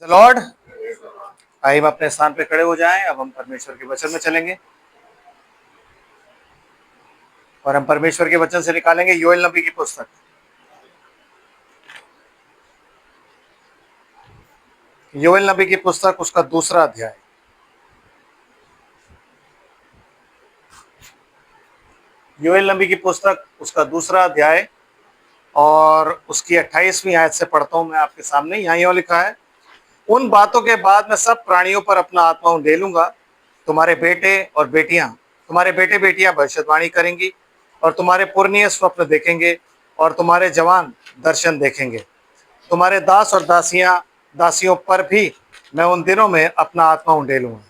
Lord, आइए हम अपने स्थान पे खड़े हो जाएं। अब हम परमेश्वर के वचन में चलेंगे और हम परमेश्वर के वचन से निकालेंगे योएल नबी की पुस्तक। योएल नबी की पुस्तक, उसका दूसरा अध्याय। योएल नबी की पुस्तक, उसका दूसरा अध्याय और उसकी 28वीं आयत से पढ़ता हूं मैं आपके सामने। यहाँ यूं लिखा है, उन बातों के बाद मैं सब प्राणियों पर अपना आत्मा उंडेलूंगा। तुम्हारे बेटे बेटियां भविष्यवाणी करेंगी और तुम्हारे पुरनिये स्वप्न देखेंगे और तुम्हारे जवान दर्शन देखेंगे। तुम्हारे दास और दासियों पर भी मैं उन दिनों में अपना आत्मा उंडेलूंगा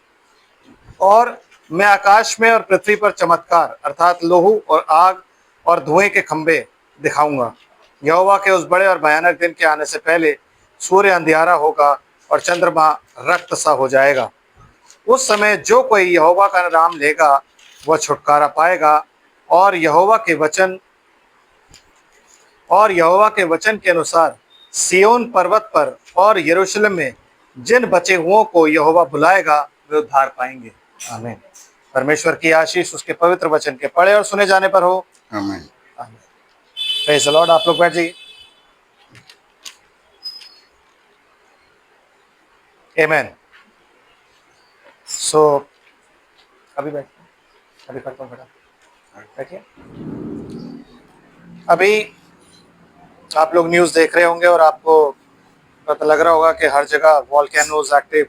और मैं आकाश में और पृथ्वी पर चमत्कार अर्थात लोहू और आग और धुएं के खंभे दिखाऊंगा। यहोवा के उस बड़े और भयानक दिन के आने से पहले सूर्य अंधियारा होगा और चंद्रमा रक्त सा हो जाएगा। उस समय जो कोई यहोवा का नाम लेगा वह छुटकारा पाएगा और यहोवा के वचन के अनुसार सिय्योन पर्वत पर और यरूशलेम में जिन बचे हुओं को यहोवा बुलाएगा वे उद्धार पाएंगे। आमीन। परमेश्वर की आशीष उसके पवित्र वचन के पढ़े और सुने जाने पर हो। आमीन। आमीन। Praise the Lord. आप लोग बैठ जाइए। आमीन। सो अभी करता हूँ, बैठिए। अभी आप लोग न्यूज़ देख रहे होंगे और आपको पता लग रहा होगा कि हर जगह वॉल्केनोज एक्टिव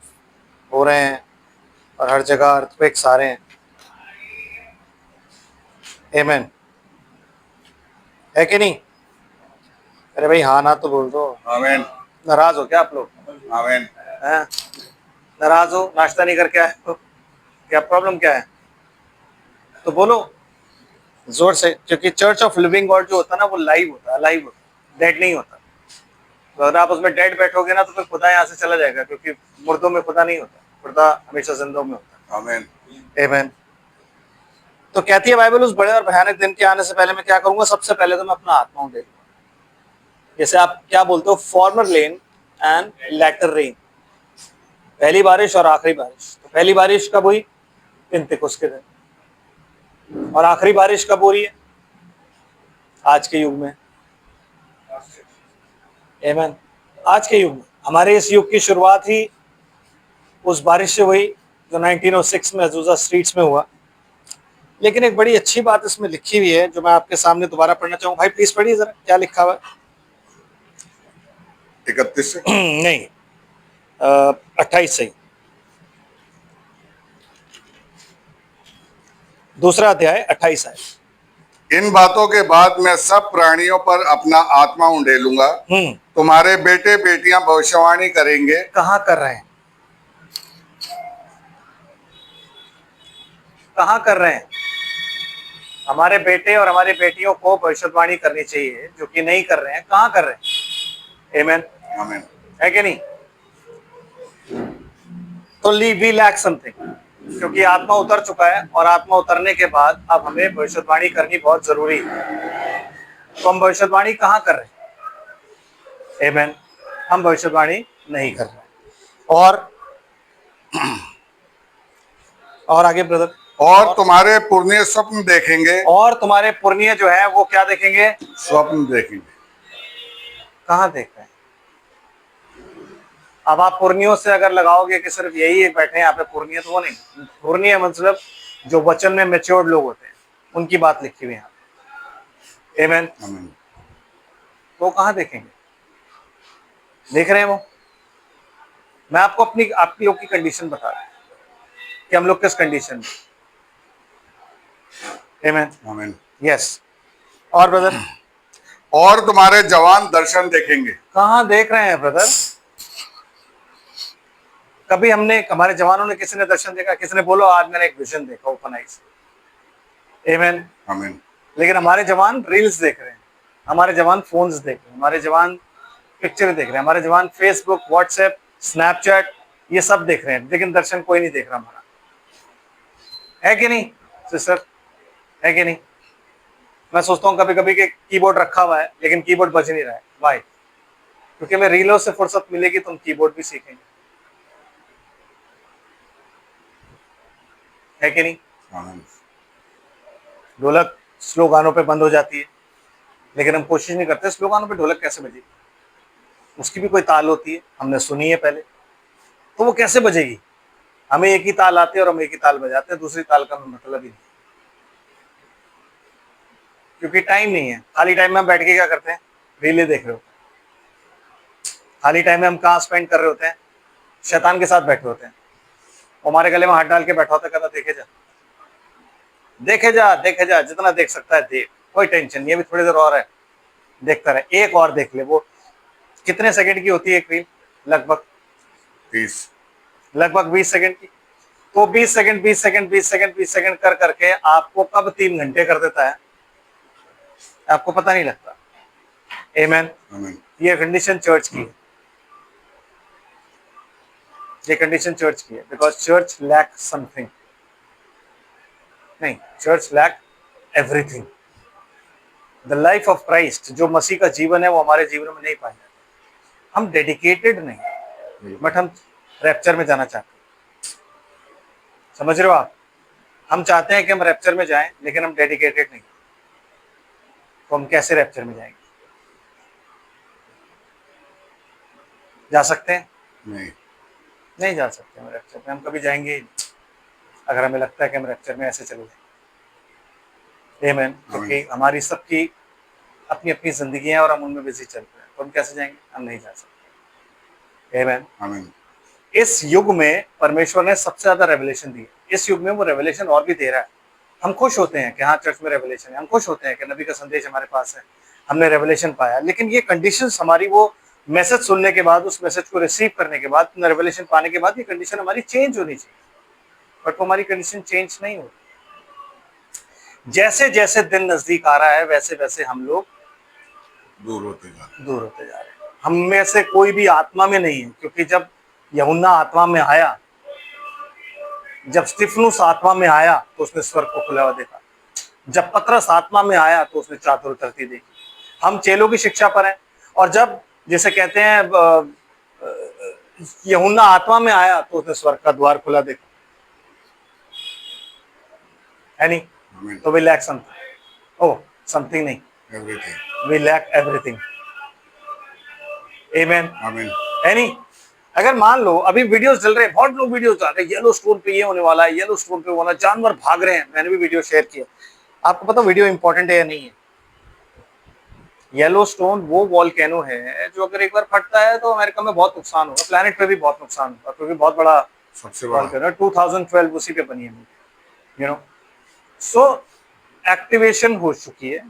हो रहे हैं और हर जगह अर्थक्वेक्स आ रहे हैं। आमीन, है कि नहीं? अरे भाई हाँ ना तो बोल दो। आमीन। नाराज हो क्या आप लोग? आमीन। हैं? नाराज हो, नाश्ता नहीं करके आए हो, क्या प्रॉब्लम क्या है? तो बोलो जोर से, क्योंकि चर्च ऑफ लिविंग गॉड जो होता है ना वो लाइव होता है, लाइव होता है, डेड नहीं होता। तो अगर आप उसमें डेड बैठोगे ना तो फिर खुदा यहाँ से चला जाएगा, क्योंकि मुर्दों में खुदा नहीं होता, खुदा हमेशा जिंदों में होता है। आमीन। आमीन। तो कहती है बाइबल, उस बड़े और भयानक दिन के आने से पहले मैं क्या करूंगा? सबसे पहले तो मैं अपना आत्मा उंडेलूंगा। जैसे आप क्या बोलते हो, former rain and latter rain, पहली बारिश और आखिरी बारिश। तो पहली बारिश कब हुई? पिंतेकुस्त के दिन। और आखिरी बारिश कब हो रही है? आज के युग में। आमीन। आज के युग में, हमारे इस युग की शुरुआत ही उस बारिश से हुई जो 1906 में अजूजा स्ट्रीट्स में हुआ। लेकिन एक बड़ी अच्छी बात इसमें लिखी हुई है जो मैं आपके सामने दोबारा पढ़ना चाहूंगा। भाई प्लीज पढ़िए जरा, क्या लिखा हुआ है? 31 से नहीं, 28 से, दूसरा अध्याय 28 है। इन बातों के बाद मैं सब प्राणियों पर अपना आत्मा उंडेलूंगा। तुम्हारे बेटे बेटियां भविष्यवाणी करेंगे। कहाँ कर रहे हैं? कहाँ कर रहे हैं? हमारे बेटे और हमारी बेटियों को भविष्यवाणी करनी चाहिए, जो कि नहीं कर रहे हैं। कहाँ कर रहे हैं? आमीन। आमीन। है कि नहीं? तो वी लैक समथिंग, क्योंकि आत्मा उतर चुका है और आत्मा उतरने के बाद अब हमें भविष्यवाणी करनी बहुत जरूरी है। तो हम भविष्यवाणी कहाँ कर रहे हैं? आमीन। हम भविष्यवाणी नहीं कर रहे हैं। और आगे ब्रदर। और तुम्हारे पुरनिये स्वप्न देखेंगे। और तुम्हारे पुरनिये जो है वो क्या देखेंगे? स्वप्न देखेंगे। कहाँ देख रहे हैं? अब आप पुरनियों से अगर लगाओगे कि सिर्फ यही एक बैठे हैं यहाँ पे पुरनिये, तो वो नहीं। पुरनिये मतलब जो वचन में मैच्योर्ड लोग होते हैं, उनकी बात लिखी हुई है यहाँ। आमीन। आमीन। वो कहाँ देखेंगे? देख रहे हैं वो? मैं आपको आपकी लोग की कंडीशन बता रहा हूँ कि हम लोग किस कंडीशन में। आमीन। आमीन। यस। और ब्रदर? और तुम्हारे जवान दर्शन देखेंगे। कहाँ देख रहे हैं ब्रदर? कभी हमारे जवानों ने, किसी ने दर्शन देखा? किसी ने बोलो आज मैंने एक विजन देखा ओपन आईज? आमीन। आमीन। लेकिन हमारे जवान रील्स देख रहे हैं, हमारे जवान फोन्स देख रहे हैं, हमारे जवान पिक्चर देख रहे हैं, हमारे जवान फेसबुक, व्हाट्सएप, स्नैपचैट, ये सब देख रहे हैं, लेकिन दर्शन कोई नहीं देख रहा हमारा। है कि नहीं सिस्टर? है कि नहीं? मैं सोचता हूँ कभी कभी कि कीबोर्ड रखा हुआ है लेकिन कीबोर्ड बज नहीं रहा है। वाई? क्योंकि मैं रीलों से फुर्सत मिलेगी तो हम कीबोर्ड भी सीखेंगे। है कि नहीं? आमीन। ढोलक स्लो गानों पे बंद हो जाती है, लेकिन हम कोशिश नहीं करते स्लो गानों पे ढोलक कैसे बजेगी। उसकी भी कोई ताल होती है, हमने सुनी है पहले, तो वो कैसे बजेगी? हमें एक ही ताल आती है और हम एक ही ताल बजाते हैं, दूसरी ताल का हमें मतलब ही नहीं, क्योंकि टाइम नहीं है। खाली टाइम में हम बैठ के क्या करते हैं? रीलें देख रहे होते हैं। खाली टाइम में हम कहाँ स्पेंड कर रहे होते हैं? शैतान के साथ बैठे होते हैं। हमारे गले में हाथ डाल के बैठा होता है, कहता देखे जा देखे जा देखे जा, जितना देख सकता है देख, कोई टेंशन नहीं है, अभी थोड़ी देर और है, देखता रहे, एक और देख ले। वो कितने सेकंड की होती है एक रील? लगभग 30। 20 सेकंड की। तो 20 सेकंड 20 सेकंड 20 सेकंड 20 सेकंड कर करके आपको कब 3 घंटे कर देता है, आपको पता नहीं लगता। आमीन। आमीन। ये कंडीशन चर्च की है, ये कंडीशन चर्च की है, बिकॉज चर्च लैक समथिंग। नहीं, church lack everything. The life of Christ, जो मसीह का जीवन है, वो हमारे जीवन में नहीं पाया जाता। हम डेडिकेटेड नहीं, बट हम रैप्चर में जाना चाहते हैं। समझ रहे हो आप? हम चाहते हैं कि हम रैप्चर में जाएं, लेकिन हम डेडिकेटेड नहीं। तो हम कैसे रैप्चर में जाएंगे? जा सकते हैं? नहीं। नहीं जा सकते हम रैप्चर में, हम कभी जाएंगे ही नहीं अगर हमें लगता है कि हम रैप्चर में ऐसे चले जाएंगे। आमीन। क्योंकि हमारी सबकी अपनी अपनी जिंदगी है और हम उनमें बिजी चल रहे हैं, तो हम कैसे जाएंगे? हम नहीं जा सकते। आमीन। आमीन। इस युग में परमेश्वर ने सबसे ज्यादा रेवलेशन दी है। इस युग में वो रेवलेशन और भी दे रहा है। हम खुश होते हैं कि हाँ चर्च में रेवलेशन है, हम खुश होते हैं कि नबी का संदेश हमारे पास है, हमने रेवलेशन पाया। लेकिन ये कंडीशंस हमारी, वो मैसेज सुनने के बाद, उस मैसेज को रिसीव करने के बाद, रेवलेशन पाने के बाद, ये कंडीशन हमारी चेंज होनी चाहिए, बट वो हमारी कंडीशन चेंज नहीं होती। जैसे जैसे दिन नजदीक आ रहा है, वैसे वैसे हम लोग दूर होते जा रहे। दूर होते जा रहे हैं। हम में से कोई भी आत्मा में नहीं है, क्योंकि जब यूहन्ना आत्मा में आया, जब स्तिफनुस आत्मा में आया, तो उसने स्वर्ग को खुला हुआ देखा। जब पतरस आत्मा में आया, तो उसने चादर उतरती देखी। हम चेलों की शिक्षा पर हैं, और जब जैसे कहते हैं यूहन्ना आत्मा में आया, तो उसने स्वर्ग का द्वार खुला देखा, है नहीं? आमीन। तो वी लैक समथिंग। ओ, समथिंग नहीं, एवरीथिंग। We lack everything. आमीन। आमीन। है नहीं? अगर मान लो अभी वीडियोस चल रहे हैं, बहुत लोग वीडियोस डाल रहे हैं, येलो स्टोन पे ये होने वाला है, येलो स्टोन पे होना, जानवर भाग रहे हैं, मैंने भी वीडियो शेयर किया। आपको पता वीडियो इंपॉर्टेंट है या नहीं है? येलो स्टोन वो वॉल्केनो है जो अगर एक बार फटता है तो अमेरिका में बहुत नुकसान होगा, प्लेनेट पे भी बहुत नुकसान होगा, क्योंकि बहुत बड़ा सबसे बड़ा। वॉल्केनो है। 2012 उसी पे बनी है, यू नो। सो एक्टिवेशन हो चुकी है,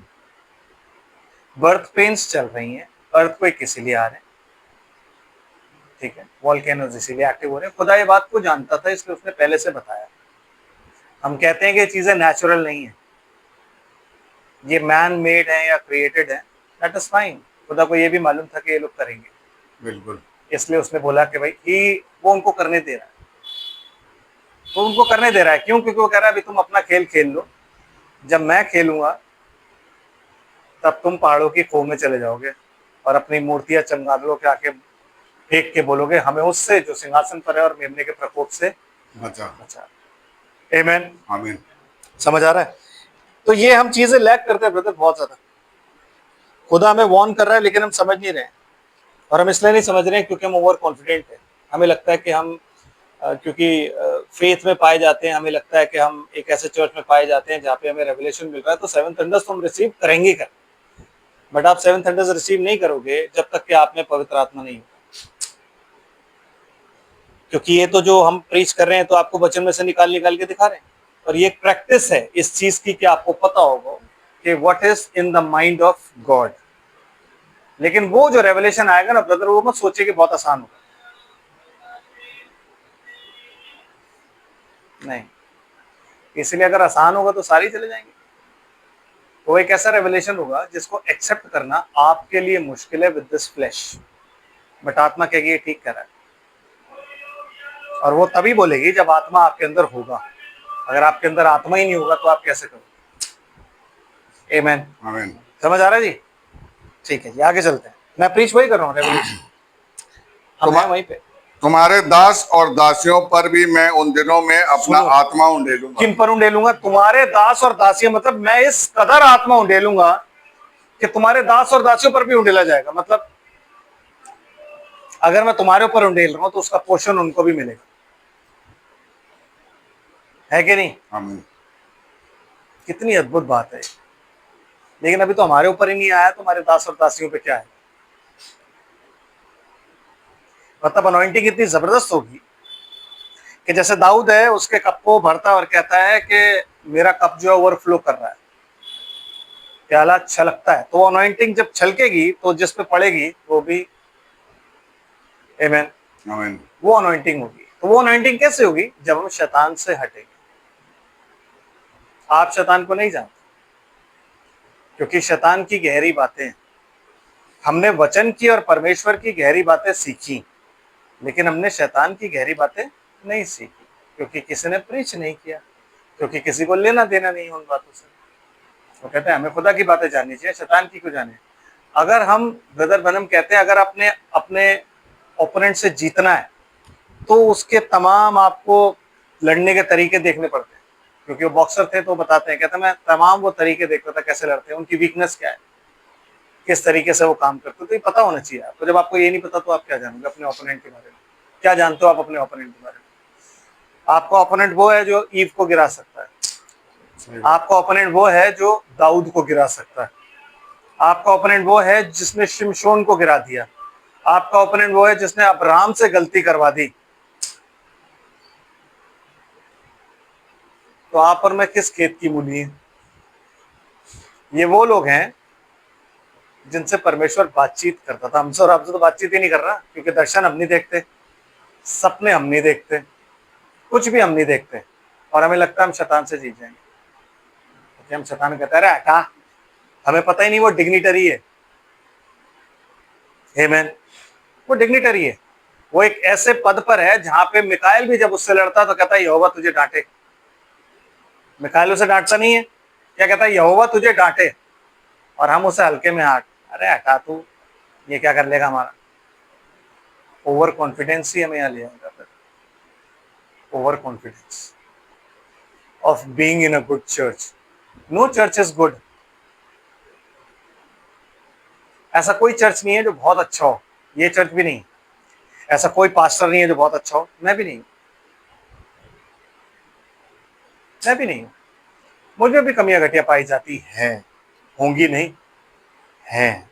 बर्थ पेन्स चल रही हैं, अर्थक्वेक इसीलिए आ रहे हैं, ठीक है, वॉल्केनोज इसीलिए एक्टिव हो रहे हैं। खुदा ये बात को जानता था, इसलिए उसने पहले से बताया। हम कहते हैं कि ये चीजें नेचुरल नहीं है, ये मैन मेड है या क्रिएटेड है, दैट इज फाइन। खुदा को ये भी मालूम था कि ये लोग करेंगे, बिल्कुल। इसलिए उसने बोला कि भाई वो उनको करने दे रहा है, वो उनको करने दे रहा है। क्यों? क्योंकि वो कह रहा है अभी तुम अपना खेल खेल लो, जब मैं खेलूंगा तब तुम पहाड़ों की खो में चले जाओगे और अपनी मूर्तियां चमगादड़ों के आके फेंक के बोलोगे हमें उससे जो सिंहासन पर है और मेमने के प्रकोप से बचा। बचा। आमीन। आमीन। समझ आ रहा है? तो ये हम चीजें लैक करते हैं ब्रदर, बहुत ज्यादा। खुदा हमें वॉर्न कर रहा है, लेकिन हम समझ नहीं रहे हैं। और हम इसलिए नहीं समझ रहे हैं क्योंकि हम ओवर कॉन्फिडेंट हैं। हमें लगता है कि हम क्योंकि फेथ में पाए जाते हैं, हमें लगता है कि हम एक ऐसे चर्च में पाए जाते हैं जहाँ पे हमें रेवलेशन मिल रहा है, तो 7 थंडर्स तो हम रिसीव करेंगे कर। बट आप 7 थंडर्स रिसीव नहीं करोगे जब तक कि आप में पवित्र आत्मा नहीं होगा। क्योंकि ये तो जो हम प्रीच कर रहे हैं तो आपको वचन में से निकाल निकाल के दिखा रहे हैं, और ये एक प्रैक्टिस है इस चीज की कि आपको पता होगा कि what is in the mind of God. लेकिन वो जो रेवलेशन आएगा ना ब्रदर, वो मत सोचिए कि बहुत आसान होगा, नहीं। इसलिए अगर आसान होगा तो सारे चले जाएंगे। वो एक ऐसा रेवलेशन होगा जिसको एक्सेप्ट करना आपके लिए मुश्किल है विद दिस फ्लैश, बट आत्मा कहेगी ये ठीक कर रहा है। और वो तभी बोलेगी जब आत्मा आपके अंदर होगा। अगर आपके अंदर आत्मा ही नहीं होगा तो आप कैसे करोगे? आमीन। आमीन। समझ आ रहा है जी? ठीक है जी, आगे चलते हैं। मैं प्रीच वही कर रहा हूँ, रेवलेशन। हम हैं वहीं पे। तुम्हारे दास और दासियों पर भी मैं उन दिनों में अपना सुनो। आत्मा उंडेलूंगा। किन पर उंडेलूंगा? तुम्हारे दास और दासियां, मतलब मैं इस कदर आत्मा उंडेलूंगा कि तुम्हारे दास और दासियों पर भी उंडेला जाएगा। मतलब अगर मैं तुम्हारे ऊपर उंडेल रहा हूं तो उसका पोषण उनको भी मिलेगा, है कि नहीं? आमीन। कितनी अद्भुत बात है। लेकिन अभी तो हमारे ऊपर ही नहीं आया, तो हमारे दास और दासियों पे क्या है? मतलब अनॉइंटिंग इतनी जबरदस्त होगी कि जैसे दाऊद है, उसके कप को भरता और कहता है कि मेरा कप जो है ओवरफ्लो कर रहा है, प्याला छलकता है। तो अनॉइंटिंग जब छलकेगी तो जिस पे पड़ेगी वो भी आमीन, आमीन। वो अनॉइंटिंग होगी। तो वो अनॉइंटिंग कैसे होगी? जब हम शैतान से हटेंगे। आप शैतान को नहीं जानते, क्योंकि शैतान की गहरी बातें, हमने वचन की और परमेश्वर की गहरी बातें सीखी, लेकिन हमने शैतान की गहरी बातें नहीं सीखी, क्योंकि किसी ने प्रीच नहीं किया, क्योंकि किसी को लेना देना नहीं उन बातों से। वो कहते हैं हमें खुदा की बातें जाननी चाहिए, शैतान की क्यों जाने। अगर हम, ब्रदर बनम कहते हैं, अगर अपने अपने ओपोनेंट से जीतना है तो उसके तमाम आपको लड़ने के तरीके देखने पड़ते हैं, क्योंकि वो बॉक्सर थे तो बताते हैं, कहते हैं मैं तमाम वो तरीके देखता था कैसे लड़ते हैं, उनकी वीकनेस क्या है, किस तरीके से वो काम करते, तो ये पता होना चाहिए आपको। जब आपको ये नहीं पता तो आप क्या जानोगे अपने ओपोनेंट के बारे में? क्या जानते हो आप अपने ओपोनेंट के बारे में? आपका ओपोनेंट वो है जो ईव को गिरा सकता है, आपका ओपोनेंट वो है जो दाऊद को गिरा सकता है, आपका ओपोनेंट वो है जिसने शिमशोन को गिरा दिया, आपका ओपोनेंट वो है जिसने अब्राहम से गलती करवा दी। तो आप और मैं किस खेत की मूली है? ये वो लोग हैं जिनसे परमेश्वर बातचीत करता था। हमसे और आपसे तो बातचीत ही नहीं कर रहा, क्योंकि दर्शन हम नहीं देखते, सपने हम नहीं देखते, कुछ भी हम नहीं देखते, और हमें लगता है हम शैतान से जीत जाएंगे, क्योंकि हम शैतान कहते हैं अरे हटा, हमें पता ही नहीं वो डिग्निटरी है। आमीन। वो डिग्निटरी है, वो एक ऐसे पद पर है जहां पे मिकाएल भी जब उससे लड़ता तो कहता है यहोवा तुझे डांटे। मिकाएल उसे डांटता नहीं है, क्या कहता है? यहोवा तुझे डांटे। और हम उसे हल्के में हाथ, अरे हटा तू, ये क्या कर लेगा हमारा। ओवर कॉन्फिडेंस ही हमें यहाँ ले आएगा फिर, over confidence of being in a good church. No church is good. ऐसा कोई चर्च नहीं है जो बहुत अच्छा हो, ये चर्च भी नहीं। ऐसा कोई पास्टर नहीं है जो बहुत अच्छा हो, मैं भी नहीं, मैं भी नहीं। मुझ में भी कमियां घटिया पाई जाती हैं, होंगी नहीं, हैं।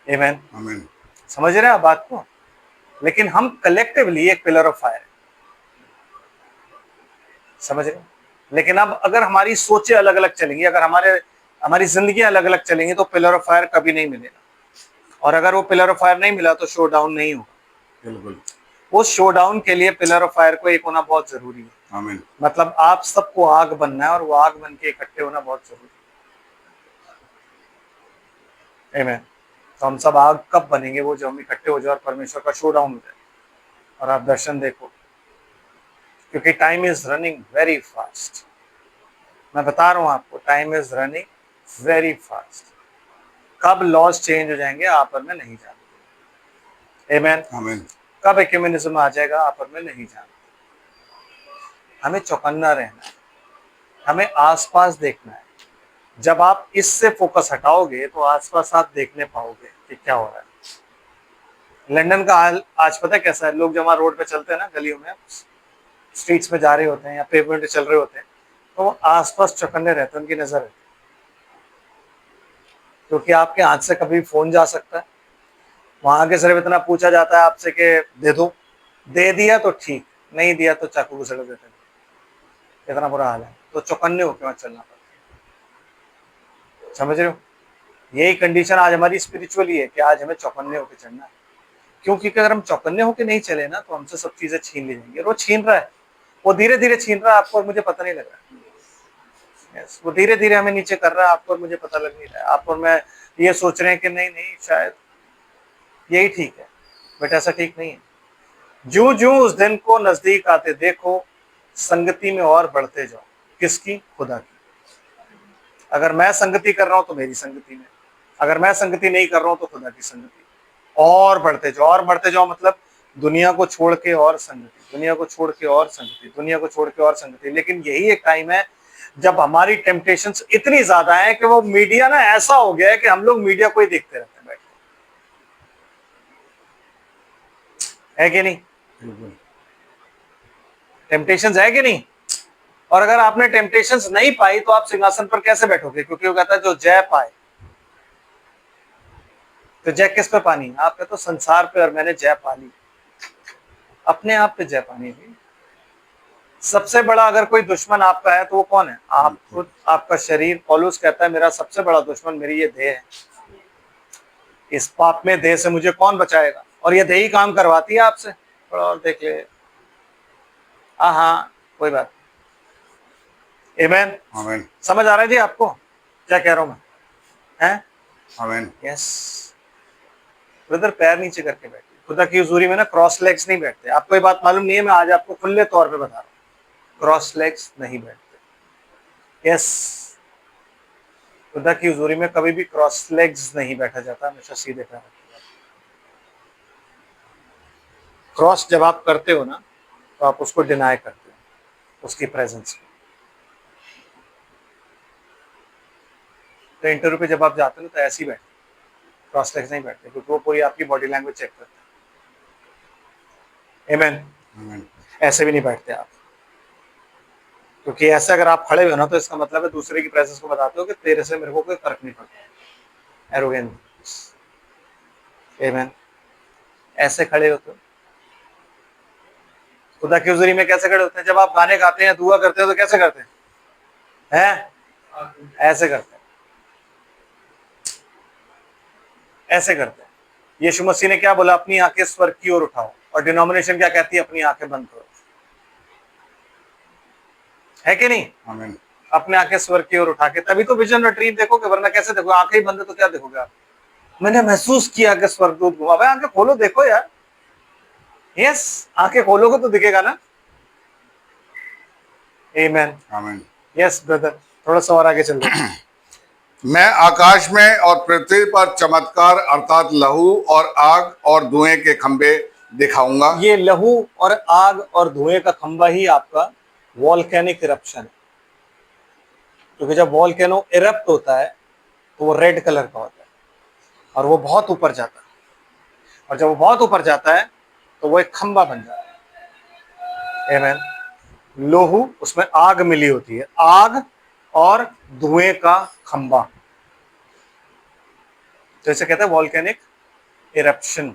आमीन। आमीन। समझ रहे हैं आप बात को? लेकिन हम कलेक्टिवली एक पिलर ऑफ फायर, समझ रहे हैं? लेकिन अब अगर हमारी सोचें अलग अलग चलेंगी, अगर हमारी जिंदगी अलग अलग चलेंगी, तो पिलर ऑफ फायर कभी नहीं मिलेगा। और अगर वो पिलर ऑफ फायर नहीं मिला तो शो डाउन नहीं होगा। बिल्कुल। उस शो डाउन के लिए पिलर ऑफ फायर को एक होना बहुत जरूरी है। आमीन। मतलब आप सबको आग बनना है, और वो आग बन के इकट्ठे होना बहुत जरूरी है। आमीन। तो हम सब आग कब बनेंगे? वो जब हम इकट्ठे हो जाए और परमेश्वर का शो डाउन हो जाए और आप दर्शन देखो, क्योंकि time is running very fast. मैं बता रहा हूं आपको, time is running very fast. कब लॉज चेंज हो जाएंगे आप और मैं नहीं जानते। आमीन। आमीन। कब इक्यूमेनिज्म आ जाएगा आप और मैं नहीं जानते। हमें चौकन्ना रहना है, हमें आसपास देखना है। जब आप इससे फोकस हटाओगे तो आसपास आप देखने पाओगे कि क्या हो रहा है। लंदन का हाल आज पता है कैसा है? लोग जब वहां रोड पे चलते हैं ना, गलियों में, स्ट्रीट्स में जा रहे होते हैं या पेवमेंट पे चल रहे होते हैं, तो वो आसपास चौकन्ने रहते हैं, उनकी नजर रहती है, क्योंकि आपके हाथ से कभी फोन जा सकता है। वहां के सिर्फ इतना पूछा जाता है आपसे कि दे दो, दे दिया तो ठीक, नहीं दिया तो चाकू घुसेड़ देते हैं। इतना बुरा हाल है, तो चौकन्ने होकर वहां चलना पड़ता है। समझ रहे हो? यही कंडीशन आज हमारी स्पिरिचुअली है कि आज हमें चौकन्ने होकर चलना है। क्योंकि अगर हम चौकन्ने होकर नहीं चले ना, तो हमसे सब चीजें छीन ली जाएंगी। और वो छीन रहा है, वो धीरे धीरे छीन रहा है, आपको और मुझे पता नहीं लग रहा है। yes, वो धीरे धीरे हमें नीचे कर रहा है, आपको और मुझे पता लग नहीं रहा है। आप और मैं ये सोच रहे हैं कि नहीं नहीं, शायद यही ठीक है, बट ऐसा ठीक नहीं है। जूं जूं उस दिन को नजदीक आते देखो, संगति में और बढ़ते जाओ। किसकी? खुदा की। अगर मैं संगति कर रहा हूं तो मेरी संगति में, अगर मैं संगति नहीं कर रहा हूं तो खुदा की संगति। और बढ़ते जाओ, और बढ़ते जाओ, मतलब दुनिया को छोड़ के और संगति, दुनिया को छोड़ के और संगति, दुनिया को छोड़ के और संगति। लेकिन यही एक टाइम है जब हमारी टेम्पटेशंस इतनी ज्यादा है कि वो मीडिया ना ऐसा हो गया है कि हम लोग मीडिया को ही देखते रहते हैं बैठ के। है कि नहीं? टेम्पटेशंस है कि नहीं? और अगर आपने टेम्पटेशंस नहीं पाई तो आप सिंहासन पर कैसे बैठोगे? क्योंकि वो कहता है जो जय पाए। तो जय किस पे पानी? आपने तो संसार पे, और मैंने जय पा ली। अपने आप पे जय पानी थी। सबसे बड़ा अगर कोई दुश्मन आपका है तो वो कौन है? आप खुद, आपका शरीर। पौलुस कहता है मेरा सबसे बड़ा दुश्मन मेरी ये देह है। इस पाप में देह से मुझे कौन बचाएगा? और ये देह ही काम करवाती है आपसे। थोड़ा और देख ले। हाँ, कोई बात। आमीन। आमीन। समझ आ रहा है जी आपको क्या कह रहा हूं मैं? हैं? आमीन। यस ब्रदर, पैर नीचे करके बैठिए। खुदा की हुजूरी में ना क्रॉस लेग्स नहीं बैठते। आपको ये बात मालूम नहीं है, मैं आज आपको खुले तौर पे बता रहा हूँ, क्रॉस लेग्स नहीं बैठते। यस, खुदा की हुजूरी में कभी भी क्रॉस लेग्स नहीं बैठा जाता, हमेशा सीधे पैर। क्रॉस जब आप करते हो ना तो आप उसको डिनाई करते हो, उसकी प्रेजेंस को। तो इंटरव्यू पे जब आप जाते हो तो ऐसे ही बैठते, क्रॉस लेग्स नहीं बैठते, क्योंकि वो पूरी आपकी बॉडी लैंग्वेज चेक करते हैं। आमीन। ऐसे भी नहीं बैठते आप, क्योंकि ऐसे अगर आप खड़े हो ना तो इसका मतलब है दूसरे की प्रेजेंस को बताते हो कि तेरे से मेरे को कोई फर्क नहीं पड़ता। एरोगेंस। आमीन। ऐसे खड़े होते हो। खुदा की हुजूरी में कैसे खड़े होते हैं? जब आप गाने गाते हैं, दुआ करते हो तो कैसे करते हैं? ऐसे करते हैं, ऐसे करते हैं। यीशु मसीह ने क्या बोला? अपनी आंखें स्वर्ग की ओर उठाओ। और डिनोमिनेशन क्या कहती है? अपनी आंखें बंद करो। है कि नहीं? आमीन। अपने आंखें स्वर्ग की ओर उठा के तभी तो विजन रिट्रीव देखोगे, वरना कैसे देखोगे? आंखें ही बंद है तो क्या देखोगे आप? मैंने महसूस किया कि स्वर्गदूत घुमा। भाई आंखें खोलो, देखो यार। यस, आंखें खोलोगे तो दिखेगा ना। आमीन। आमीन। यस ब्रदर, थोड़ा सा और आगे चल रहे। मैं आकाश में और पृथ्वी पर चमत्कार अर्थात लहू और आग और धुएं के खंभे दिखाऊंगा। ये लहू और आग और धुएं का खंभा ही आपका वॉल्केनिक इरप्शन है। क्योंकि जब वॉल्केनो इरप्ट होता है तो वो रेड कलर का होता है और वो बहुत ऊपर जाता है, और जब वो बहुत ऊपर जाता है तो वो एक खंभा बन जाता है। आमीन। लोहू, उसमें आग मिली होती है, आग और धुएं का खंभा, तो इसे कहते हैं वॉल्केनिक इरप्शन।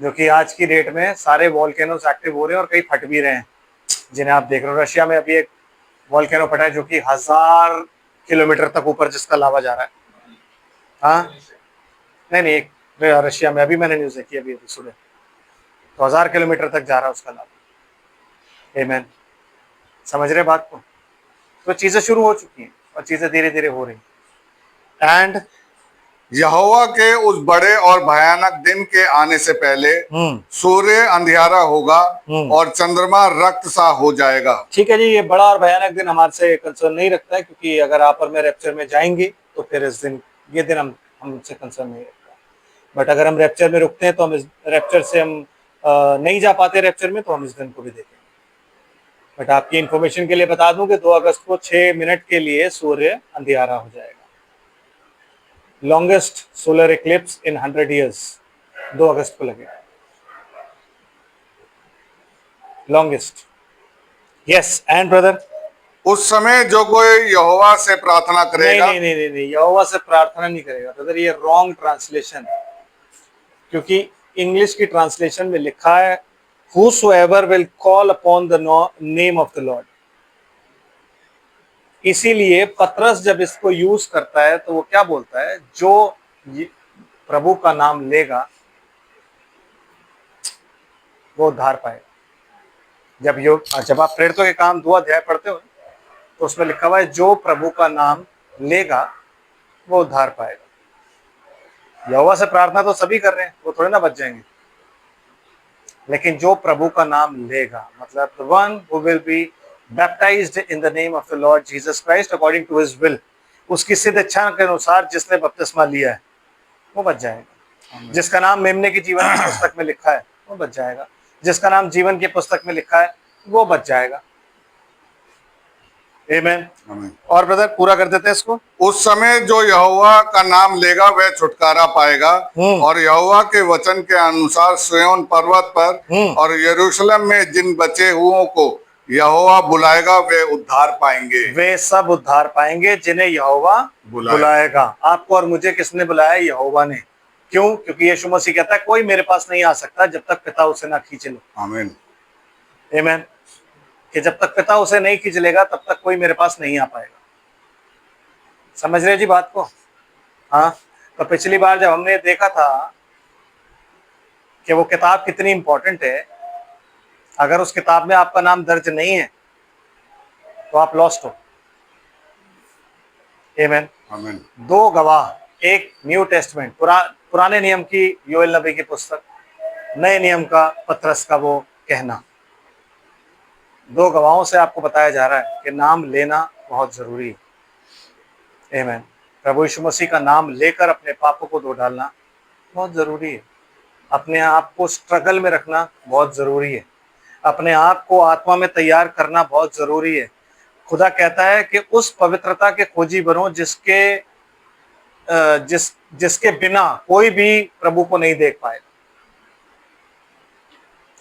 जो कि आज की डेट में सारे वॉल्केनोस एक्टिव हो रहे हैं और कई फट भी रहे हैं, जिन्हें आप देख रहे हो। रशिया में अभी एक वॉल्केनो फटा है जो कि 1000 किलोमीटर तक ऊपर जिसका लावा जा रहा है। हाँ, नहीं, एक रशिया में अभी मैंने न्यूज देखी अभी सुबह, तो 1000 किलोमीटर तक जा रहा है उसका लावा। आमीन। समझ रहे बात को? तो चीजें शुरू हो चुकी हैं और चीजें धीरे धीरे हो रही हैं। एंड यहोवा के उस बड़े और भयानक दिन के आने से पहले सूर्य अंधियारा होगा और चंद्रमा रक्त सा हो जाएगा। ठीक है जी, ये बड़ा और भयानक दिन हमारे से कंसर्न नहीं रखता है, क्योंकि अगर आप और मैं रैप्चर में जाएंगे तो फिर इस दिन, ये दिन हमसे कंसर्न नहीं रखता। बट अगर हम रैप्चर में रुकते हैं तो हम इस रैप्चर से हम नहीं जा पाते रैप्चर में, तो हम इस दिन को भी देखेंगे। बट आपकी इंफॉर्मेशन के लिए बता दूं कि 2 अगस्त को 6 मिनट के लिए सूर्य अंधियारा हो जाएगा। लॉन्गेस्ट सोलर इक्लिप्स इन 100 ईयर्स 2 अगस्त को लगेगा। लॉन्गेस्ट। यस, एंड ब्रदर, उस समय जो कोई यहोवा से प्रार्थना करेगा, नहीं, यहोवा से प्रार्थना नहीं करेगा ब्रदर, ये रॉन्ग ट्रांसलेशन है। क्योंकि इंग्लिश की ट्रांसलेशन में लिखा है whosoever will call upon the name of the Lord। इसीलिए पतरस जब इसको यूज करता है तो वो क्या बोलता है? जो प्रभु का नाम लेगा वो उद्धार पाएगा। जब आप प्रेरितों के काम 2 अध्याय पढ़ते हो तो उसमें लिखा हुआ है जो प्रभु का नाम लेगा वो उद्धार पाएगा। यहोवा से प्रार्थना तो सभी कर रहे हैं, वो थोड़े ना बच जाएंगे, लेकिन जो प्रभु का नाम लेगा, मतलब the one who will be baptized in the name of the Lord Jesus Christ according to his will, उसकी सिद्ध इच्छा के अनुसार जिसने बपतिस्मा लिया है वो बच जाएगा। जिसका नाम मेमने की जीवन की पुस्तक में लिखा है वो बच जाएगा। जिसका नाम जीवन की पुस्तक में लिखा है वो बच जाएगा। आमीन। आमीन। और ब्रदर पूरा कर देते हैं इसको। उस समय जो यहोवा का नाम लेगा वह छुटकारा पाएगा, और यहोवा के वचन के अनुसार सिय्योन पर्वत पर और यरूशलेम में जिन बचे हुओं को यहोवा बुलाएगा वे उद्धार पाएंगे। वे सब उद्धार पाएंगे जिन्हें यहोवा बुलाएगा। आपको और मुझे किसने बुलाया? यहोवा ने। क्यों? क्योंकि यीशु मसीह कहता है कोई मेरे पास नहीं आ सकता जब तक पिता उसे ना खींच ले। आमीन। आमीन। कि जब तक पिता उसे नहीं खींच लेगा तब तक कोई मेरे पास नहीं आ पाएगा। समझ रहे जी बात को? हाँ। तो पिछली बार जब हमने देखा था कि वो किताब कितनी इंपॉर्टेंट है, अगर उस किताब में आपका नाम दर्ज नहीं है तो आप लॉस्ट हो। आमीन। आमीन। दो गवाह, एक न्यू टेस्टमेंट पुराने नियम की योएल नबी की पुस्तक, नए नियम का पतरस का वो कहना, दो गवाहों से आपको बताया जा रहा है कि नाम लेना बहुत जरूरी है। आमीन। प्रभु यीशु मसीह का नाम लेकर अपने पापों को धो डालना बहुत जरूरी है। अपने आप को स्ट्रगल में रखना बहुत जरूरी है। अपने आप को आत्मा में तैयार करना बहुत जरूरी है। खुदा कहता है कि उस पवित्रता के खोजी बनो जिसके बिना कोई भी प्रभु को नहीं देख पाएगा।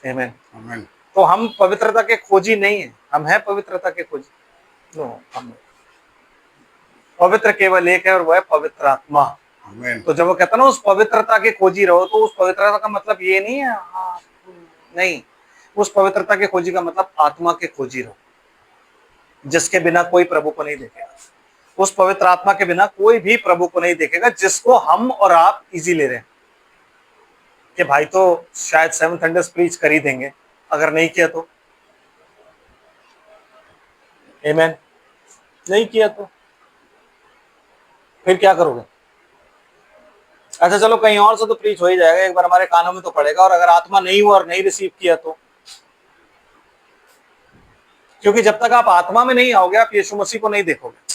आमीन। आमीन। तो हम पवित्रता के खोजी नहीं है, हम हैं पवित्रता के खोजी। नो, हम पवित्र केवल एक है और वह है पवित्र आत्मा। आमीन। तो जब वो कहता है ना उस पवित्रता के खोजी रहो, तो उस पवित्रता का मतलब ये नहीं है नहीं, उस पवित्रता के खोजी का मतलब आत्मा के खोजी रहो, जिसके बिना कोई प्रभु को नहीं देखेगा। उस पवित्र आत्मा के बिना कोई भी प्रभु को नहीं देखेगा, जिसको हम और आप इजी ले रहे हैं कि भाई तो शायद 7 संडेस प्रीच कर ही देंगे, अगर नहीं किया तो। आमीन। नहीं किया तो फिर क्या करोगे? अच्छा चलो कहीं और से तो प्रीच हो ही जाएगा, एक बार हमारे कानों में तो पड़ेगा। और अगर आत्मा नहीं हुआ और नहीं रिसीव किया तो, क्योंकि जब तक आप आत्मा में नहीं आओगे आप यीशु मसीह को नहीं देखोगे।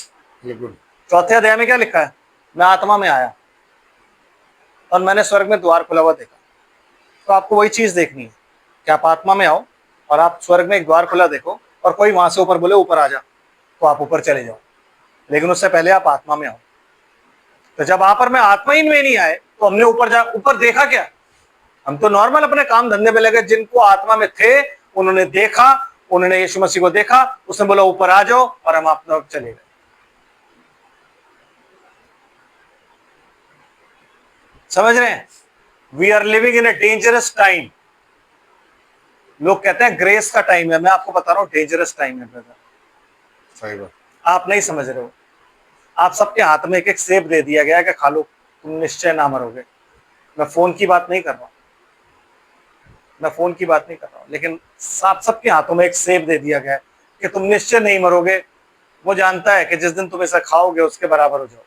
बिल्कुल। चौथे अध्याय में क्या लिखा है? मैं आत्मा में आया और मैंने स्वर्ग में द्वार खुला हुआ देखा। तो आपको वही चीज देखनी है कि आप आत्मा में आओ और आप स्वर्ग में एक द्वार खुला देखो, और कोई वहां से ऊपर बोले ऊपर आ जा, तो आप ऊपर चले जाओ। लेकिन उससे पहले आप आत्मा में आओ। तो जब आप और मैं आत्मा ही में नहीं आए तो हमने ऊपर देखा क्या? हम तो नॉर्मल अपने काम धंधे में लगे। जिनको आत्मा में थे उन्होंने देखा, उन्होंने यीशु मसीह को देखा, उसने बोला ऊपर आ जाओ, और हम अपना चले गए। समझ रहे हैं? We are living in a dangerous time. लोग कहते हैं ग्रेस का टाइम है, मैं आपको बता रहा हूं डेंजरस टाइम है ब्रदर। सही बात। आप नहीं समझ रहे हो। आप सबके हाथ में एक एक सेब दे दिया गया है कि खा लो, तुम निश्चय ना मरोगे। मैं फोन की बात नहीं कर रहा हूं, मैं फोन की बात नहीं कर रहा हूं, लेकिन आप सबके हाथों में एक सेब दे दिया गया है कि तुम निश्चय नहीं मरोगे। वो जानता है कि जिस दिन तुम इसे खाओगे उसके बराबर हो जाओ।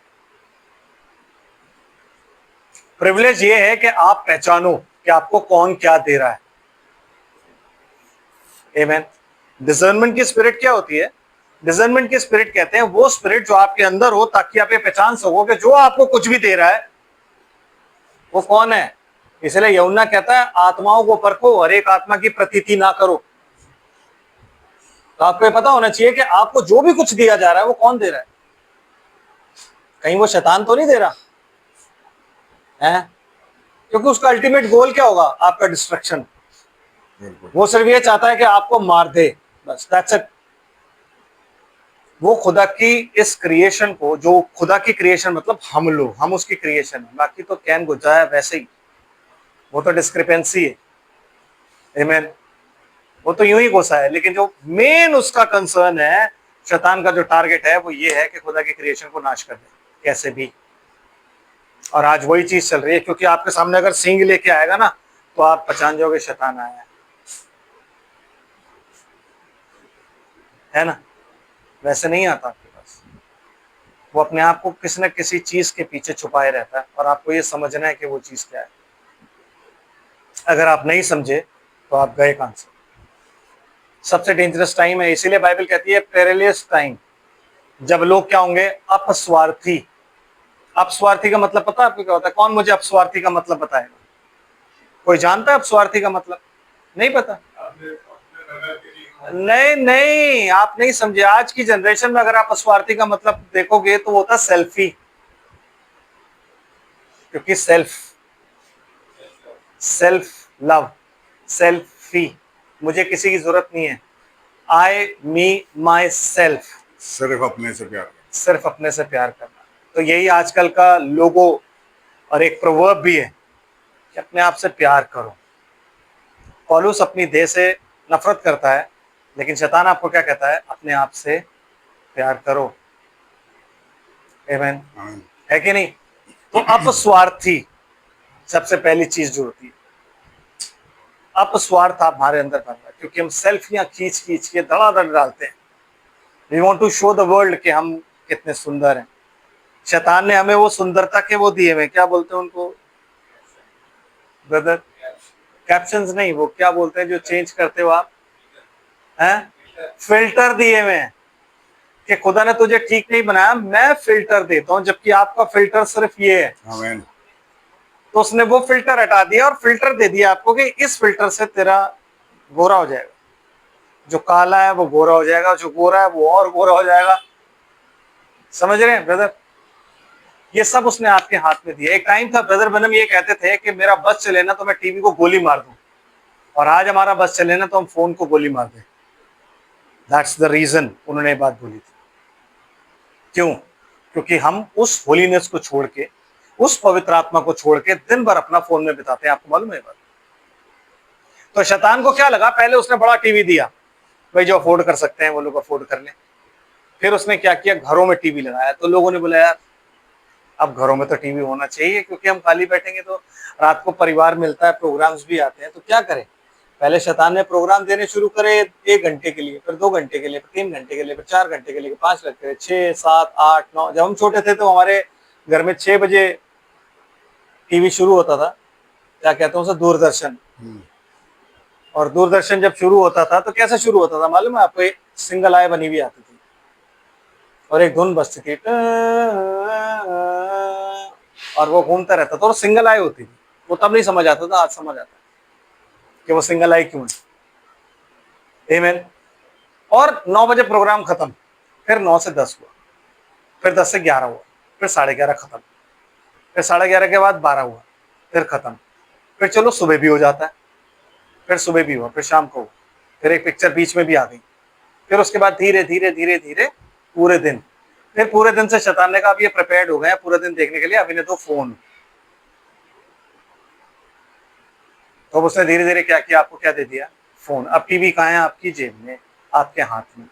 प्रिविलेज ये है कि आप पहचानो कि आपको कौन क्या दे रहा है। आमीन। डिसर्नमेंट की स्पिरिट क्या होती है? डिसर्नमेंट की स्पिरिट कहते हैं वो स्पिरिट जो आपके अंदर हो, ताकि आप ये पहचान सको कि जो आपको कुछ भी दे रहा है वो कौन है। इसलिए यूहन्ना कहता है आत्माओं को परखो, हर एक आत्मा की प्रतीति ना करो। तो आपको ये पता होना चाहिए कि आपको जो भी कुछ दिया जा रहा है वो कौन दे रहा है। कहीं वो शैतान तो नहीं दे रहा है? क्योंकि उसका अल्टीमेट गोल क्या होगा? आपका डिस्ट्रक्शन। वो सिर्फ ये चाहता है कि आपको मार दे, बस, दैट्स इट। वो खुदा की इस क्रिएशन को, जो खुदा की क्रिएशन मतलब हम लोग, हम उसकी क्रिएशन है, बाकी तो कैन गुजा है वैसे ही, वो तो डिस्क्रिपेंसी है। आमीन। वो तो यूं ही घुसा है, लेकिन जो मेन उसका कंसर्न है, शैतान का जो टारगेट है वो ये है कि खुदा की क्रिएशन को नाश कर दे कैसे भी। और आज वही चीज चल रही है, क्योंकि आपके सामने अगर सींग लेके आएगा ना तो आप पहचान जाओगे शैतान आया है ना। वैसे नहीं आता आपके पास, वो अपने आप को किसी न किसी चीज के पीछे छुपाए रहता है, और आपको ये समझना है कि वो चीज क्या है। अगर आप नहीं समझे तो आप गए कहां से। सबसे डेंजरस टाइम है, इसीलिए बाइबल कहती है पेरिलियस टाइम, जब लोग क्या होंगे? अपस्वार्थी। अपस्वार्थी का मतलब पता है आपको क्या होता है? कौन मुझे अपस्वार्थी का मतलब बताएगा? कोई जानता है अपस्वार्थी का मतलब? नहीं पता। नहीं नहीं, आप नहीं समझे। आज की जनरेशन में अगर आप अपस्वार्थी का मतलब देखोगे तो वो होता सेल्फी, क्योंकि सेल्फ लव, सेल्फी, मुझे किसी की जरूरत नहीं है। आई मी माई सेल्फ, सिर्फ अपने से प्यार करना। सिर्फ अपने से प्यार करना। तो यही आजकल का लोगो और एक प्रोवर्ब भी है कि अपने आप से प्यार करो। पौलुस अपनी देह से नफरत करता है, लेकिन शैतान आपको क्या कहता है? अपने आप से प्यार करो। आमीन, आमीन। है कि नहीं? तो अपस्वार्थी सबसे पहली चीज जो होती है, अपस्वार्थ आप हमारे अंदर बन रहा है, क्योंकि हम सेल्फियां खींच खींच के धड़ाधड़ डालते हैं। We want to show the world कि हम कितने सुंदर हैं। शैतान ने हमें वो सुंदरता के वो दिए हुए, क्या बोलते हैं उनको ब्रदर? कैप्शंस नहीं, वो क्या बोलते हैं जो चेंज करते हो आप? हैं? फिल्टर दिए हुए हैं कि खुदा ने तुझे ठीक नहीं बनाया, मैं फिल्टर देता हूं, जबकि आपका फिल्टर सिर्फ ये है। आमीन। तो उसने वो फिल्टर हटा दिया और फिल्टर दे दिया आपको कि इस फिल्टर से तेरा गोरा हो जाएगा। जो काला है वो गोरा हो जाएगा, जो गोरा है वो और गोरा हो जाएगा। समझ रहे हैं ब्रदर? ये सब उसने आपके हाथ में दिया। एक टाइम था ब्रदर बनम ये कहते थे कि मेरा बस चले ना तो मैं टीवी को गोली मार दूं, और आज हमारा बस चले ना तो हम फोन को गोली मार दें। दैट्स द रीजन उन्होंने ये बात बोली थी। क्यों? क्योंकि हम उस होलीनेस को छोड़ के, उस पवित्र आत्मा को छोड़ के दिन भर अपना फोन में बिताते हैं। आपको मालूम है बात? तो शैतान को क्या लगा, पहले उसने बड़ा टीवी दिया, भाई जो अफोर्ड कर सकते हैं वो लोग अफोर्ड कर लें। फिर उसने क्या किया, घरों में टीवी लगाया। तो लोगों ने बोला यार अब घरों में तो टीवी होना चाहिए, क्योंकि हम खाली बैठेंगे तो रात को परिवार मिलता है, प्रोग्राम्स भी आते हैं, तो क्या करें? पहले शैतान ने प्रोग्राम देने शुरू करे 1 घंटे के लिए, फिर 2 घंटे के लिए, फिर 3 घंटे के लिए, फिर 4 घंटे के लिए, 5 घंटे के लिए, 6, 7, 8, 9। जब हम छोटे थे तो हमारे घर में 6 बजे टीवी शुरू होता था, क्या कहते हैं उसे, दूरदर्शन। और दूरदर्शन जब शुरू होता था तो कैसे शुरू होता था मालूम है आपको? एक सिंगल आई बनी हुई आती थी और एक धुन बजती थी, और वो घूमता रहता था, और सिंगल आई होती थी। वो तब नहीं समझ आता था, आज समझ आता है कि वो सिंगल आई क्यों है। आमीन। और 9 बजे प्रोग्राम खत्म, फिर 9 से 10 हुआ, फिर 10 से 11 हुआ, फिर 11:30 खत्म, फिर 11:30 के बाद 12 हुआ, फिर खत्म, फिर चलो सुबह भी हो जाता है, फिर सुबह भी हुआ, फिर शाम को हुआ, फिर एक पिक्चर बीच में भी आ गई, फिर उसके बाद धीरे धीरे धीरे धीरे पूरे दिन। फिर पूरे दिन से शैतान ने कहा अब ये प्रिपेयर्ड हो गए हैं पूरे दिन देखने के लिए, अब इन्हें दो फोन। तो उसने धीरे धीरे क्या किया, आपको क्या दे दिया? फोन। अब टीवी कहाँ है? आपकी जेब में, आपके हाथ में,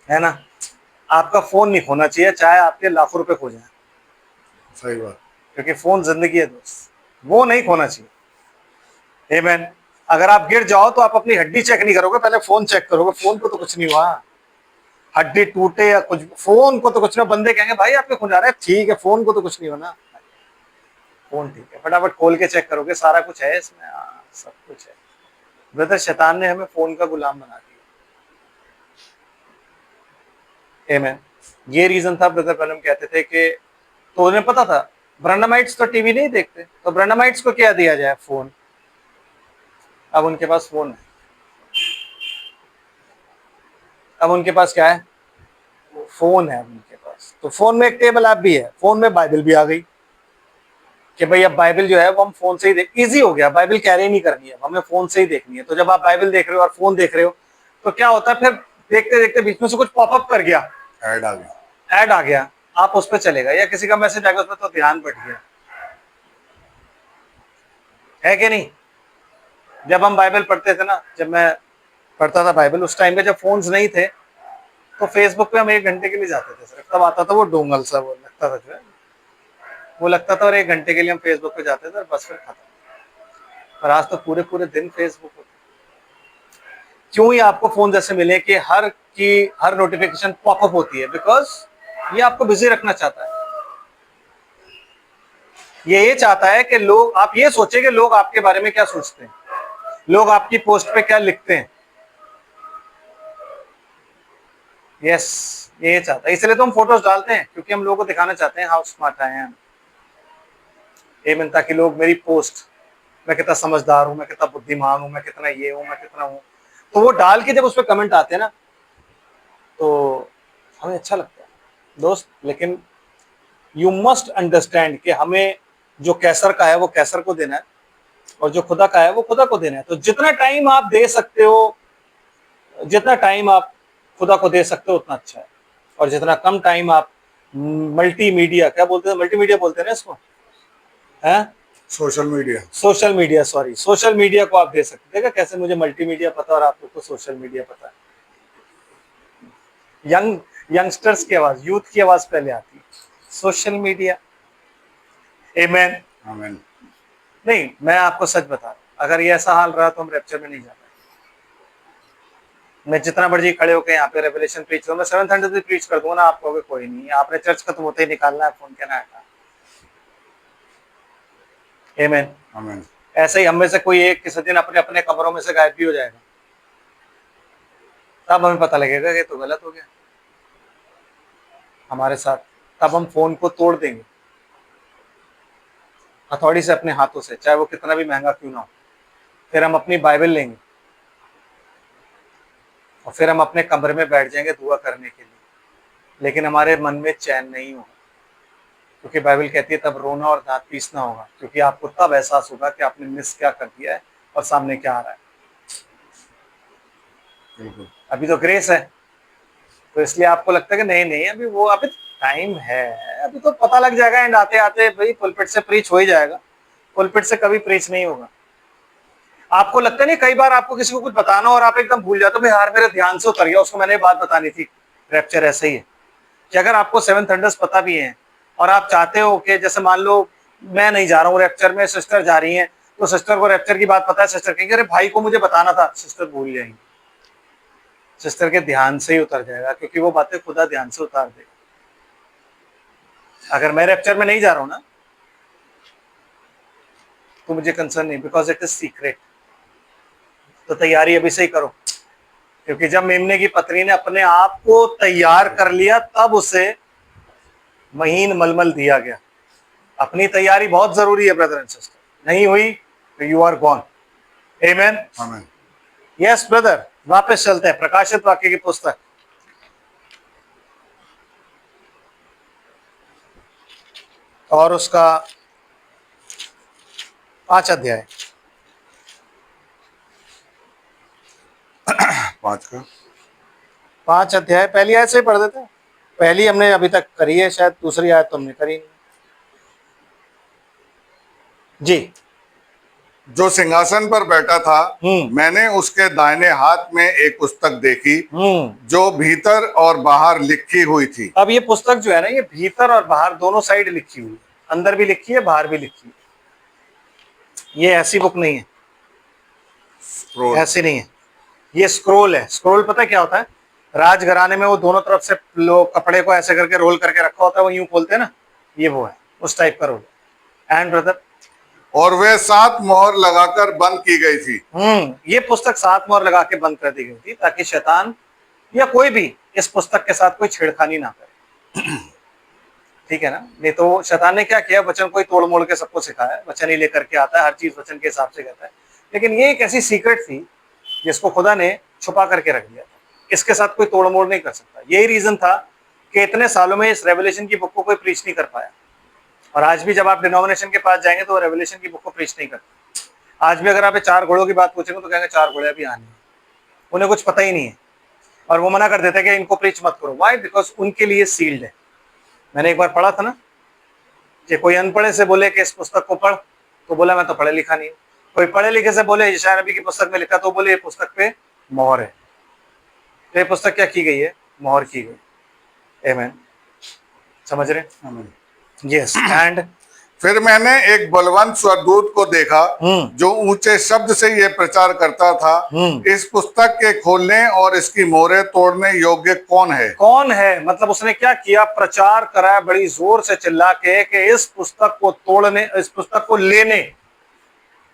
है ना? आपका फोन नहीं खोना चाहिए, चाहे आपके लाखों रुपए खो जाए। सही बात। क्योंकि फोन जिंदगी है दोस्त, वो नहीं खोना चाहिए। आमीन। अगर आप गिर जाओ तो आप अपनी हड्डी चेक नहीं करोगे, पहले फोन चेक करोगे। फोन को तो कुछ नहीं हुआ, हड्डी टूटे या कुछ, फोन को तो कुछ ना। बंदे कहेंगे भाई आपके खून जा रहा है, ठीक है, फोन को तो कुछ नहीं होना, फोन ठीक है। फटाफट खोल के चेक करोगे, सारा कुछ है इसमें, हाँ सब कुछ है। ब्रदर शैतान ने हमें फोन का गुलाम बना दिया। आमीन। ये रीजन था ब्रदर बनम कहते थे कि, तो उन्हें पता था ब्रैंडमाइट्स तो टीवी नहीं देखते, तो ब्रैंडमाइट्स को क्या दिया जाए? फोन। अब उनके पास फोन है। अब उनके पास क्या है? फोन है उनके पास। तो फोन में एक टेबल ऐप भी है, फोन में बाइबल भी आ गई कि भाई अब बाइबल जो है वो हम फोन से ही देख, इजी हो गया, बाइबल कैरी नहीं करनी है, हमें फोन से ही देखनी है। तो जब आप बाइबल देख रहे हो और फोन देख रहे हो तो क्या होता है, फिर देखते देखते बीच में से कुछ पॉपअप कर गया, ऐड आ गया, ऐड आ गया, आप उस पर चले गए, या किसी का मैसेज आ गया उस पर, तो ध्यान बढ़ गया, है कि नहीं? जब हम बाइबल पढ़ते थे ना, जब मैं पढ़ता था बाइबल, उस टाइम पे जब फोन्स नहीं थे, तो फेसबुक पे हम 1 घंटे के लिए जाते थे सिर्फ। तब आता था वो डोंगल सा, वो लगता था जो है, वो लगता था, और 1 घंटे के लिए हम फेसबुक पे जाते थे और बस फिर खत्म। और आज तो पूरे पूरे दिन फेसबुक पे। क्यों? ही आपको फोन जैसे मिले कि हर नोटिफिकेशन पॉपअप होती है, बिकॉज ये आपको बिजी रखना चाहता है। ये चाहता है कि लोग, आप ये सोचे कि लोग आपके बारे में क्या सोचते हैं, लोग आपकी पोस्ट पे क्या लिखते हैं। यस, ये चाहता है। इसलिए तो हम फोटोज डालते हैं, क्योंकि हम लोगों को दिखाना चाहते हैं हाउ स्मार्ट आई एम। आमीन, ताकि लोग मेरी पोस्ट, मैं कितना समझदार हूँ, मैं कितना बुद्धिमान हूँ, मैं कितना ये हूँ, मैं कितना हूँ, तो वो डाल के जब उस पर कमेंट आते हैं ना, तो हमें अच्छा लगता है दोस्त। लेकिन यू मस्ट अंडरस्टैंड कि हमें जो कैसर का है वो कैसर को देना है, और जो खुदा का है वो खुदा को देना है। तो जितना टाइम आप दे सकते हो, जितना टाइम आप खुदा को दे सकते हो उतना अच्छा है, और जितना कम टाइम आप मल्टीमीडिया, क्या बोलते हैं, मल्टीमीडिया बोलते हैं ना इसको, है social media. Social media, sorry, social media को आप दे सकते हैं। देखा कैसे मुझे मल्टीमीडिया पता और आप लोग को सोशल मीडिया पता है। यंगस्टर्स की आवाज, यूथ की आवाज पहले आती है, सोशल मीडिया। आमीन। आमीन। नहीं, मैं आपको सच बता रहा हूं, अगर ये ऐसा हाल रहा तो हम रैप्चर में नहीं जा पाए। मैं जितना मर्जी खड़े होकर यहाँ पे रेवलेशन प्रीच करूँ, मैं 700 भी प्रीच कर दूंगा ना, आप कहोगे कोई नहीं, आपने चर्च खत्म होते ही निकालना है फोन, कहना है। आमीन। आमीन। ऐसे ही हम में से कोई एक किसी दिन अपने अपने कमरों में से गायब भी हो जाएगा, तब हमें पता लगेगा कि तो गलत हो गया हमारे साथ। तब हम फोन को तोड़ देंगे हथौड़ी से अपने हाथों से, चाहे वो कितना भी महंगा क्यों ना हो। फिर हम अपनी बाइबल लेंगे और फिर हम अपने कमरे में बैठ जाएंगे दुआ करने के लिए, लेकिन हमारे मन में चैन नहीं होगा, क्योंकि बाइबल कहती है तब रोना और दांत पीसना होगा, क्योंकि आपको तब एहसास होगा कि आपने मिस क्या कर दिया है और सामने क्या आ रहा है। बिल्कुल। अभी तो ग्रेस है, तो इसलिए आपको लगता है कि नहीं नहीं अभी वो, अभी टाइम है, अभी तो पता लग जाएगा, एंड आते आते भाई पुलपिट से प्रीच हो ही जाएगा। पुलपिट से कभी प्रीच नहीं होगा। आपको लगता नहीं कई बार आपको किसी को कुछ बताना और आप एकदम भूल जाते हो, भाई यार मेरे ध्यान से उतर गया, उसको मैंने बात बतानी थी। रैप्चर ऐसा ही है कि अगर आपको 7 थंडर्स पता भी है और आप चाहते हो कि जैसे मान लो मैं नहीं जा रहा हूँ रैप्चर में, सिस्टर जा रही है, तो सिस्टर को रैप्चर की बात पता है, सिस्टर कहेंगे अरे भाई को मुझे बताना था, सिस्टर भूल जाएंगे, सिस्टर के ध्यान से ही उतर जाएगा, क्योंकि वो बातें खुदा ध्यान से उतार देगा। अगर मैं रैप्चर में नहीं जा रहा हूं ना, तो मुझे कंसर्न नहीं, बिकॉज इट इज सीक्रेट। तो तैयारी अभी से ही करो, क्योंकि जब मेमने की पत्नी ने अपने आप को तैयार कर लिया तब उसे महीन मलमल दिया गया। अपनी तैयारी बहुत जरूरी है ब्रदर एंड सिस्टर, नहीं हुई तो यू आर गॉन। आमेन। आमीन। यस ब्रदर, वापस चलते हैं प्रकाशित वाक्य की पुस्तक, और उसका 5 अध्याय, 5 का 5 अध्याय पहली आयत से ही पढ़ देते हैं। पहली हमने अभी तक करी है, शायद दूसरी आयत तो हमने करी नहीं। जी। जो सिंहासन पर बैठा था, मैंने उसके दाहिने हाथ में एक पुस्तक देखी जो भीतर और बाहर लिखी हुई थी। अब ये पुस्तक जो है ना, ये भीतर और बाहर दोनों साइड लिखी हुई है, अंदर भी लिखी है बाहर भी लिखी है। ये ऐसी बुक नहीं है, स्क्रोल। ऐसी नहीं है, ये स्क्रोल है। स्क्रोल पता है क्या होता है? राजघराने में वो दोनों तरफ से लोग कपड़े को ऐसे करके रोल करके रखा होता है, वो यूं खोलते हैं ना, ये वो है, उस टाइप का रोल। एंड ब्रदर, और वे 7 मोहर लगाकर बंद की गई थी। ये पुस्तक 7 मोहर लगा के बंद कर दी गई थी, ताकि शैतान या कोई भी इस पुस्तक के साथ कोई छेड़खानी ना करे। ठीक है ना? नहीं तो शैतान ने क्या किया, वचन को ही तोड़ मोड़ के सबको सिखाया है, वचन ही लेकर के आता है, हर चीज वचन के हिसाब से कहता है। लेकिन ये एक ऐसी सीक्रेट थी जिसको खुदा ने छुपा करके रख दिया था, इसके साथ कोई तोड़ मोड़ नहीं कर सकता। यही रीजन था कि इतने सालों में इस रेवलेशन की बुक को कोई प्रीच नहीं कर पाया। और आज भी जब आप डिनोमिनेशन के पास जाएंगे तो वो रेवलेशन की बुक को प्रीच नहीं करते। आज भी अगर आप 4 घोड़ों की बात पूछेंगे तो कहेंगे 4 घोड़े अभी आने हैं, उन्हें कुछ पता ही नहीं है, और वो मना कर देते हैं कि इनको प्रीच मत करो। वाई? बिकॉज उनके लिए सील्ड है। मैंने एक बार पढ़ा था ना कि कोई अनपढ़े से बोले कि इस पुस्तक को पढ़, तो बोला मैं तो पढ़े लिखा नहीं हूँ। कोई पढ़े लिखे से बोले यशायाह नबी की पुस्तक में लिखा, तो बोले ये पुस्तक पे मोहर है। तो ये पुस्तक क्या की गई है? मोहर की गई। आमीन। समझ रहे? आमीन। यस। एंड फिर मैंने एक बलवंत स्वर्गदूत को देखा जो ऊंचे शब्द से ये प्रचार करता था, इस पुस्तक के खोलने और इसकी मोहरें तोड़ने योग्य कौन है? कौन है? मतलब उसने क्या किया? प्रचार करा बड़ी जोर से चिल्ला के कि इस पुस्तक को तोड़ने, इस पुस्तक को लेने।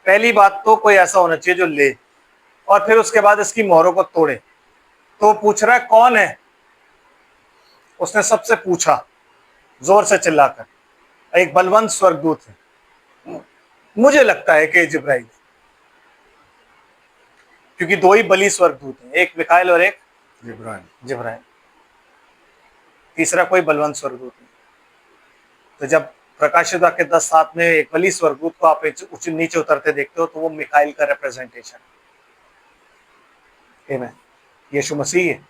पहली बात तो कोई ऐसा होना चाहिए जो ले, और फिर उसके बाद इसकी मोहरों को तोड़े। तो पूछ रहा है कौन है? उसने सबसे पूछा जोर से चिल्लाकर, एक बलवंत स्वर्गदूत है। मुझे लगता है कि जिब्राइल, क्योंकि दो ही बली स्वर्गदूत हैं, एक मिकाइल और एक जिब्राइल, तीसरा कोई बलवंत स्वर्गदूत नहीं। तो जब प्रकाशित वाक्य 10:7 में एक बली स्वर्गदूत को आप नीचे उतरते देखते हो तो वो मिकाइल का रिप्रेजेंटेशन है, यीशु मसीह है,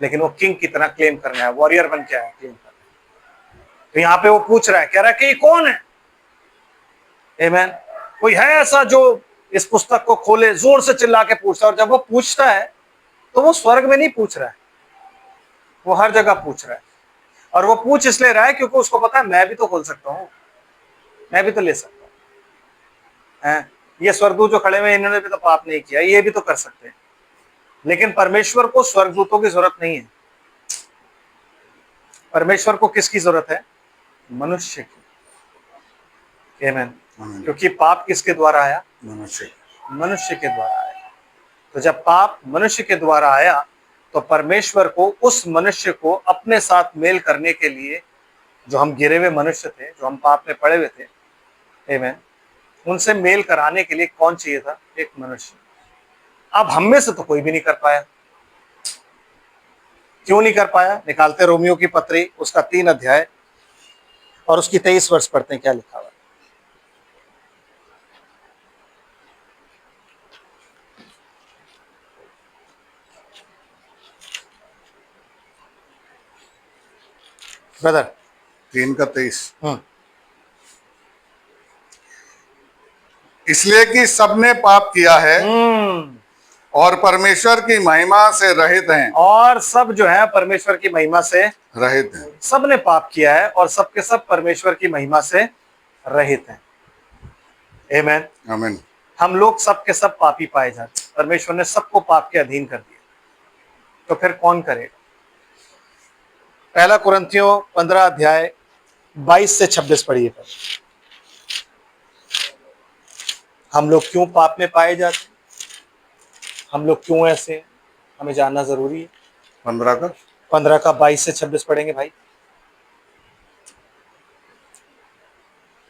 लेकिन वो किंग की तरह क्लेम कर रहा है, वॉरियर बन के आया क्लेम कर रहा है। तो यहाँ पे वो पूछ रहा है, कह रहा है कि ये कौन है? आमीन। कोई है ऐसा जो इस पुस्तक को खोले? जोर से चिल्ला के पूछता है। और जब वो पूछता है तो वो स्वर्ग में नहीं पूछ रहा है, वो हर जगह पूछ रहा है। और वो पूछ इसलिए रहा है क्योंकि उसको पता है मैं भी तो खोल सकता हूँ, मैं भी तो ले सकता हूँ। ये स्वर्गदूत जो खड़े हुए इन्होंने भी तो पाप नहीं किया, ये भी तो कर सकते हैं। लेकिन परमेश्वर को स्वर्गदूतों की जरूरत नहीं है। परमेश्वर को किसकी जरूरत है? मनुष्य की। आमीन। क्योंकि पाप किसके द्वारा आया? मनुष्य के द्वारा आया। तो जब पाप मनुष्य के द्वारा आया तो परमेश्वर को उस मनुष्य को अपने साथ मेल करने के लिए, जो हम गिरे हुए मनुष्य थे, जो हम पाप में पड़े हुए थे, आमीन, उनसे मेल कराने के लिए कौन चाहिए था? एक मनुष्य। अब हम में से तो कोई भी नहीं कर पाया। क्यों नहीं कर पाया? निकालते रोमियो की पत्री, उसका 3 अध्याय और उसकी 23 वर्ष पढ़ते हैं, क्या लिखा हुआ है। ब्रदर 3:23। इसलिए कि सबने पाप किया है और परमेश्वर की महिमा से रहित हैं। और सब जो है परमेश्वर की महिमा से रहित हैं। सब ने पाप किया है और सब के सब परमेश्वर की महिमा से रहित हैं। आमीन। आमीन। हम लोग सब के सब पापी पाए जाते हैं। परमेश्वर ने सबको पाप के अधीन कर दिया, तो फिर कौन करेगा? पहला कुरिन्थियों 15 अध्याय 22 से 26 पढ़िए। हम लोग क्यों पाप में पाए जाते हैं? हम लोग क्यों ऐसे हैं? हमें जानना जरूरी है। 15 का 22 से 26 पढ़ेंगे भाई।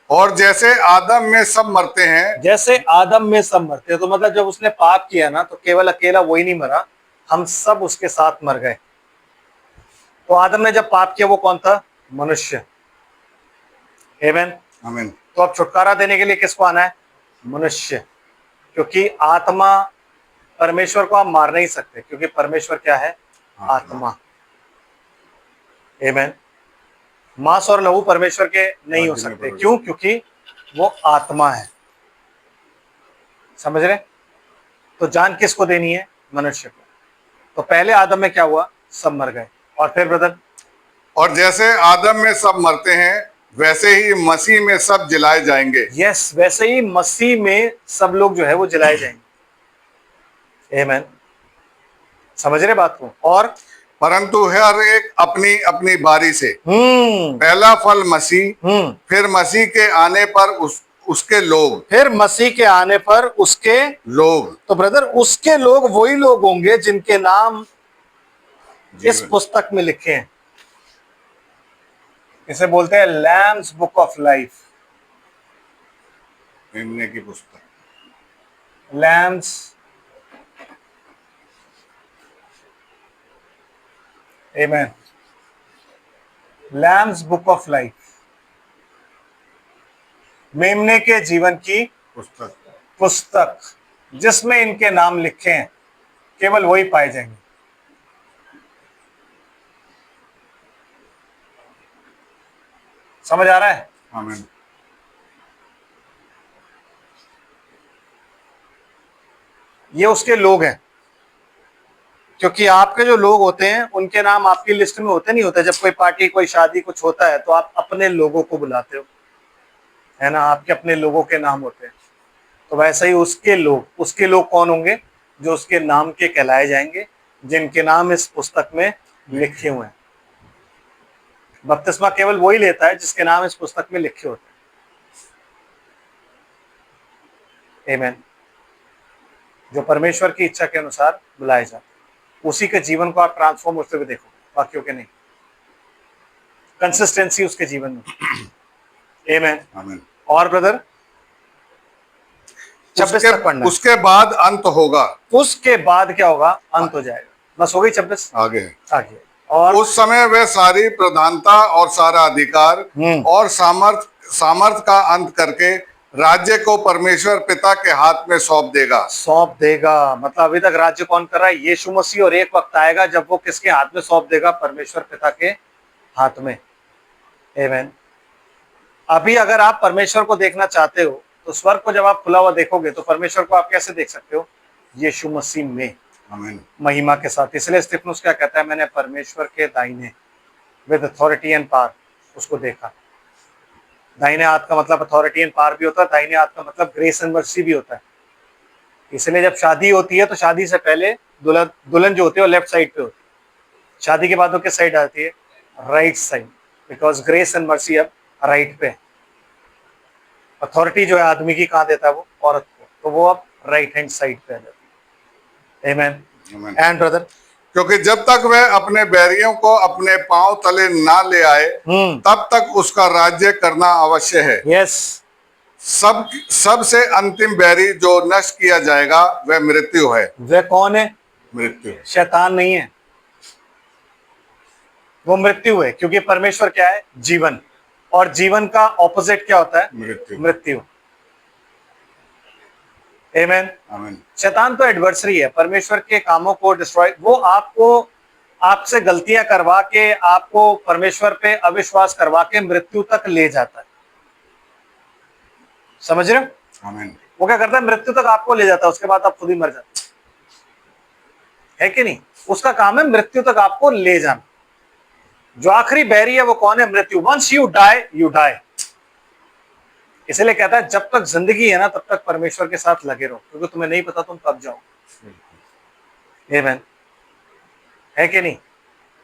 और जैसे आदम में सब मरते हैं, जैसे आदम में सब मरते हैं, तो मतलब जब उसने पाप किया ना, तो केवल अकेला वही नहीं मरा, हम सब उसके साथ मर गए। तो आदम ने जब पाप किया वो कौन था? मनुष्य। आमीन। आमीन। तो अब छुटकारा देने के लिए किसको आना है? मनुष्य। क्योंकि आत्मा, परमेश्वर को आप मार नहीं सकते, क्योंकि परमेश्वर क्या है? आत्मा। आमीन। मांस और लहू परमेश्वर के नहीं हो सकते। क्यों? क्योंकि वो आत्मा है। समझ रहे? तो जान किसको देनी है? मनुष्य को। तो पहले आदम में क्या हुआ? सब मर गए। और फिर ब्रदर, और जैसे आदम में सब मरते हैं वैसे ही मसीह में सब जलाए जाएंगे। यस, वैसे ही मसीह में सब लोग जो है वो जलाए जाएंगे। आमीन। समझ रहे बात को? और परंतु हर एक अपनी अपनी बारी से। पहला फल मसीह, फिर मसीह के आने पर उसके लोग, फिर मसीह के आने पर उसके लोग। तो ब्रदर, उसके लोग वही लोग होंगे जिनके नाम इस पुस्तक में लिखे हैं। इसे बोलते हैं लैम्स बुक ऑफ लाइफ, मेमने की पुस्तक। लैम्स, आमीन, लैम्स बुक ऑफ लाइफ, मेमने के जीवन की पुस्तक, जिसमें इनके नाम लिखे हैं, केवल वही पाए जाएंगे। समझ आ रहा है? आमीन। ये उसके लोग हैं। क्योंकि आपके जो लोग होते हैं उनके नाम आपकी लिस्ट में होते नहीं होते। जब कोई पार्टी, कोई शादी, कुछ होता है तो आप अपने लोगों को बुलाते हो, है ना? आपके अपने लोगों के नाम होते हैं। तो वैसे ही उसके लोग कौन होंगे? जो उसके नाम के कहलाए जाएंगे, जिनके नाम इस पुस्तक में लिखे हुए हैं। बपतिस्मा केवल वही लेता है जिसके नाम इस पुस्तक में लिखे होते हैं। आमीन। जो परमेश्वर की इच्छा के अनुसार बुलाए जाते हैं, उसी के जीवन को आप ट्रांसफॉर्म होते हुए देखो, बाकियों के नहीं। कंसिस्टेंसी उसके जीवन में। आमीन। आमीन। और ब्रदर, 26 तक पढ़ना है। उसके बाद अंत होगा। उसके बाद क्या होगा? अंत हो जाएगा। बस हो गई 26। आगे आगे और उस समय वह सारी प्रधानता और सारा अधिकार और सामर्थ का अंत करके राज्य को परमेश्वर पिता के हाथ में सौंप देगा। सौंप देगा मतलब अभी तक राज्य कौन कर रहा है? यीशु मसीह। और एक वक्त आएगा जब वो किसके हाथ में सौंप देगा? परमेश्वर पिता के हाथ में। आमीन। अभी अगर आप परमेश्वर को देखना चाहते हो तो स्वर्ग को जब आप खुला हुआ देखोगे तो परमेश्वर को आप कैसे देख सकते हो? यीशु मसीह में, आमीन। महिमा के साथ। इसलिए स्तिफनुस क्या कहता है? मैंने परमेश्वर के दाहिने विद अथॉरिटी एंड पावर उसको देखा। दाहिने हाथ का मतलब अथॉरिटी एंड पावर भी होता है, दाहिने हाथ का मतलब ग्रेस एंड मर्सी भी होता है। इसलिए जब शादी होती है तो शादी से पहले दुल्हन जो होती है वो लेफ्ट साइड पे होती है। शादी के बाद वो किस साइड आती है? Right side, because grace and mercy अब राइट पे। अथॉरिटी जो है आदमी की कहाँ देता है? वो औरत को, तो वो अब राइट हैंड साइड पे आ जाती है। आमीन। आमीन। एंड ब्रदर, क्योंकि जब तक वह अपने बैरियों को अपने पांव तले ना ले आए तब तक उसका राज्य करना अवश्य है। यस। सबसे अंतिम बैरी जो नष्ट किया जाएगा वह मृत्यु है। वह कौन है? मृत्यु। शैतान नहीं है, वो मृत्यु है। क्योंकि परमेश्वर क्या है? जीवन। और जीवन का ऑपोजिट क्या होता है? मृत्यु। मृत्यु। आमीन। आमीन। शैतान तो एडवर्सरी है, परमेश्वर के कामों को डिस्ट्रॉय, वो आपको, आपसे गलतियां करवा के, आपको परमेश्वर पे अविश्वास करवा के मृत्यु तक ले जाता है। समझ रहे हो? आमीन। वो क्या करता है? मृत्यु तक आपको ले जाता है, उसके बाद आप खुद ही मर जाते है कि नहीं? उसका काम है मृत्यु तक आपको ले जाना। जो आखिरी बैरी है वो कौन है? मृत्यु। Once you die, you die. इसलिए कहता है जब तक जिंदगी है ना तब तक परमेश्वर के साथ लगे रहो, क्योंकि तुम्हें नहीं पता तुम कब जाओ। आमीन। है कि नहीं?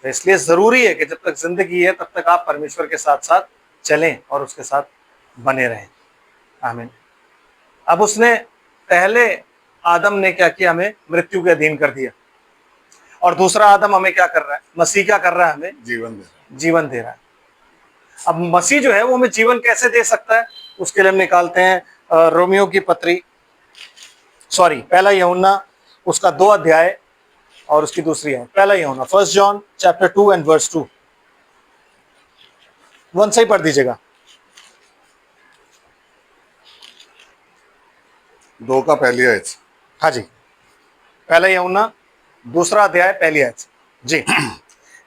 तो इसलिए जरूरी है कि जब तक जिंदगी है तब तक आप परमेश्वर के साथ साथ चलें और उसके साथ बने रहें। आमीन। अब उसने पहले आदम ने क्या किया? हमें मृत्यु के अधीन कर दिया। और दूसरा आदम हमें क्या कर रहा है? मसीह क्या कर रहा है? हमें जीवन दे रहा है। अब मसीह जो है वो हमें जीवन कैसे दे सकता है? उसके लिए हम निकालते हैं रोमियो की पत्री, पहला यूहन्ना उसका 2 अध्याय और उसकी दूसरी है। पहला यूहन्ना, 1 जॉन चैप्टर 2 एंड वर्स 2। 1 से ही पढ़ दीजिएगा। 2 का पहली आयत। हाँ जी, पहला यूहन्ना दूसरा अध्याय पहली आयत जी।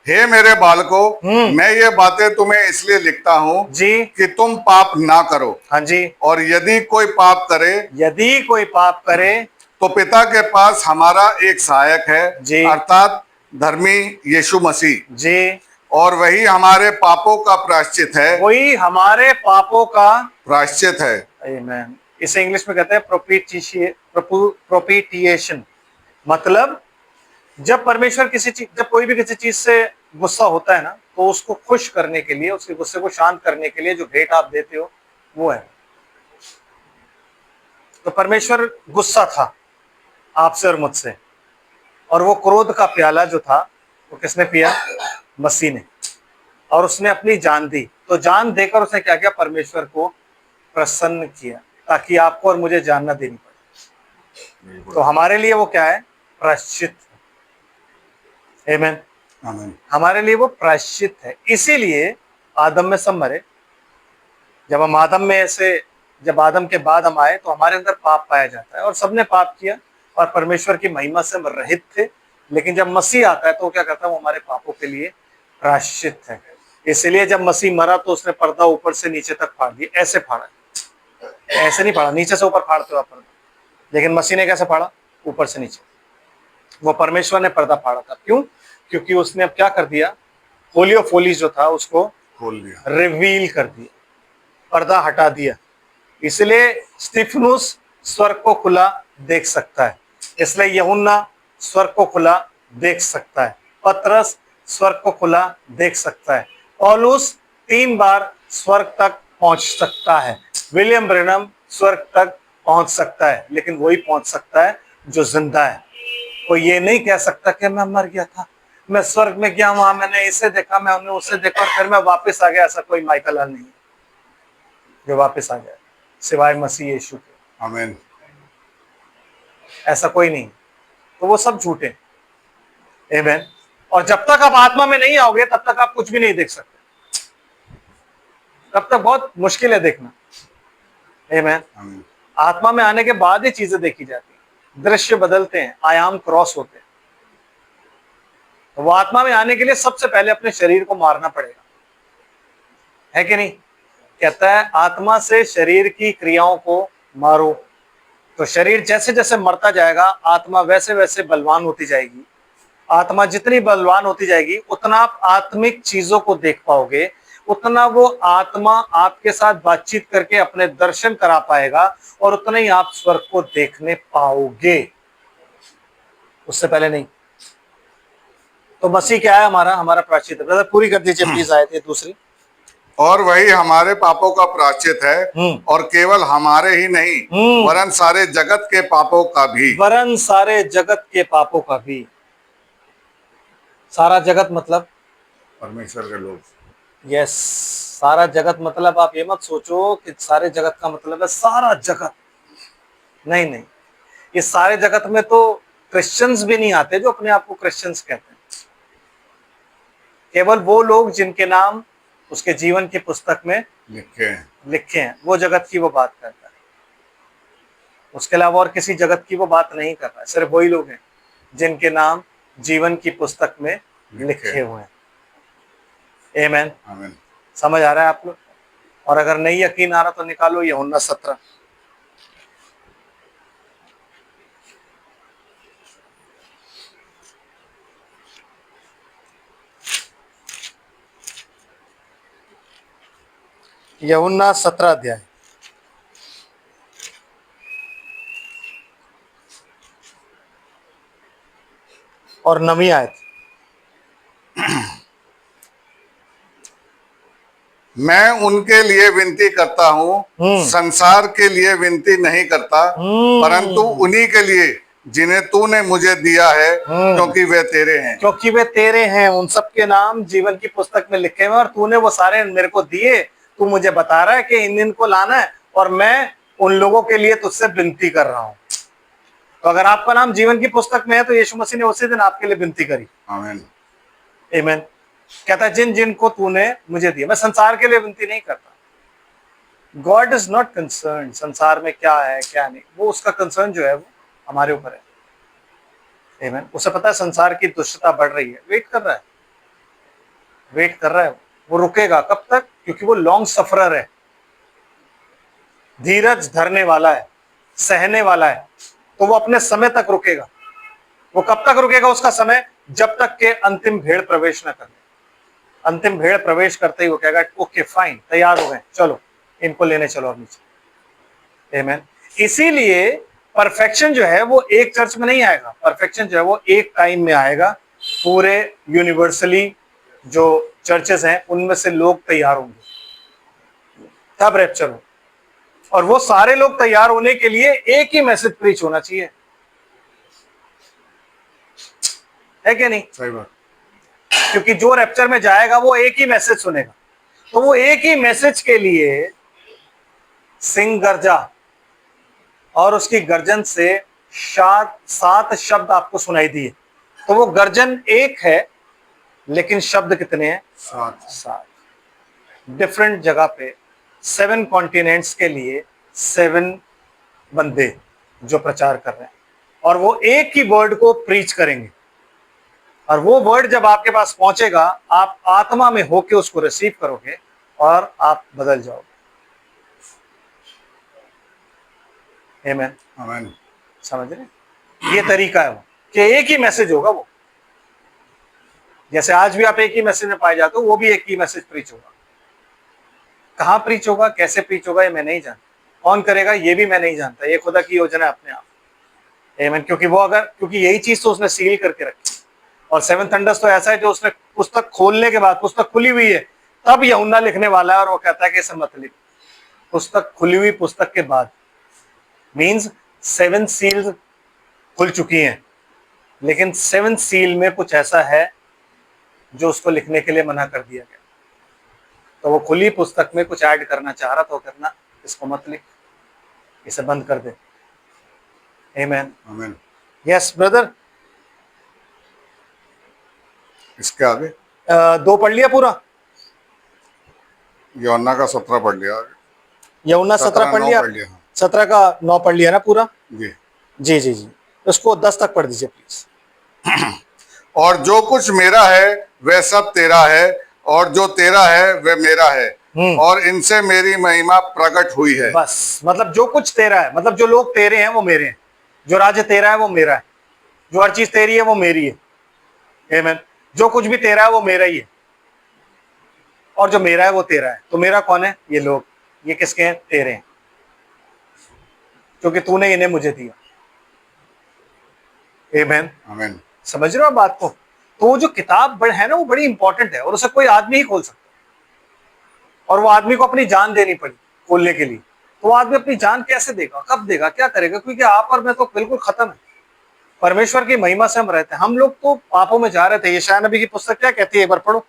हे मेरे बालकों, मैं ये बातें तुम्हें इसलिए लिखता हूँ जी कि तुम पाप ना करो। हाँ जी। और यदि कोई पाप करे तो पिता के पास हमारा एक सहायक है जी, अर्थात धर्मी यीशु मसीह जी। और वही हमारे पापों का प्रायश्चित है। वही हमारे पापों का प्रायश्चित है। आमीन। इसे इंग्लिश में कहते हैं प्रोपिटिएशन। मतलब जब परमेश्वर जब कोई भी किसी चीज से गुस्सा होता है ना, तो उसको खुश करने के लिए, उसके गुस्से को शांत करने के लिए जो भेंट आप देते हो वो है। तो परमेश्वर गुस्सा था आपसे और मुझसे, और वो क्रोध का प्याला जो था वो किसने पिया? मसीह ने। और उसने अपनी जान दी। तो जान देकर उसने क्या किया? परमेश्वर को प्रसन्न किया, ताकि आपको और मुझे जान ना देनी पड़े। तो हमारे लिए वो क्या है? प्रायश्चित। आमीन। आमीन। हमारे लिए वो प्रायश्चित है। इसीलिए आदम में सब मरे। जब हम जब आदम के बाद हम आए तो हमारे अंदर पाप पाया जाता है, और सबने पाप किया और परमेश्वर की महिमा से रहित थे। लेकिन जब मसीह आता है तो क्या करता है? वो हमारे पापों के लिए प्रायश्चित है। इसलिए जब मसीह मरा तो उसने पर्दा ऊपर से नीचे तक फाड़ दिया। ऐसे फाड़ा, ऐसे नहीं फाड़ा, नीचे से ऊपर फाड़ते हो आप पर्दा। लेकिन मसीह ने कैसे फाड़ा? ऊपर से नीचे। वो परमेश्वर ने पर्दा फाड़ा था। क्यों? क्योंकि उसने अब क्या कर दिया? होली ऑफ होलीज जो था उसको खोल दिया, रिवील कर दिया, पर्दा हटा दिया। इसलिए स्तिफनुस स्वर्ग को खुला देख सकता है। इसलिए यूहन्ना स्वर्ग को खुला देख सकता है। पतरस स्वर्ग को खुला देख सकता है। पौलुस 3 बार स्वर्ग तक पहुंच सकता है। विलियम ब्रेनम स्वर्ग तक पहुंच सकता है, लेकिन वही पहुंच सकता है जो जिंदा है। कोई ये नहीं कह सकता कि मैं मर गया था, मैं स्वर्ग में गया, वहां मैंने इसे देखा, मैंने उसे देखा और फिर मैं वापस आ गया। ऐसा कोई माइकल हल नहीं है जो वापस आ जाए, सिवाय मसीह यीशु के। आमीन। ऐसा कोई नहीं, तो वो सब झूठे। आमेन। और जब तक आप आत्मा में नहीं आओगे तब तक आप कुछ भी नहीं देख सकते, तब तक बहुत मुश्किल है देखना। आमेन। आमीन। आत्मा में आने के बाद ही चीजें देखी जाती हैं, दृश्य बदलते हैं, आयाम क्रॉस होते हैं। तो वो आत्मा में आने के लिए सबसे पहले अपने शरीर को मारना पड़ेगा, है कि नहीं? कहता है आत्मा से शरीर की क्रियाओं को मारो। तो शरीर जैसे जैसे मरता जाएगा, आत्मा वैसे वैसे बलवान होती जाएगी। आत्मा जितनी बलवान होती जाएगी उतना आप आत्मिक चीजों को देख पाओगे, उतना वो आत्मा आपके साथ बातचीत करके अपने दर्शन करा पाएगा, और उतना ही आप स्वर्ग को देखने पाओगे, उससे पहले नहीं। तो मसीह क्या है? हमारा हमारा प्रायश्चित। ब्रदर पूरी कर दीजिए प्लीज, आयत ये दूसरी। और वही हमारे पापों का प्रायश्चित है, और केवल हमारे ही नहीं वरन सारे जगत के पापों का भी। वरन सारे जगत के पापों का भी। सारा जगत मतलब परमेश्वर के लोग। यस, सारा जगत मतलब आप ये मत सोचो कि सारे जगत का मतलब है सारा जगत। नहीं नहीं, ये सारे जगत में तो क्रिश्चियंस भी नहीं आते जो अपने आप को क्रिश्चियंस कहते हैं। केवल वो लोग जिनके नाम उसके जीवन की पुस्तक में लिखे हैं, वो जगत की वो बात करता है। उसके अलावा और किसी जगत की वो बात नहीं कर रहा है। सिर्फ वही लोग हैं जिनके नाम जीवन की पुस्तक में लिखे हुए हैं। आमीन। आमीन। समझ आ रहा है आप लोग? और अगर नहीं यकीन आ रहा तो निकालो यूहन्ना 17। यूहन्ना 17 अध्याय और 9वीं आयत। मैं उनके लिए विनती करता हूँ, संसार के लिए विनती नहीं करता, परंतु उन्हीं के लिए जिन्हें तूने मुझे दिया है, क्योंकि वे तेरे हैं। क्योंकि वे तेरे हैं, उन सब के नाम जीवन की पुस्तक में लिखे हुए, और तूने वो सारे मेरे को दिए। तू मुझे बता रहा है कि इन को लाना है, और मैं उन लोगों के लिए तुझसे विनती कर रहा हूं। तो अगर आपका नाम जीवन की पुस्तक में है तो यीशु मसीह ने उसी दिन आपके लिए विनती करी। आमीन। आमीन। कहता है जिन जिन को तूने मुझे दिया। मैं संसार के लिए विनती नहीं करता। गॉड इज नॉट कंसर्न संसार में क्या है क्या नहीं, वो उसका कंसर्न जो है वो हमारे ऊपर है। आमीन। उसे पता है संसार की दुष्टता बढ़ रही है, वेट कर रहा है, वेट कर रहा है। वो रुकेगा कब तक? क्योंकि वो लॉन्ग सफरर है, धीरज धरने वाला है, सहने वाला है। तो वो अपने समय तक रुकेगा। वो कब तक रुकेगा? उसका समय जब तक के अंतिम भेड़ प्रवेश न कर ले। अंतिम भेड़ प्रवेश करते ही वो कहेगा ओके फाइन, तैयार हो गए, चलो इनको लेने चलो अब नीचे। आमीन। इसीलिए परफेक्शन जो है वो एक चर्च में नहीं आएगा, परफेक्शन जो है वो एक टाइम में आएगा। पूरे यूनिवर्सली जो चर्चेस हैं उनमें से लोग तैयार होंगे, तब रैप्चर हो। और वो सारे लोग तैयार होने के लिए एक ही मैसेज प्रीच होना चाहिए, है क्या नहीं? सही बात। क्योंकि जो रैप्चर में जाएगा वो एक ही मैसेज सुनेगा। तो वो एक ही मैसेज के लिए सिंह गर्जा, और उसकी गर्जन से 7 शब्द आपको सुनाई दिए। तो वो गर्जन एक है, लेकिन शब्द कितने हैं? 7 डिफरेंट जगह पे 7 कॉन्टिनेंट्स के लिए 7 बंदे जो प्रचार कर रहे हैं, और वो एक ही वर्ड को प्रीच करेंगे। और वो वर्ड जब आपके पास पहुंचेगा, आप आत्मा में होके उसको रिसीव करोगे और आप बदल जाओगे। आमीन। आमीन। समझ रहे? ये तरीका है वो, कि एक ही मैसेज होगा। वो जैसे आज भी आप एक ही मैसेज में पाए जाते हो, वो भी एक ही मैसेज प्रीच होगा। कहां प्रीच होगा, कैसे प्रीच होगा, ये मैं नहीं जानता। कौन करेगा ये भी मैं नहीं जानता। ये खुदा की योजना है अपने आप। आमीन। क्योंकि यही चीज तो उसने सील करके रखी। और 7 थंडर्स तो ऐसा है जो उसने पुस्तक खोलने के बाद, पुस्तक खुली हुई है तब यूहन्ना लिखने वाला है, और वो कहता है कि इसे मत लिख। पुस्तक खुली हुई पुस्तक के बाद मीन्स 7 सील्स खुल चुकी हैं, लेकिन 7 सील में कुछ ऐसा है जो उसको लिखने के लिए मना कर दिया गया। तो वो खुली पुस्तक में कुछ ऐड करना चाह रहा, तो करना, इसको मत लिख, इसे बंद कर दे। आमीन। आमीन। Yes brother. इसके आगे 2 पढ़ लिया पूरा? यूहन्ना का 17 पढ़ लिया, यूहन्ना 17 17 पढ़ 9 लिया? पढ़ लिया। 17 का 9 पढ़ लिया ना पूरा? जी। जी जी जी, उसको 10 तक पढ़ दीजिए प्लीज। और जो कुछ मेरा है वह सब तेरा है, और जो तेरा है वह मेरा है, और इनसे मेरी महिमा प्रकट हुई है। बस, मतलब जो कुछ तेरा है, मतलब जो लोग तेरे हैं वो मेरे हैं, जो राज्य तेरा है वो मेरा है, जो हर चीज तेरी है वो मेरी है। आमीन। जो कुछ भी तेरा है वो मेरा ही है, और जो मेरा है वो तेरा है। तो मेरा कौन है? ये लोग। ये किसके हैं? तेरे हैं, क्योंकि तूने इन्हें मुझे दिया। आमीन। आमीन। समझ रहे हो आप बात को? तो वो जो किताब है ना, वो बड़ी इंपॉर्टेंट है, और उसे कोई आदमी ही खोल सकता है। और वो आदमी को अपनी जान देनी पड़ी खोलने के लिए। तो वो आदमी अपनी जान कैसे देगा, कब देगा, क्या करेगा? क्योंकि आप और मैं तो बिल्कुल खत्म है। परमेश्वर की महिमा से हम रहते हैं। हम लोग तो पापों में जा रहे थे। यशायाह नबी की पुस्तक क्या कहती है, एक बार पढ़ो।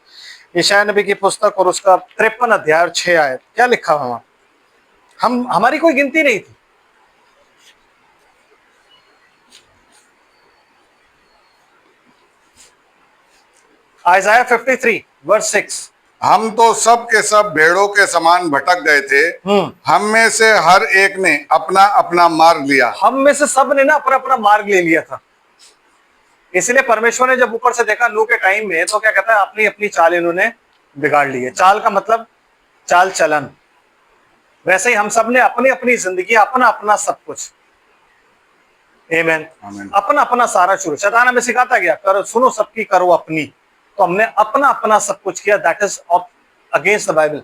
यशायाह नबी की पुस्तक और उसका 53 अध्याय और 6 आयत, क्या लिखा हुआ वहां? हमारी कोई गिनती नहीं थी। Isaiah 53 verse 6। हम तो सब के सब भेड़ों के समान भटक गए थे, हम में से हर एक ने अपना अपना मार्ग लिया। हम में से सब ने ना अपना अपना मार्ग ले लिया था। इसलिए परमेश्वर ने जब ऊपर से देखा नूह के टाइम में, तो क्या कहता है, अपनी अपनी चाल इन्होंने बिगाड़ ली है। चाल का मतलब चाल चलन। वैसे ही हम सब ने अपनी अपनी जिंदगी, अपना अपना सब कुछ। आमीन। आमीन। अपना अपना सारा शुरू। शैतान हमें सिखाता गया, करो सुनो सबकी, करो अपनी। तो हमने अपना अपना सब कुछ किया। That is against the Bible.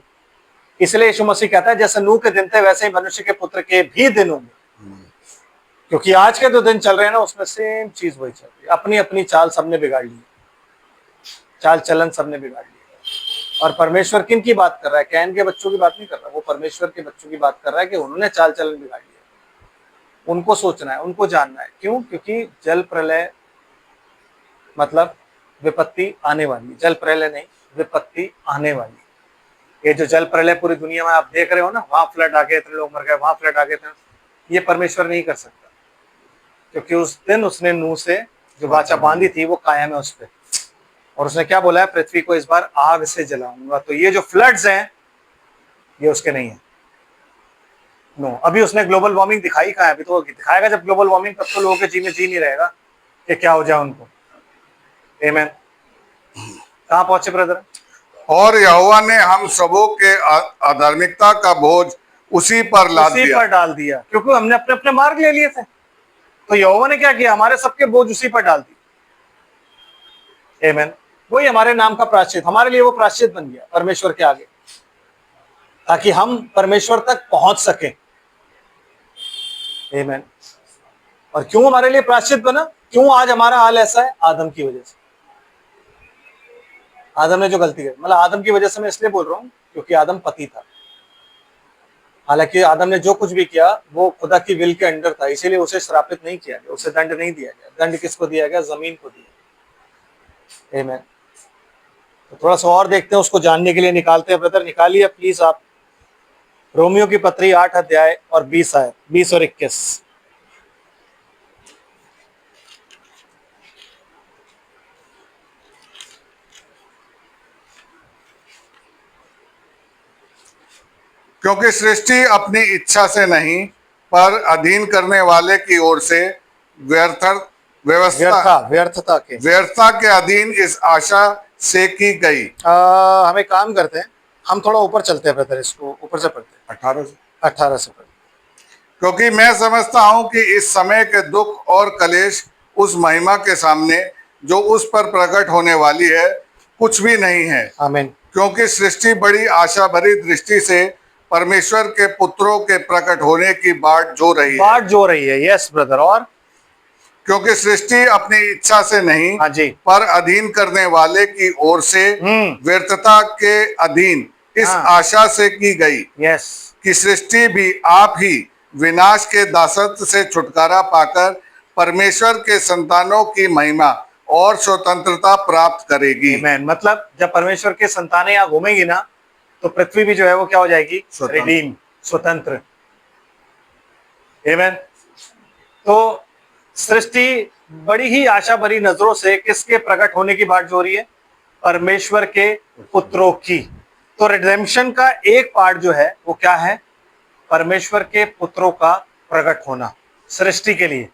इसलिए यीशु मसीह कहता है, जैसे नूह के दिन थे वैसे ही मनुष्य के पुत्र के भी दिन होंगे। क्योंकि आज के जो दिन चल रहे हैं ना, उसमें सेम चीज वही चल रही है। अपनी अपनी चाल सबने बिगाड़ ली, चाल चलन सबने बिगाड़ ली। और परमेश्वर किन की बात कर रहा है? कैन के बच्चों की बात नहीं कर रहा, वो परमेश्वर के बच्चों की बात कर रहा है कि उन्होंने चाल चलन बिगाड़ लिया। उनको सोचना है, उनको जानना है। क्यों? क्योंकि जल प्रलय मतलब विपत्ति आने वाली। जल प्रलय नहीं, विपत्ति आने वाली। ये जो जल प्रलय पूरी दुनिया में आप देख रहे हो ना, वहां फ्लड आ गए, इतने लोग मर गए, वहां फ्लड आ गए, ये परमेश्वर नहीं कर सकता। क्योंकि उस दिन उसने नूह से जो वाचा बांधी थी वो कायम है उस पर। और उसने क्या बोला है? पृथ्वी को इस बार आग से जलाऊंगा। तो ये जो फ्लड्स हैं ये उसके नहीं है। नो, अभी उसने ग्लोबल वार्मिंग दिखाई कहाँ है? अभी तो दिखाएगा जब ग्लोबल वार्मिंग, तब तो लोगों के जी में जी नहीं रहेगा कि क्या हो जाए उनको। आमीन। कहाँ पहुंचे ब्रदर? और यहोवा ने हम सबों के अधार्मिकता का बोझ उसी पर लाद उसी दिया। पर डाल दिया, क्योंकि हमने अपने अपने मार्ग ले लिए थे। तो यहोवा ने क्या किया? हमारे सबके बोझ उसी पर डाल दिए। आमीन। वही हमारे नाम का प्रायश्चित, हमारे लिए वो प्रायश्चित बन गया परमेश्वर के आगे, ताकि हम परमेश्वर तक पहुंच सके। आमीन। और क्यों हमारे लिए प्रायश्चित बना? क्यों आज हमारा हाल ऐसा है? आदम की वजह से। आदम ने जो गलती की, मतलब आदम की वजह से मैं इसलिए बोल रहा हूं क्योंकि आदम पति था। हालांकि आदम ने जो कुछ भी किया वो खुदा की विल के अंडर था, इसीलिए उसे श्रापित नहीं किया गया, उसे दंड नहीं दिया गया। दंड किसको दिया गया? जमीन को दिया। आमीन। तो थोड़ा सा और देखते हैं, उसको जानने के लिए निकालते हैं। ब्रदर निकालिए प्लीज आप रोमियो की पत्री 8 अध्याय और 20 आयत, 20 और 21। क्योंकि सृष्टि अपनी इच्छा से नहीं पर अधीन करने वाले की ओर से व्यर्थता के व्यर्थता के अधीन इस आशा से की गई। हम एक काम करते हैं, हम थोड़ा ऊपर चलते हैं ब्रदर, इसको ऊपर से पढ़ते हैं। 18 से पढ़ते। क्योंकि मैं समझता हूं कि इस समय के दुख और कलेश उस महिमा के सामने जो उस पर प्रकट होने वाली है कुछ भी नहीं है। आमीन। क्योंकि सृष्टि बड़ी आशा भरी दृष्टि से परमेश्वर के पुत्रों के प्रकट होने की बाट जो रही है। Yes brother. और क्योंकि सृष्टि अपनी इच्छा से नहीं, हाँ जी, पर अधीन करने वाले की ओर से व्यर्थता के अधीन इस आशा से की गई। यस। कि सृष्टि भी आप ही विनाश के दासत्व से छुटकारा पाकर परमेश्वर के संतानों की महिमा और स्वतंत्रता प्राप्त करेगी। आमीन। मतलब जब परमेश्वर के संतानें यहाँ घूमेंगी ना, तो पृथ्वी भी जो है वो क्या हो जाएगी? रिडीम, स्वतंत्र। आमीन। तो सृष्टि बड़ी ही आशा भरी नजरों से किसके प्रकट होने की बाट जो रही है? परमेश्वर के पुत्रों की। तो रिडेम्पशन का एक पार्ट जो है वो क्या है? परमेश्वर के पुत्रों का प्रकट होना सृष्टि के लिए।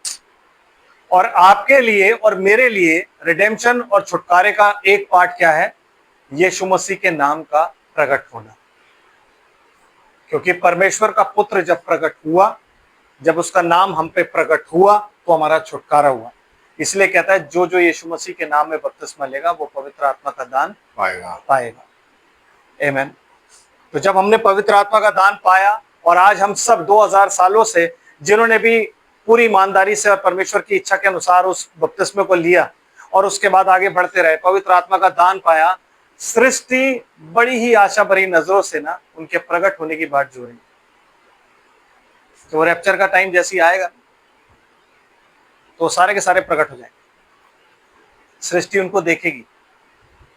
और आपके लिए और मेरे लिए रिडेम्पशन और छुटकारे का एक पार्ट क्या है? यीशु मसीह के नाम का प्रकट होना। क्योंकि परमेश्वर का पुत्र जब प्रकट हुआ, जब उसका नाम हम पे प्रकट हुआ, तो हमारा छुटकारा हुआ। इसलिए कहता है जो जो यीशु मसीह के नाम में बपतिस्मा लेगा वो पवित्र आत्मा का दान पाएगा। आमीन। तो जब हमने पवित्र आत्मा का दान पाया और आज हम सब 2000 सालों से जिन्होंने भी पूरी ईमानदारी से और परमेश्वर की इच्छा के अनुसार उस बपतिस्मे को लिया और उसके बाद आगे बढ़ते रहे, पवित्र आत्मा का दान पाया, सृष्टि बड़ी ही आशा भरी नजरों से ना उनके प्रकट होने की बात जो रही। तो रैप्चर का टाइम जैसे ही आएगा तो सारे के सारे प्रकट हो जाएंगे, सृष्टि उनको देखेगी।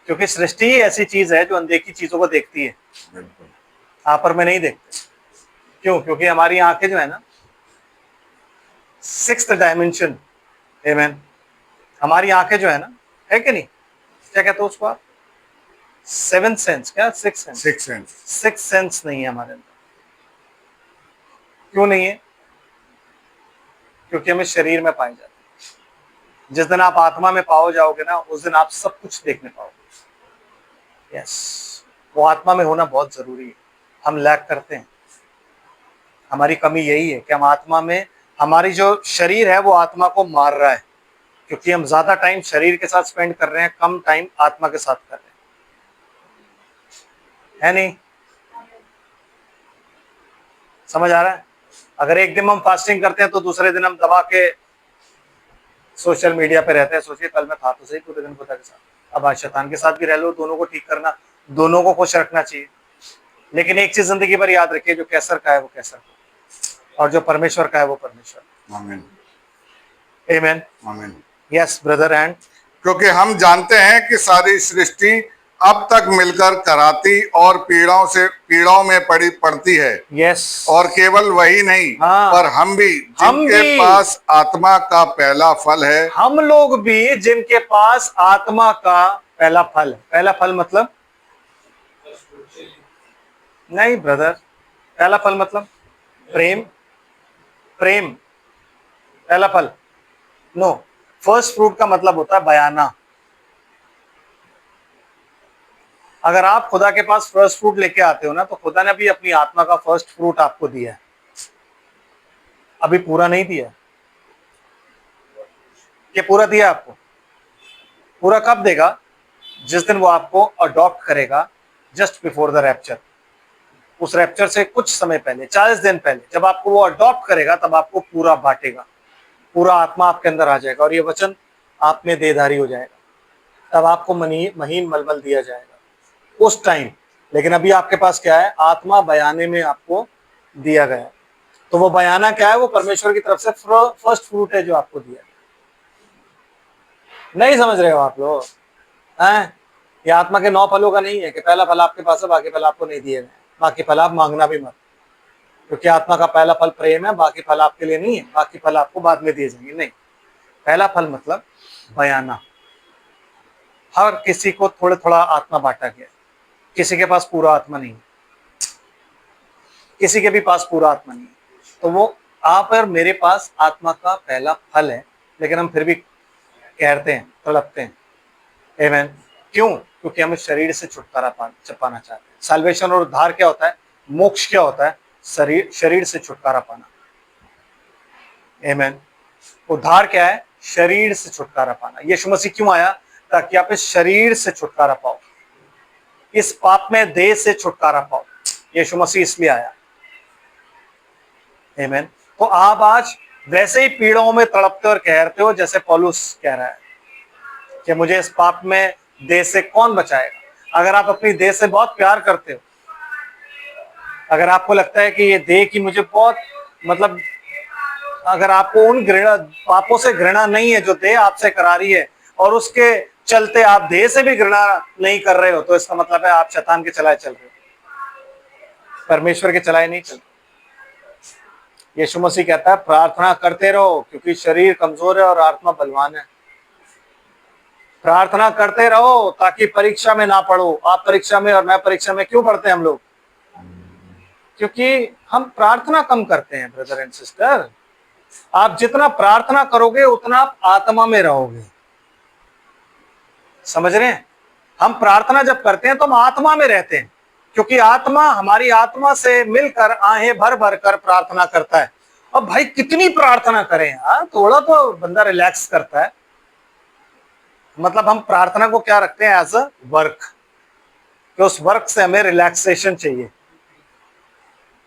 क्योंकि सृष्टि ही ऐसी चीज है जो अनदेखी चीजों को देखती है, आप और मैं नहीं देखते। क्यों? क्योंकि हमारी आंखें जो है ना, 6th डायमेंशन, आमीन, हमारी आंखें जो है ना, है कि नहीं, क्या कहते हो उसको आप? 7th सेंस, क्या 6th सेंस? 6th सेंस नहीं है हमारे अंदर। क्यों नहीं है? क्योंकि हमें शरीर में पाए जाते हैं। जिस दिन आप आत्मा में पाओ जाओगे ना, उस दिन आप सब कुछ देखने पाओगे। यस, वो आत्मा में होना बहुत जरूरी है। हम लैक करते हैं, हमारी कमी यही है कि हम आत्मा में, हमारी जो शरीर है वो आत्मा को मार रहा है, क्योंकि हम ज्यादा टाइम शरीर के साथ स्पेंड कर रहे हैं, कम टाइम आत्मा के साथ कर रहे हैं, है नहीं? समझ आ रहा है? अगर एक दिन हम फास्टिंग करते हैं तो दूसरे दिन हम दबा के सोशल मीडिया पे रहते हैं। सोचिए, कल मैं था तो सही पूरे दिन खुदा के साथ, अब आज शैतान के साथ भी रह लो। दोनों को ठीक करना, दोनों को खुश रखना चाहिए। लेकिन एक चीज जिंदगी भर याद रखिए, जो कैसर का है वो कैसर का, और जो परमेश्वर का है वो परमेश्वर। आमीन, आमीन, आमीन। Yes brother. एंड क्योंकि हम जानते हैं कि सारी सृष्टि अब तक मिलकर कराती और पीड़ाओं में पड़ती है। यस, और केवल वही नहीं, हाँ, पर हम भी जिनके पास आत्मा का पहला फल है, हम लोग भी जिनके पास आत्मा का पहला फल। पहला फल मतलब नहीं ब्रदर, पहला फल मतलब प्रेम। प्रेम पहला फल नो। फर्स्ट फ्रूट का मतलब होता है बयाना। अगर आप खुदा के पास फर्स्ट फ्रूट लेके आते हो ना, तो खुदा ने भी अपनी आत्मा का फर्स्ट फ्रूट आपको दिया है, अभी पूरा नहीं दिया। ये पूरा दिया आपको। पूरा कब देगा? जिस दिन वो आपको अडॉप्ट करेगा, जस्ट बिफोर द रैप्चर। उस रैप्चर से कुछ समय पहले, 40 दिन पहले, जब आपको वो अडॉप्ट करेगा, तब आपको पूरा बांटेगा, पूरा आत्मा आपके अंदर आ जाएगा और ये वचन आप में देहधारी हो जाएगा। तब आपको महीन मलमल दिया जाएगा उस टाइम। लेकिन अभी आपके पास क्या है? आत्मा बयाने में आपको दिया गया है। तो वो बयाना क्या है? वो परमेश्वर की तरफ से फर्स्ट फ्रूट है जो आपको दिया। नहीं समझ रहे हो आप लोग? हैं? ये आत्मा के 9 फलों का नहीं है कि पहला फल आपके पास है, बाकी फल आपको नहीं दिए गए, बाकी फल आप मांगना भी मत। क्योंकि आत्मा का पहला फल प्रेम है, बाकी फल आपके लिए नहीं है, बाकी फल आपको बाद में दिए जाएंगे। नहीं, पहला फल मतलब बयाना। हर किसी को थोड़ा थोड़ा आत्मा बांटा गया, किसी के पास पूरा आत्मा नहीं है, किसी के भी पास पूरा आत्मा नहीं है। तो वो आप और मेरे पास आत्मा का पहला फल है, लेकिन हम फिर भी कहते हैं, तड़पते हैं। आमीन। क्यों? क्योंकि हम इस शरीर से छुटकारा पाना चाहते हैं। साल्वेशन और उद्धार क्या होता है? मोक्ष क्या होता है? शरीर से छुटकारा पाना। आमीन। उद्धार क्या है? शरीर से छुटकारा पाना। यीशु मसीह क्यों आया? ताकि आप इस शरीर से छुटकारा पाओ, इस पाप में देह से छुटकारा पाओ। यीशु मसीह इसलिए आया। आमीन। तो आप आज वैसे ही पीड़ाओं में तड़पते और कहते हो जैसे पौलुस कह रहा है कि मुझे इस पाप में देह से कौन बचाएगा। अगर आप अपनी देह से बहुत प्यार करते हो, अगर आपको लगता है कि ये देह की मुझे बहुत मतलब, अगर आपको उन घृणा पापों से घृणा नहीं है जो देह आपसे करा रही है, और उसके चलते आप देह से भी घृणा नहीं कर रहे हो, तो इसका मतलब है आप शैतान के चलाए चल रहे हो, परमेश्वर के चलाए नहीं चल रहे। यीशु मसीह कहता है प्रार्थना करते रहो, क्योंकि शरीर कमजोर है और आत्मा बलवान है। प्रार्थना करते रहो ताकि परीक्षा में ना पड़ो। आप परीक्षा में और मैं परीक्षा में क्यों पढ़ते हैं हम लोग? क्योंकि हम प्रार्थना कम करते हैं ब्रदर एंड सिस्टर। आप जितना प्रार्थना करोगे उतना आप आत्मा में रहोगे। समझ रहे हैं? हम प्रार्थना जब करते हैं तो हम आत्मा में रहते हैं, क्योंकि आत्मा हमारी आत्मा से मिलकर आहें भर भर कर प्रार्थना करता है। अब भाई कितनी प्रार्थना करें यार, थोड़ा तो बंदा रिलैक्स करता है। मतलब हम प्रार्थना को क्या रखते हैं? एज अ वर्क, कि उस वर्क से हमें रिलैक्सेशन चाहिए।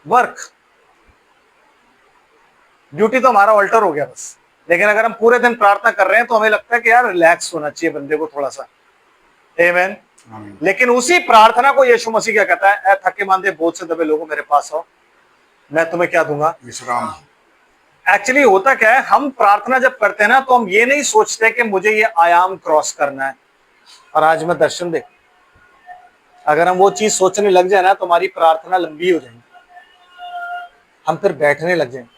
वर्क ड्यूटी तो हमारा अल्टर हो गया बस। लेकिन अगर हम पूरे दिन प्रार्थना कर रहे हैं तो हमें लगता है कि यार रिलैक्स होना चाहिए बंदे को थोड़ा सा। आमीन। लेकिन उसी प्रार्थना को यीशु मसीह क्या कहता है? ए थके मांदे बोझ से दबे लोगों मेरे पास आओ, मैं तुम्हें क्या दूंगा? विश्राम। एक्चुअली होता क्या है, हम प्रार्थना जब करते हैं ना तो हम ये नहीं सोचते कि मुझे ये आयाम क्रॉस करना है और आज मैं दर्शन देख। अगर हम वो चीज सोचने लग जाए ना तो हमारी प्रार्थना लंबी हो जाएगी। हम फिर बैठने लग जाएंगे,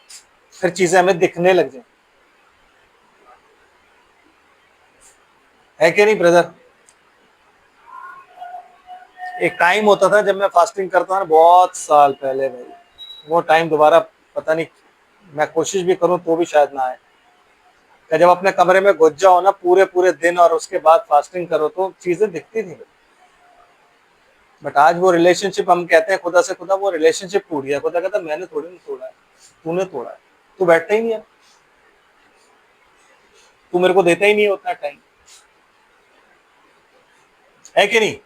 फिर चीजें हमें दिखने लग जाए। है कि नहीं ब्रदर? एक टाइम होता था जब मैं फास्टिंग करता था, बहुत साल पहले भाई, वो टाइम दोबारा पता नहीं, मैं कोशिश भी करूं तो भी शायद ना आए। कि जब अपने कमरे में घुस जाओ ना पूरे पूरे दिन और उसके बाद फास्टिंग करो तो चीजें दिखती थी। बट आज वो रिलेशनशिप हम कहते हैं खुदा से, खुदा वो रिलेशनशिप टूट गया। खुदा कहता मैंने थोड़ी नहीं तोड़ा है, तूने तोड़ा है। तू बैठता ही नहीं है, तू मेरे को देता ही नहीं है उतना टाइम। है कि नहीं?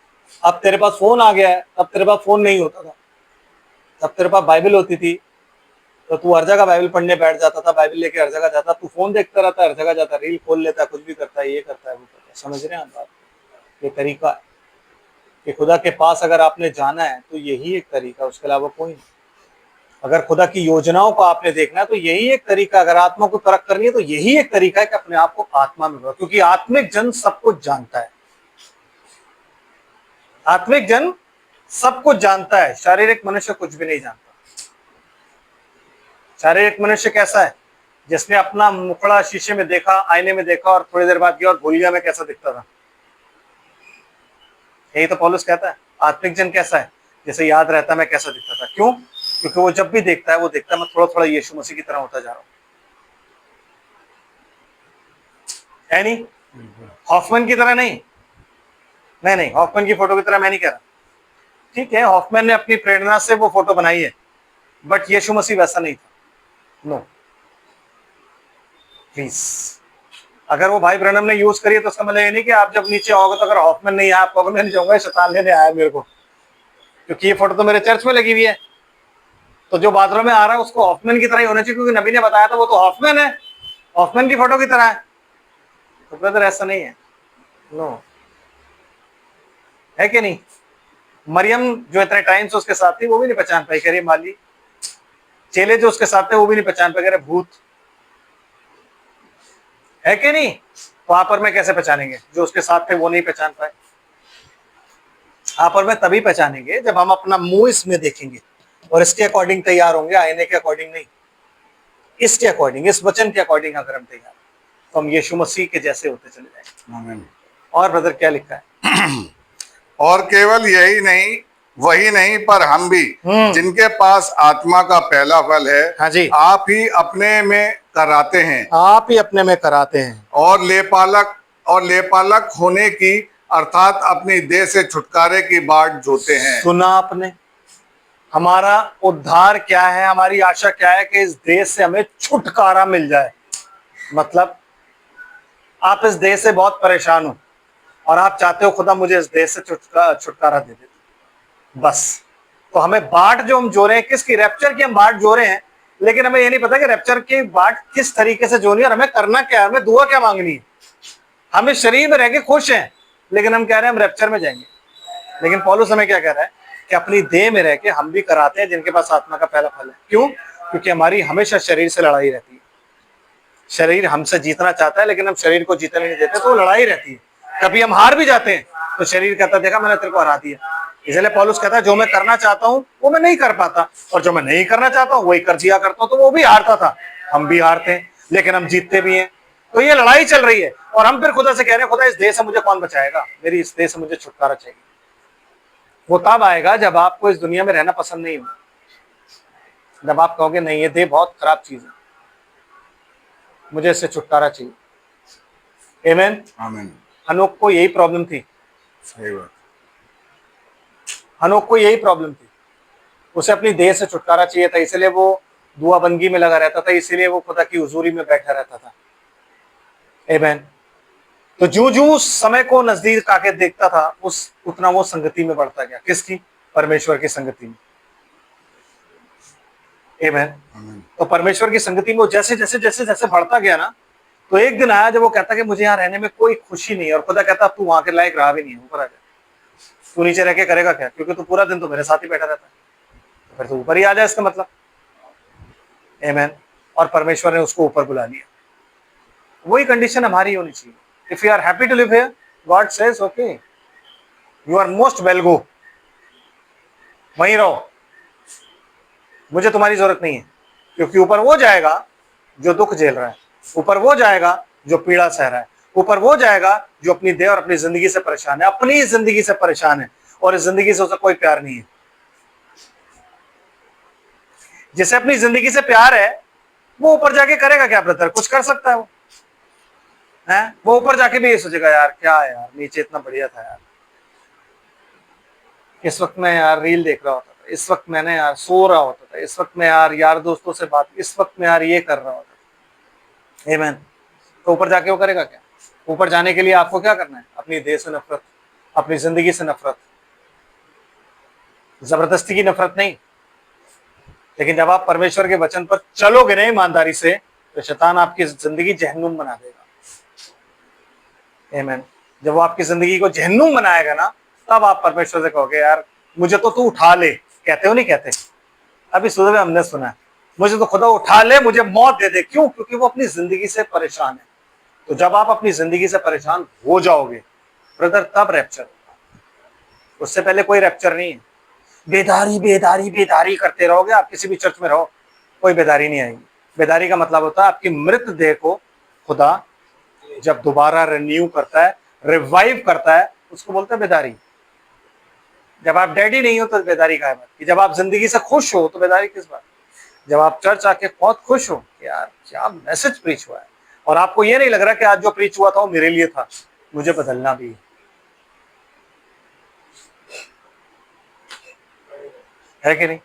अब तेरे पास फोन आ गया है, अब तेरे पास फोन नहीं होता था। तब तेरे पास बाइबल होती थी तो तू हर जगह बाइबल पढ़ने बैठ जाता था, बाइबल लेके हर जगह जाता। तू फोन देखता रहता है, हर जगह जाता, रील खोल लेता है, कुछ भी करता है, ये करता है वो करता है। समझ रहे हैं आप बात? ये तरीका है कि खुदा के पास अगर आपने जाना है तो यही एक तरीका, उसके अलावा कोई नहीं। अगर खुदा की योजनाओं को आपने देखना है तो यही एक तरीका। अगर आत्मा को परख करनी है तो यही एक तरीका है कि अपने आप को आत्मा में रखो, क्योंकि आत्मिक जन सब कुछ जानता है। आत्मिक जन सब कुछ जानता है, शारीरिक मनुष्य कुछ भी नहीं जानता। शारीरिक मनुष्य कैसा है? जिसने अपना मुखड़ा शीशे में देखा, आईने में देखा और थोड़ी देर बाद गया और भूल गया मैं कैसा दिखता था। यही तो पौलुस कहता है। आत्मिक जन कैसा है? जैसे याद रहता है मैं कैसा दिखता था। क्यों? क्योंकि वो जब भी देखता है वो देखता है मैं थोड़ा थोड़ा यीशु मसीह की तरह होता जा रहा हूं। है नहीं? हॉफमैन की तरह नहीं, नहीं, हॉफमैन की फोटो की तरह मैं नहीं कह रहा। ठीक है, हॉफमैन ने अपनी प्रेरणा से वो फोटो बनाई है, बट यीशु मसीह वैसा नहीं था। नो प्लीज, अगर वो भाई ब्रनम ने यूज करी है तो उसका मतलब ये नहीं कि आप जब नीचे आओगे तो अगर हॉफमैन नहीं आया आपको, मैं नहीं जाऊंगा शैतान लेने आया मेरे को, क्योंकि ये फोटो तो मेरे चर्च में लगी हुई है। तो जो बाथरूम में आ रहा है उसको हॉफमैन की तरह ही होना चाहिए, क्योंकि नबी ने बताया था वो तो हॉफमैन है, हॉफमैन की फोटो की तरह है। तो ब्रदर ऐसा नहीं है। नो, है कि नहीं? मरियम जो इतने टाइम से उसके साथ थी वो भी नहीं पहचान पाई, कह रही माली। चेले जो उसके साथ थे वो भी नहीं पहचान पाए, कह रहे भूत। है कि नहीं? तो आप और मैं कैसे पहचानेंगे? जो उसके साथ थे वो नहीं पहचान पाए। आप और मैं तभी पहचानेंगे जब हम अपना मुंह इसमें देखेंगे और इसके अकॉर्डिंग तैयार होंगे, आईने के अकॉर्डिंग नहीं, इसके अकॉर्डिंग, इस वचन के अकॉर्डिंग अगर हम तैयार तो हम यीशु मसीह के जैसे होते चले जाएंगे। आमीन। और ब्रदर क्या लिखा है? और केवल यही नहीं, वही नहीं, पर हम भी जिनके पास आत्मा का पहला फल है, हाँ जी, आप ही अपने में कराते हैं आप ही अपने में कराते हैं और लेपालक होने की अर्थात अपनी देह से छुटकारे की बाट जोते हैं। सुना आपने? हमारा उद्धार क्या है? हमारी आशा क्या है? कि इस देश से हमें छुटकारा मिल जाए। मतलब आप इस देश से बहुत परेशान हो और आप चाहते हो खुदा मुझे इस देश से छुटकारा दे दे, बस। तो हमें बाट जो हम जो रहे हैं, किसकी? रैप्चर की हम बाट जो रहे हैं, लेकिन हमें ये नहीं पता कि रैप्चर की बाट किस तरीके से जोनी है और हमें करना क्या है, हमें दुआ क्या मांगनी है। हमें शरीर में रह के खुश हैं, लेकिन हम कह रहे हैं हम रैप्चर में जाएंगे। लेकिन पौलुस हमें क्या कह रहा है कि अपनी देह में रह के हम भी कराते हैं जिनके पास आत्मा का पहला फल है। क्यों? क्योंकि हमारी हमेशा शरीर से लड़ाई रहती है। शरीर हमसे जीतना चाहता है लेकिन हम शरीर को जीतने नहीं देते, तो लड़ाई रहती है। कभी हम हार भी जाते हैं तो शरीर कहता देखा मैंने तेरे को हरा दिया। इसलिए पौलुस कहता है जो मैं करना चाहता हूं वो मैं नहीं कर पाता, और जो मैं नहीं करना चाहता हूं वही कर जिया करता हूं। तो वो भी हारता था, हम भी हारते हैं, लेकिन हम जीतते भी हैं। तो ये लड़ाई चल रही है, और हम फिर खुदा से कह रहे हैं खुदा इस देश से मुझे कौन बचाएगा, मेरी इस देश से मुझे छुटकारा चाहिए। वो तब आएगा जब आपको इस दुनिया में रहना पसंद नहीं होगा, जब आप कहोगे नहीं ये देह बहुत खराब चीज है, मुझे इससे छुटकारा चाहिए। आमीन। आमीन। हनोक को यही प्रॉब्लम थी, सही बात। हनोक को यही प्रॉब्लम थी, उसे अपनी देह से छुटकारा चाहिए था, इसलिए वो दुआ बंदगी में लगा रहता था, इसीलिए वो खुदा की हुजूरी में बैठा रहता था। आमीन। तो जूं जूं समय को नजदीक आके देखता था, उस उतना वो संगति में बढ़ता गया। किसकी? परमेश्वर की संगति में। आमीन। आमीन। तो परमेश्वर की संगति में वो जैसे जैसे जैसे जैसे बढ़ता गया ना, तो एक दिन आया जब वो कहता कि मुझे यहाँ रहने में कोई खुशी नहीं है, और खुदा कहता तू वहां के लायक रहा भी नहीं है, ऊपर आ जा, तू नीचे रह के करेगा क्या, क्योंकि तू पूरा दिन तो मेरे साथ ही बैठा रहता है, तो फिर तू ऊपर ही आ जाए, इसका मतलब। आमीन। और परमेश्वर ने उसको ऊपर बुला लिया। वही कंडीशन हमारी होनी चाहिए। If you are happy to live here, God says okay, you are most well, go, वहीं रहो, मुझे तुम्हारी जरूरत नहीं है। क्योंकि ऊपर वो जाएगा जो दुख झेल रहा है, ऊपर वो जाएगा जो पीड़ा सह रहा है, ऊपर वो जाएगा जो अपनी देह और अपनी जिंदगी से परेशान है, अपनी जिंदगी से परेशान है, और इस जिंदगी से उसे कोई प्यार नहीं है। जिसे अपनी जिंदगी से प्यार है वो ऊपर जाके करेगा क्या ब्रदर? कुछ कर सकता है वो? है वो ऊपर जाके भी ये सोचेगा यार क्या है यार, नीचे इतना बढ़िया था यार, इस वक्त मैं यार रील देख रहा होता था, इस वक्त मैंने यार सो रहा होता था, इस वक्त मैं यार दोस्तों से बात, इस वक्त मैं यार ये कर रहा होता था। आमीन। तो ऊपर जाके वो करेगा क्या? ऊपर जाने के लिए आपको क्या करना है? अपनी देह से नफरत, अपनी जिंदगी से नफरत, जबरदस्ती की नफरत नहीं। लेकिन जब आप परमेश्वर के वचन पर चलोगे ना ईमानदारी से, तो शैतान आपकी जिंदगी जहन्नुम बना देगा। आमीन। जब वो आपकी जिंदगी को जहन्नुम बनाएगा ना, तब आप परमेश्वर से कहोगे यार मुझे तो तू उठा ले। कहते हो नहीं कहते? अभी सुबह में हमने सुना है, मुझे तो खुदा उठा ले, मुझे मौत दे दे। क्यों? क्योंकि वो अपनी जिंदगी से परेशान है। तो जब आप अपनी जिंदगी से परेशान हो जाओगे ब्रदर, तब रैप्चर होगा, उससे पहले कोई रैप्चर नहीं है। बेदारी बेदारी बेदारी करते रहोगे, आप किसी भी चर्च में रहो, कोई बेदारी नहीं आएगी। बेदारी का मतलब होता है आपकी मृत देह को खुदा जब दोबारा रिन्यू करता है, रिवाइव करता है, उसको बोलते हैं बेदारी। जब आप डैडी नहीं हो तो बेदारी का है बात कि जब आप जिंदगी से खुश हो तो बेदारी किस बात? जब आप चर्च आके बहुत खुश हो कि यार क्या मैसेज प्रीच हुआ है, और आपको ये नहीं लग रहा कि आज जो प्रीच हुआ था वो मेरे लिए था, मुझे बदलना भी है कि नहीं?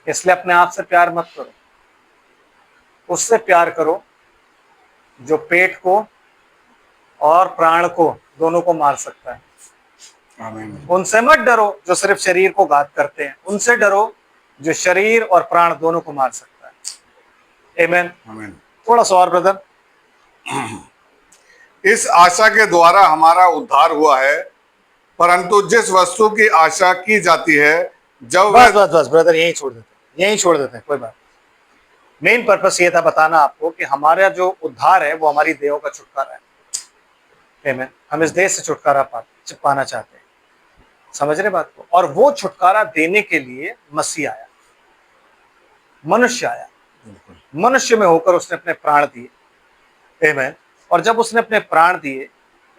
इसलिए अपने आप से प्यार मत करो, उससे प्यार करो जो पेट को और प्राण को दोनों को मार सकता है। आमीन। उनसे मत डरो जो सिर्फ शरीर को घात करते हैं, उनसे डरो जो शरीर और प्राण दोनों को मार सकता है। आमीन। आमीन। थोड़ा सा और ब्रदर। इस आशा के द्वारा हमारा उद्धार हुआ है, परंतु जिस वस्तु की आशा की जाती है जब बस बस बस ब्रदर, यही छोड़ देते हैं, यही छोड़ देते हैं, कोई बात। मेन पर्पस ये था बताना आपको कि हमारा जो उद्धार है वो हमारी देहों का छुटकारा है। आमीन। हम इस देह से छुटकारा पाना चाहते हैं, समझ रहे बात को? और वो छुटकारा देने के लिए मसीह आया, मनुष्य आया, मनुष्य में होकर उसने अपने प्राण दिए। आमीन। और जब उसने अपने प्राण दिए,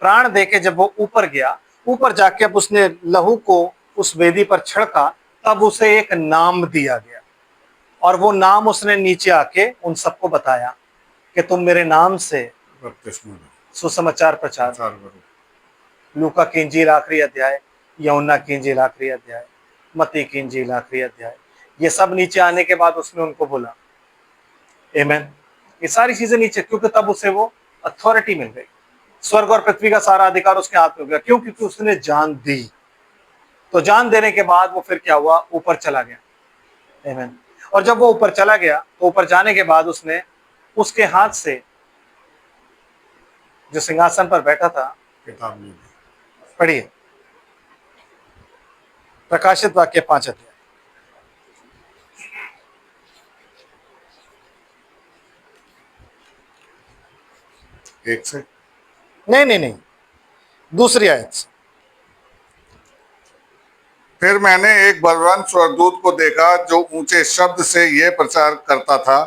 प्राण देके जब वो ऊपर गया, ऊपर जाके अब उसने लहू को उस वेदी पर छिड़का, तब उसे एक नाम दिया गया, और वो नाम उसने नीचे आके उन सबको बताया कि तुम मेरे नाम से बपतिस्मा लो, सुसमाचार प्रचार। प्रचार करो। लूका की इंजील आखिरी अध्याय, यूहन्ना की इंजील आखिरी अध्याय, मत्ती की इंजील आखिरी अध्याय, ये सब नीचे आने के बाद उसने उनको बोला। आमीन। ये सारी चीजें नीचे, क्योंकि तब उसे वो अथॉरिटी मिल गई, स्वर्ग और पृथ्वी का सारा अधिकार उसके हाथ में हो गया। क्यों? क्योंकि उसने जान दी। तो जान देने के बाद वो फिर क्या हुआ? ऊपर चला गया। आमीन। और जब वो ऊपर चला गया तो ऊपर जाने के बाद उसने उसके हाथ से जो सिंहासन पर बैठा था, किताब ली। पढ़िए प्रकाशित वाक्य 5 अध्याय। एक से नहीं नहीं नहीं, दूसरी आयत से। फिर मैंने एक बलवान स्वर्गदूत को देखा जो ऊंचे शब्द से यह प्रचार करता था,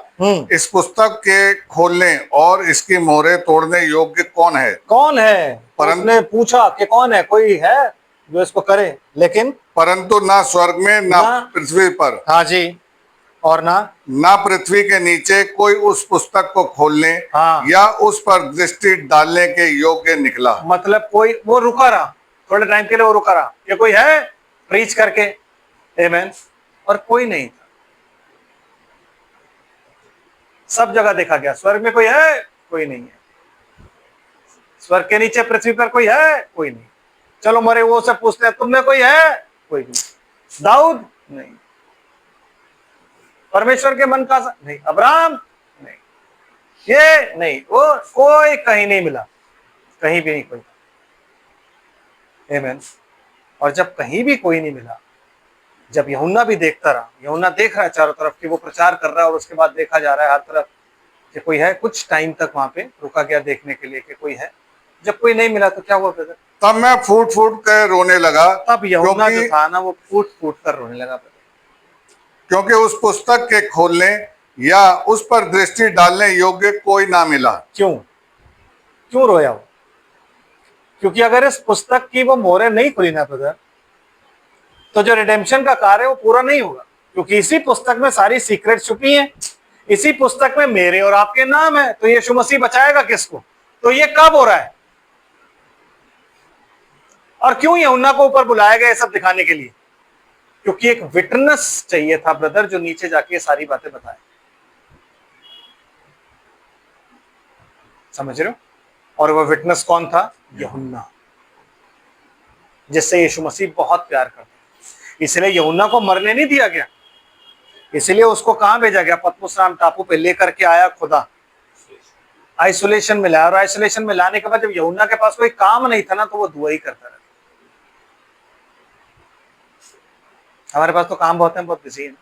इस पुस्तक के खोलने और इसकी मोहरें तोड़ने योग्य कौन है? कौन है? उसने पूछा कि कौन है, कोई है जो इसको करे, लेकिन परंतु ना स्वर्ग में ना पृथ्वी पर, हाँ जी, और ना पृथ्वी के नीचे कोई उस पुस्तक को खोलने या उस पर दृष्टि डालने के योग्य निकला। मतलब कोई, वो रुका रहा थोड़े टाइम के लिए, वो रुका रहा कि कोई है प्रीच करके, आमेन, और कोई नहीं था। सब जगह देखा गया, स्वर्ग में कोई है? कोई नहीं है। स्वर्ग के नीचे पृथ्वी पर कोई है? कोई नहीं। चलो मरे वो सब पूछते हैं, तुम में कोई है? कोई नहीं। दाऊद? नहीं। परमेश्वर के मन का नहीं। अब्राहम? नहीं। ये नहीं, वो कोई कहीं नहीं मिला, कहीं भी नहीं कोई। आमेन। और जब कहीं भी कोई नहीं मिला, जब यूहन्ना भी देखता रहा, यूहन्ना देख रहा है चारों तरफ कि वो प्रचार कर रहा है, और उसके बाद देखा जा रहा है हर तरफ कि कोई है, कुछ टाइम तक वहां पे रुका गया देखने के लिए कि कोई है। जब कोई नहीं मिला तो क्या हुआ ब्रदर? तब मैं फूट फूट कर रोने लगा। तब यूहन्ना जो था ना, वो फूट फूट कर रोने लगा ब्रदर, क्योंकि उस पुस्तक के खोलने या उस पर दृष्टि डालने योग्य कोई ना मिला। क्यों? क्यों रोया वो? क्योंकि अगर इस पुस्तक की वो मोहरें नहीं खुली ना ब्रदर, तो जो रिडेम्पशन का कार्य है वो पूरा नहीं होगा। क्योंकि इसी पुस्तक में सारी सीक्रेट छुपी हैं, इसी पुस्तक में मेरे और आपके नाम है। तो यीशु मसीह बचाएगा किसको? तो ये कब हो रहा है? और क्यों यूहन्ना को ऊपर बुलाया गया सब दिखाने के लिए? क्योंकि एक विटनेस चाहिए था ब्रदर, जो नीचे जाके ये सारी बातें बताए। समझ रहे हो? और वह विटनेस कौन था? यूहन्ना, जिससे यीशु मसीह बहुत प्यार करते हैं। इसलिए यूहन्ना को मरने नहीं दिया गया, इसलिए उसको कहां भेजा गया? पतमुस नाम टापू पे लेकर के आया खुदा, आइसोलेशन में लाया। और आइसोलेशन में लाने के बाद जब यूहन्ना के पास कोई काम नहीं था ना, तो वो दुआ ही करता रहा। हमारे पास तो काम बहुत है, बहुत बिजी है,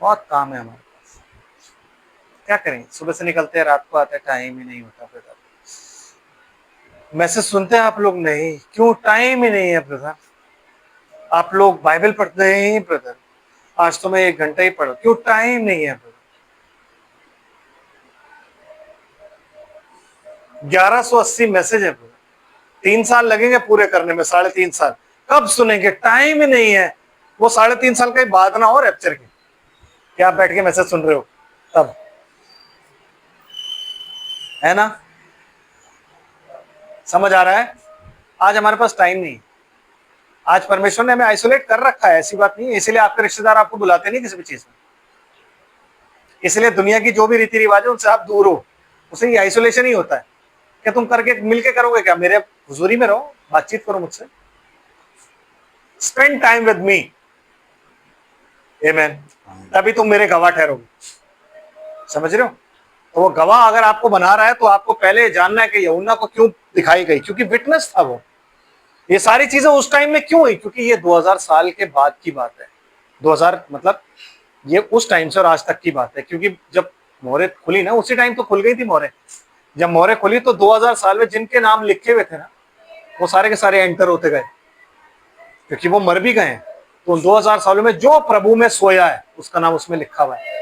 बहुत काम है हमारे पास, क्या करें? सुबह से निकलते हैं, रात को आते हैं, टाइम ही नहीं होता ब्रदर। मैसेज सुनते हैं आप लोग? नहीं। क्यों? टाइम ही नहीं है ब्रदर। आप लोग बाइबल पढ़ते हैं ब्रदर? आज तो मैं 1 घंटा ही पढ़ा। क्यों? टाइम नहीं है ब्रदर। 1180 मैसेज है ब्रदर, 3 साल लगेंगे पूरे करने में, 3.5 साल। कब सुनेंगे? टाइम ही नहीं है। वो 3.5 साल का ही बाद ना हो रैप्चर के, क्या आप बैठ के मैसेज सुन रहे हो तब, है ना? समझ आ रहा है? आज हमारे पास टाइम नहीं। आज परमेश्वर ने हमें आइसोलेट कर रखा है, ऐसी बात नहीं है। इसलिए आपके रिश्तेदार आपको बुलाते नहीं किसी भी चीज में, इसलिए दुनिया की जो भी रीति रिवाज है उनसे आप दूर हो। उसे ये आइसोलेशन ही होता है। क्या तुम करके मिलके करोगे? क्या मेरे हुजूरी में रहो, बातचीत करो मुझसे, स्पेंड टाइम विद मी, आमेन, तभी तुम मेरे गवाह ठहरोगे। समझ रहे हो? तो वो गवाह अगर आपको बना रहा है, तो आपको पहले जानना है कि यूहन्ना को क्यों दिखाई गई, क्योंकि विटनेस था वो। ये सारी चीजें उस टाइम में क्यों हुई? क्योंकि ये 2000 साल के बाद की बात है। 2000 मतलब ये उस टाइम से और आज तक की बात है। क्योंकि जब मोहरें खुली ना, उसी टाइम तो खुल गई थी मोहरें। जब मोहरें खुली तो 2000 साल में जिनके नाम लिखे हुए थे ना, वो सारे के सारे एंटर होते गए, क्योंकि वो मर भी गए हैं। तो 2000 सालों में जो प्रभु में सोया है, उसका नाम उसमें लिखा हुआ है।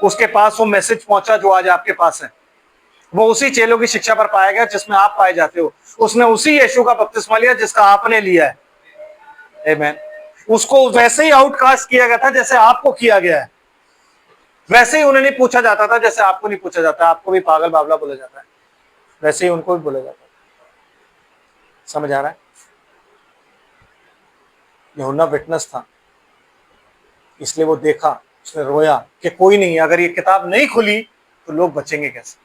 उसके पास वो मैसेज पहुंचा जो आज आपके पास है। वो उसी चेलों की शिक्षा पर पाया गया जिसमें आप पाए जाते हो। उसने उसी यीशु का बपतिस्मा लिया जिसका आपने लिया है। आमेन। उसको वैसे ही आउटकास्ट किया गया था जैसे आपको किया गया है। वैसे ही उन्हें नहीं पूछा जाता था जैसे आपको नहीं पूछा जाता। आपको भी पागल बावला बोला जाता है, वैसे ही उनको भी बोला जाता है। समझ आ रहा है? यूहन्ना विटनेस था, इसलिए वो देखा, उसने रोया कि कोई नहीं। अगर ये किताब नहीं खुली तो लोग बचेंगे कैसे?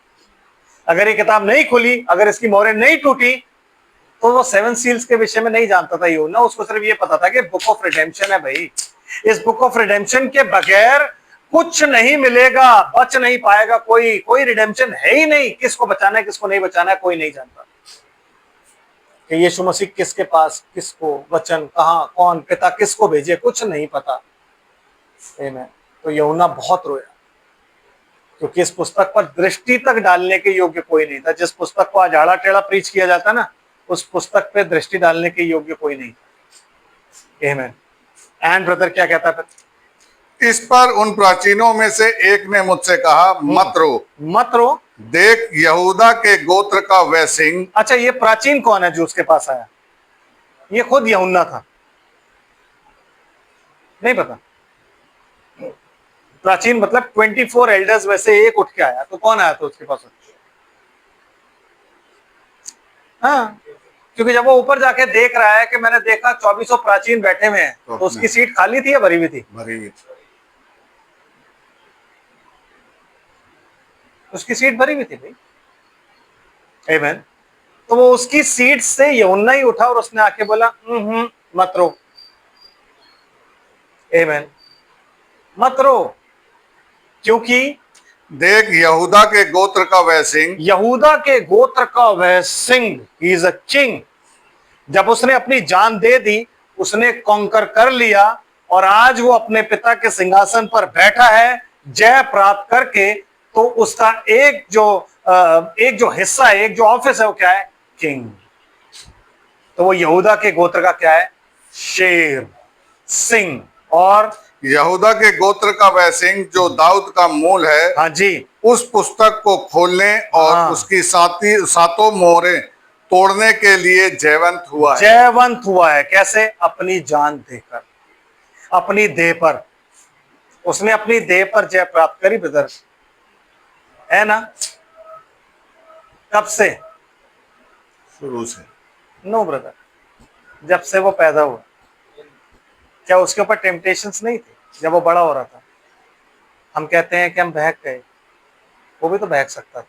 अगर ये किताब नहीं खुली, अगर इसकी मोहरें नहीं टूटी, तो वो 7 सील्स के विषय में नहीं जानता था यूहन्ना। उसको सिर्फ ये पता था कि बुक ऑफ रिडेम्पशन है भाई। इस बुक ऑफ रिडेम्पशन के बगैर कुछ नहीं मिलेगा, बच नहीं पाएगा कोई। कोई रिडेम्पशन है ही नहीं। किसको बचाना है, किसको नहीं बचाना है, कोई नहीं जानता। कि यीशु मसीह किसके पास, किसको वचन, कहां, कौन, पिता किसको भेजे, कुछ नहीं पता। आमीन। तो यूहन्ना बहुत रोया, क्योंकि इस पुस्तक पर दृष्टि तक डालने के योग्य कोई नहीं था। जिस पुस्तक को आज आड़ा टेढ़ा प्रीच किया जाता ना, उस पुस्तक पे दृष्टि डालने के योग्य कोई नहीं था। आमेन। एंड ब्रदर क्या कहता है फिर? इस पर उन प्राचीनों में से एक ने मुझसे कहा, मत रो, मत रो। देख यहूदा के गोत्र का वह सिंह। अच्छा, ये प्राचीन कौन है जो उसके पास आया? ये खुद यूहन्ना था। नहीं पता? प्राचीन मतलब 24 एल्डर्स में से एक उठ के आया, तो कौन आया था उसके पास? हाँ, क्योंकि जब वो ऊपर जाके देख रहा है कि मैंने देखा 2400 प्राचीन बैठे हुए हैं, तो उसकी सीट खाली थी या भरी हुई थी? भरी हुई। उसकी सीट भरी हुई थी भाई। आमेन। तो वो उसकी सीट से यूहन्ना ही उठा और उसने आके बोला, मत रो। आमेन। मत रो, क्योंकि देख यहूदा के गोत्र का वह सिंह, यहूदा के गोत्र का वह सिंह, ही इज अ किंग। जब उसने अपनी जान दे दी, उसने कॉन्कर कर लिया, और आज वो अपने पिता के सिंहासन पर बैठा है जय प्राप्त करके। तो उसका एक जो हिस्सा है, एक जो ऑफिस है, वो क्या है? किंग। तो वो यहूदा के गोत्र का क्या है? शेर, सिंह। और यहूदा के गोत्र का वह सिंह जो दाऊद का मूल है, हाँ जी, उस पुस्तक को खोलने और हाँ, उसकी सातों मोहरें तोड़ने के लिए जयवंत हुआ है। जयवंत हुआ है। कैसे? अपनी जान देकर, अपनी देह पर। उसने अपनी देह पर जय प्राप्त करी ब्रदर, है ना? कब से? शुरू से। नो ब्रदर, जब से वो पैदा हुआ। क्या उसके ऊपर टेम्पटेशंस नहीं थे जब वो बड़ा हो रहा था? हम कहते हैं कि हम बहक गए, वो भी तो बहक सकता था।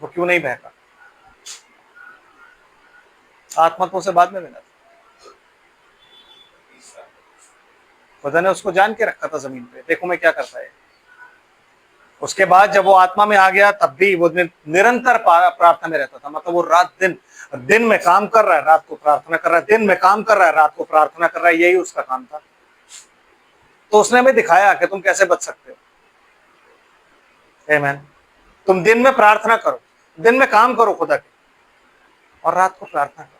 वो क्यों नहीं बहका? आत्मा तो उसे बाद में मिला था। खुदा ने उसको जान के रखा था जमीन पे, देखो मैं क्या करता है। उसके बाद जब वो आत्मा में आ गया, तब भी वो निरंतर प्रार्थना में रहता था। मतलब वो रात दिन में काम कर रहा है, रात को प्रार्थना कर रहा है, दिन में काम कर रहा है, रात को प्रार्थना कर रहा है। यही उसका काम था। तो उसने हमें दिखाया कि तुम कैसे बच सकते हो। आमीन। तुम दिन में प्रार्थना करो, दिन में काम करो खुदा के, और रात को प्रार्थना करो।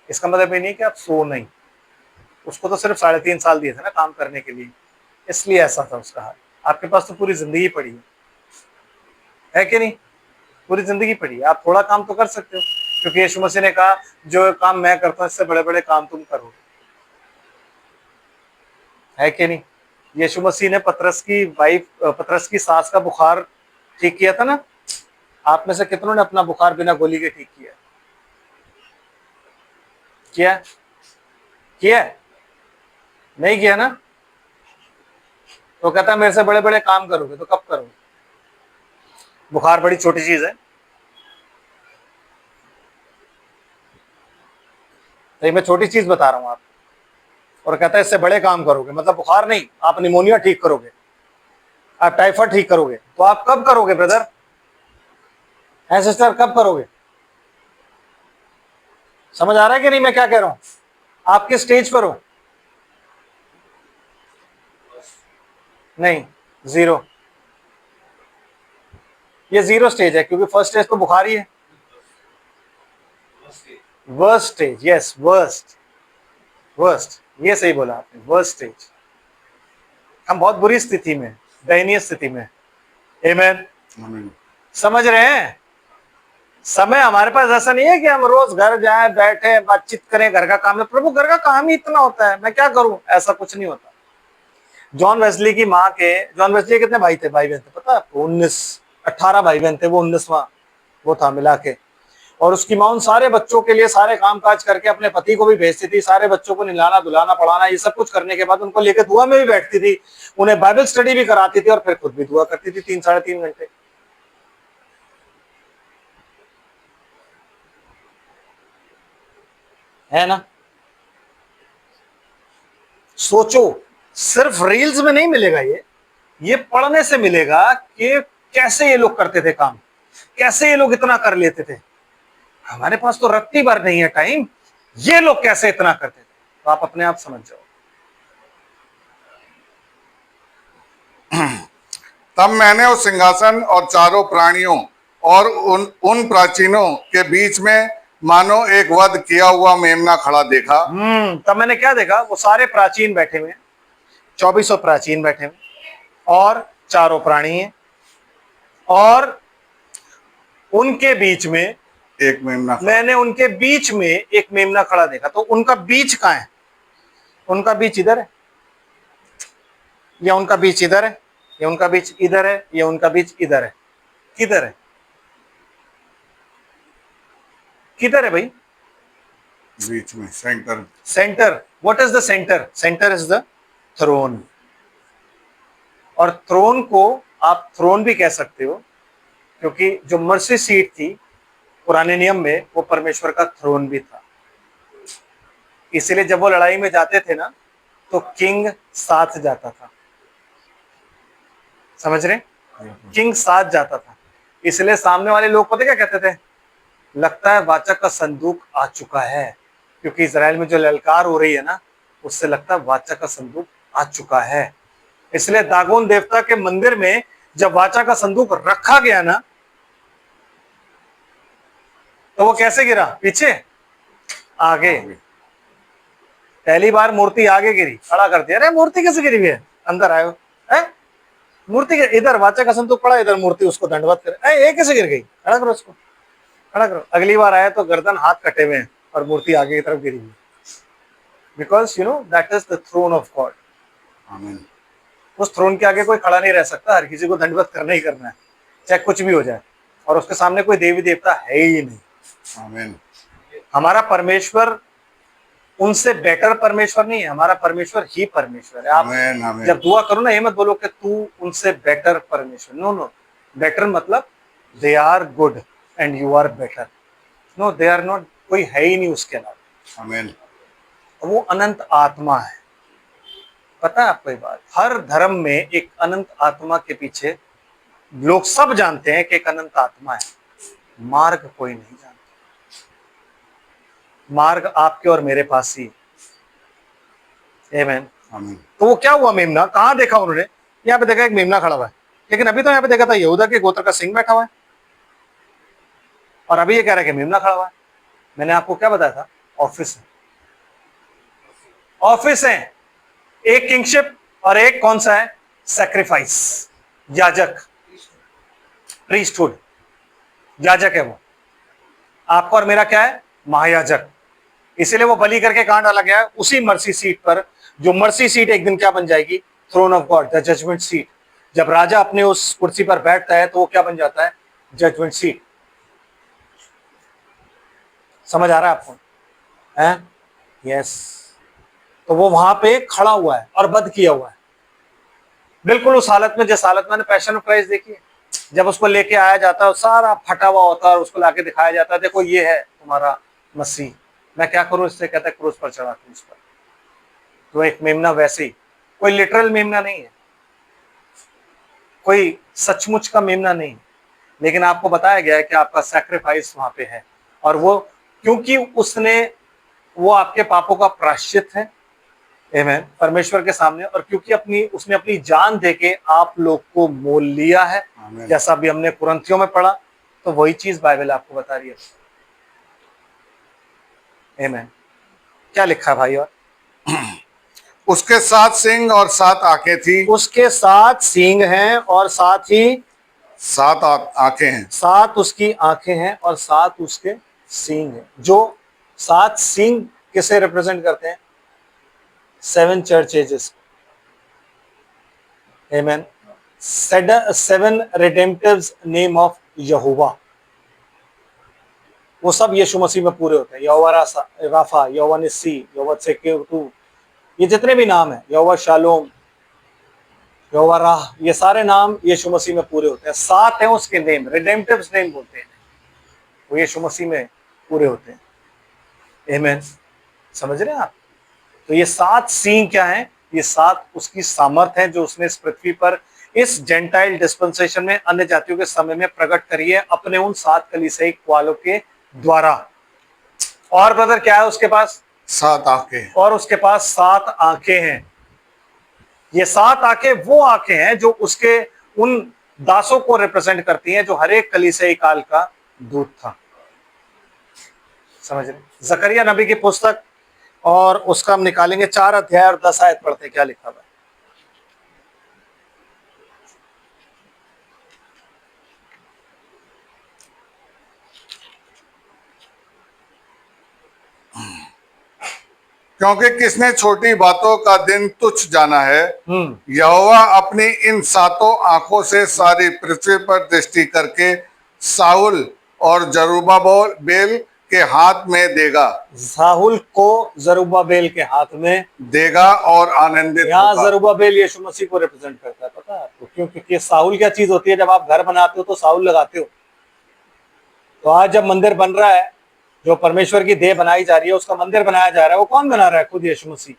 इसका मतलब ये नहीं कि आप सो नहीं। उसको तो सिर्फ 3.5 साल दिए थे ना काम करने के लिए, इसलिए ऐसा था उसका हाल। आपके पास तो पूरी जिंदगी पड़ी है कि नहीं? पूरी जिंदगी पड़ी है, आप थोड़ा काम तो कर सकते हो, क्योंकि यीशु मसीह ने कहा जो काम मैं करता हूं इससे बड़े बड़े काम तुम करोगे, है कि नहीं? यीशु मसीह ने पतरस की सास का बुखार ठीक किया था ना। आप में से कितनों ने अपना बुखार बिना गोली के ठीक किया? किया? किया? नहीं किया ना? तो कहता है मेरे से बड़े बड़े काम करोगे, तो कब करोगे? बुखार बड़ी छोटी चीज है। तो मैं छोटी चीज बता रहा हूं आपको, और कहता है इससे बड़े काम करोगे। मतलब बुखार नहीं, आप निमोनिया ठीक करोगे, आप टाइफाइड ठीक करोगे। तो आप कब करोगे ब्रदर, है सिस्टर, कब करोगे? समझ आ रहा है कि नहीं मैं क्या कह रहा हूं? आप किस स्टेज पर हो? नहीं, 0। ये 0 स्टेज है, क्योंकि फर्स्ट स्टेज तो बुखार ही है। वर्स्ट स्टेज, यस, वर्स्ट, ये सही बोला आपने, वर्स्ट स्टेज। हम बहुत बुरी स्थिति में, दयनीय स्थिति में। आमीन। समझ रहे हैं? समय हमारे पास ऐसा नहीं है कि हम रोज घर जाएं, बैठे, बातचीत करें, घर का काम है। प्रभु घर का काम ही इतना होता है, मैं क्या करूं? ऐसा कुछ नहीं होता। जॉन वेस्ली की माँ के, जॉन वेस्ली के कितने भाई थे, भाई बहन थे पता है आपको? 18 भाई बहन थे, वो 19वां वो था मिला के। और उसकी माँ उन सारे बच्चों के लिए सारे काम काज करके अपने पति को भी भेजती थी, सारे बच्चों को नहलाना धुलाना पढ़ाना, ये सब कुछ करने के बाद उनको लेकर दुआ में भी बैठती थी, उन्हें बाइबल स्टडी भी कराती थी, और फिर खुद भी दुआ करती थी 3-3.5 घंटे। है ना? सोचो, सिर्फ रील्स में नहीं मिलेगा ये पढ़ने से मिलेगा कि कैसे ये लोग करते थे काम, कैसे ये लोग इतना कर लेते थे। हमारे पास तो रत्ती भर नहीं है टाइम, ये लोग कैसे इतना करते थे। तो आप अपने आप समझ जाओ। तब मैंने उस सिंहासन और चारों प्राणियों और उन प्राचीनों के बीच में मानो एक वध किया हुआ मेमना खड़ा देखा। तब मैंने क्या देखा, वो सारे प्राचीन बैठे हुए हैं, 2400 प्राचीन बैठे हुए हैं और चारों प्राणी हैं, और उनके बीच में एक मेमना खड़ा। मैंने उनके बीच में एक मेमना खड़ा देखा। तो उनका बीच कहाँ है? उनका बीच इधर है, या उनका बीच इधर है, या उनका बीच इधर है, या उनका बीच इधर है? किधर है? किधर है भाई? बीच में, centre. Centre. What is the centre? Centre is the throne. और थ्रोन को आप थ्रोन भी कह सकते हो, क्योंकि जो मर्सी सीट थी पुराने नियम में, वो परमेश्वर का थ्रोन भी था। इसलिए जब वो लड़ाई में जाते थे ना, तो किंग साथ जाता था। समझ रहे? किंग साथ जाता था। इसलिए सामने वाले लोग पता क्या कहते थे? लगता है वाचा का संदूक आ चुका है, क्योंकि इजराइल में जो ललकार हो रही है ना, उससे लगता है वाचा का संदूक आ चुका है। इसलिए दागोन देवता के मंदिर में जब वाचा का संदूक रखा गया ना, तो वो कैसे गिरा? पीछे, आगे। पहली बार मूर्ति आगे गिरी, खड़ा कर दिया। अरे मूर्ति कैसे गिरी हुई है? अंदर आयो है मूर्ति के इधर वाचा का संदूक पड़ा, इधर मूर्ति उसको दंडवत करे। ये कैसे गिर गई? खड़ा करो उसको, खड़ा करो। अगली बार आया तो गर्दन हाथ कटे हुए हैं और मूर्ति आगे की तरफ गिरी हुई। Because you know that is the throne of God. आमीन। उस थ्रोन के आगे कोई खड़ा नहीं रह सकता, हर किसी को दंडवत करना ही करना है, चाहे कुछ भी हो जाए। और उसके सामने कोई देवी देवता है ही नहीं। आमीन। हमारा परमेश्वर उनसे बेटर परमेश्वर नहीं है, हमारा परमेश्वर ही परमेश्वर है। आप आमीन, आमीन। जब दुआ करो ना, ये मत बोलो कि तू उनसे बेटर परमेश्वर। नो नो, बेटर मतलब they are good and you are better. No, they are not. कोई है ही नहीं उसके अलावा। आमीन। वो अनंत आत्मा है। पता है आपको ये बात? हर धर्म में एक अनंत आत्मा के पीछे लोग सब जानते हैं कि एक अनंत आत्मा है। मार्ग कोई नहीं जानता। मार्ग आपके और मेरे पास ही है। आमीन। आमीन। तो वो क्या हुआ? मेमना कहाँ देखा उन्होंने? यहाँ पे देखा एक मेमना खड़ा हुआ है, लेकिन अभी तो यहाँ पे देखा था यहूदा के गोत्र का सिंह बैठा हुआ है, और अभी ये कह रहा है कि मेमना खड़ा हुआ है। मैंने आपको क्या बताया था? ऑफिस है, ऑफिस है। एक किंगशिप और एक कौन सा है? सैक्रिफाइस, याजक, प्रीस्टहुड। याजक है वो। आपका और मेरा क्या है? महायाजक। इसीलिए वो बलि करके कहां डाला गया है? उसी मर्सी सीट पर, जो मर्सी सीट एक दिन क्या बन जाएगी? Throne of God, the judgement seat. जब राजा अपने उस कुर्सी पर बैठता है तो वो क्या बन जाता है? Judgement seat. समझ आ रहा है आपको? है? यस। तो वो वहां पे खड़ा हुआ है और वध किया हुआ है, बिल्कुल उस हालत में जिस हालत में पैशन ऑफ क्राइस्ट देखी है। जब उसको लेके आया जाता है, सारा फटा हुआ होता है, और उसको लाके दिखाया जाता है, देखो ये है तुम्हारा मसीह। मैं क्या करूं इससे? कहता है क्रूस पर चढ़ा क्रूस पर। तो एक मेमना वैसे ही, कोई लिटरल मेमना नहीं है, कोई सचमुच का मेमना नहीं, लेकिन आपको बताया गया है कि आपका सैक्रिफाइस वहां पे है। और वो क्योंकि वो आपके पापों का प्रायश्चित है, आमीन, परमेश्वर के सामने। और क्योंकि उसने अपनी जान देके आप लोग को मोल लिया है, जैसा भी हमने कुरंथियों में पढ़ा, तो वही चीज बाइबल आपको बता रही है। आमीन। क्या लिखा है भाई? और उसके 7 सींग और 7 आंखें थी। उसके 7 सींग हैं और साथ ही 7 आंखें हैं। 7 उसकी आंखें हैं और 7 उसके सींग हैं। जो 7 सींग किसे रिप्रेजेंट करते हैं? 7 चर्च एजेस। आमीन। 7 रिडेम्पटिव्स नेम ऑफ यहोवा, वो सब यीशु मसीह में पूरे होते हैं। यहोवा राफा, यहोवा निस्सी, यहोवा त्सेकेतु, ये जितने भी नाम है, यहोवा शालोम, यहोवा राह, ये सारे नाम यीशु मसीह में पूरे होते हैं। 7 हैं उसके नेम, रिडेम्पटिव्स नेम बोलते हैं, वो यीशु मसीह में पूरे होते हैं। आमीन। समझ रहे हैं आप? तो ये 7 सींग क्या है? ये 7 उसकी सामर्थ है जो उसने इस पृथ्वी पर इस जेंटाइल डिस्पेंसेशन में अन्य जातियों के समय में प्रकट करी है, अपने उन 7 कलीसियाई क्वालों के द्वारा। और ब्रदर क्या है उसके पास? 7 आंखें। और उसके पास 7 आंखें हैं। ये 7 आंखें वो आंखें हैं जो उसके उन दासों को रिप्रेजेंट करती हैं जो हर एक कलीसियाई काल का दूत था। समझ रहे? जकरिया नबी की पुस्तक और उसका हम निकालेंगे 4 अध्याय और 10 आयत पढ़ते हैं, क्या लिखा हुआ है। क्योंकि किसने छोटी बातों का दिन तुच्छ जाना है, यहोवा अपनी इन 7 आंखों से सारी पृथ्वी पर दृष्टि करके साउल और जरुब्बाबेल के हाथ में देगा। साहुल को जरुब्बाबेल के हाथ में देगा और आनंदित यहाँ होगा। जरुब्बाबेल यीशु मसीह को रिप्रेजेंट करता है, पता है आपको क्यों? क्योंकि साहुल क्या चीज होती है? जब आप घर बनाते हो तो साहुल लगाते हो। तो आज जब मंदिर बन रहा है, जो परमेश्वर की देह बनाई जा रही है, उसका मंदिर बनाया जा रहा है, वो कौन बना रहा है? खुद यीशु मसीह।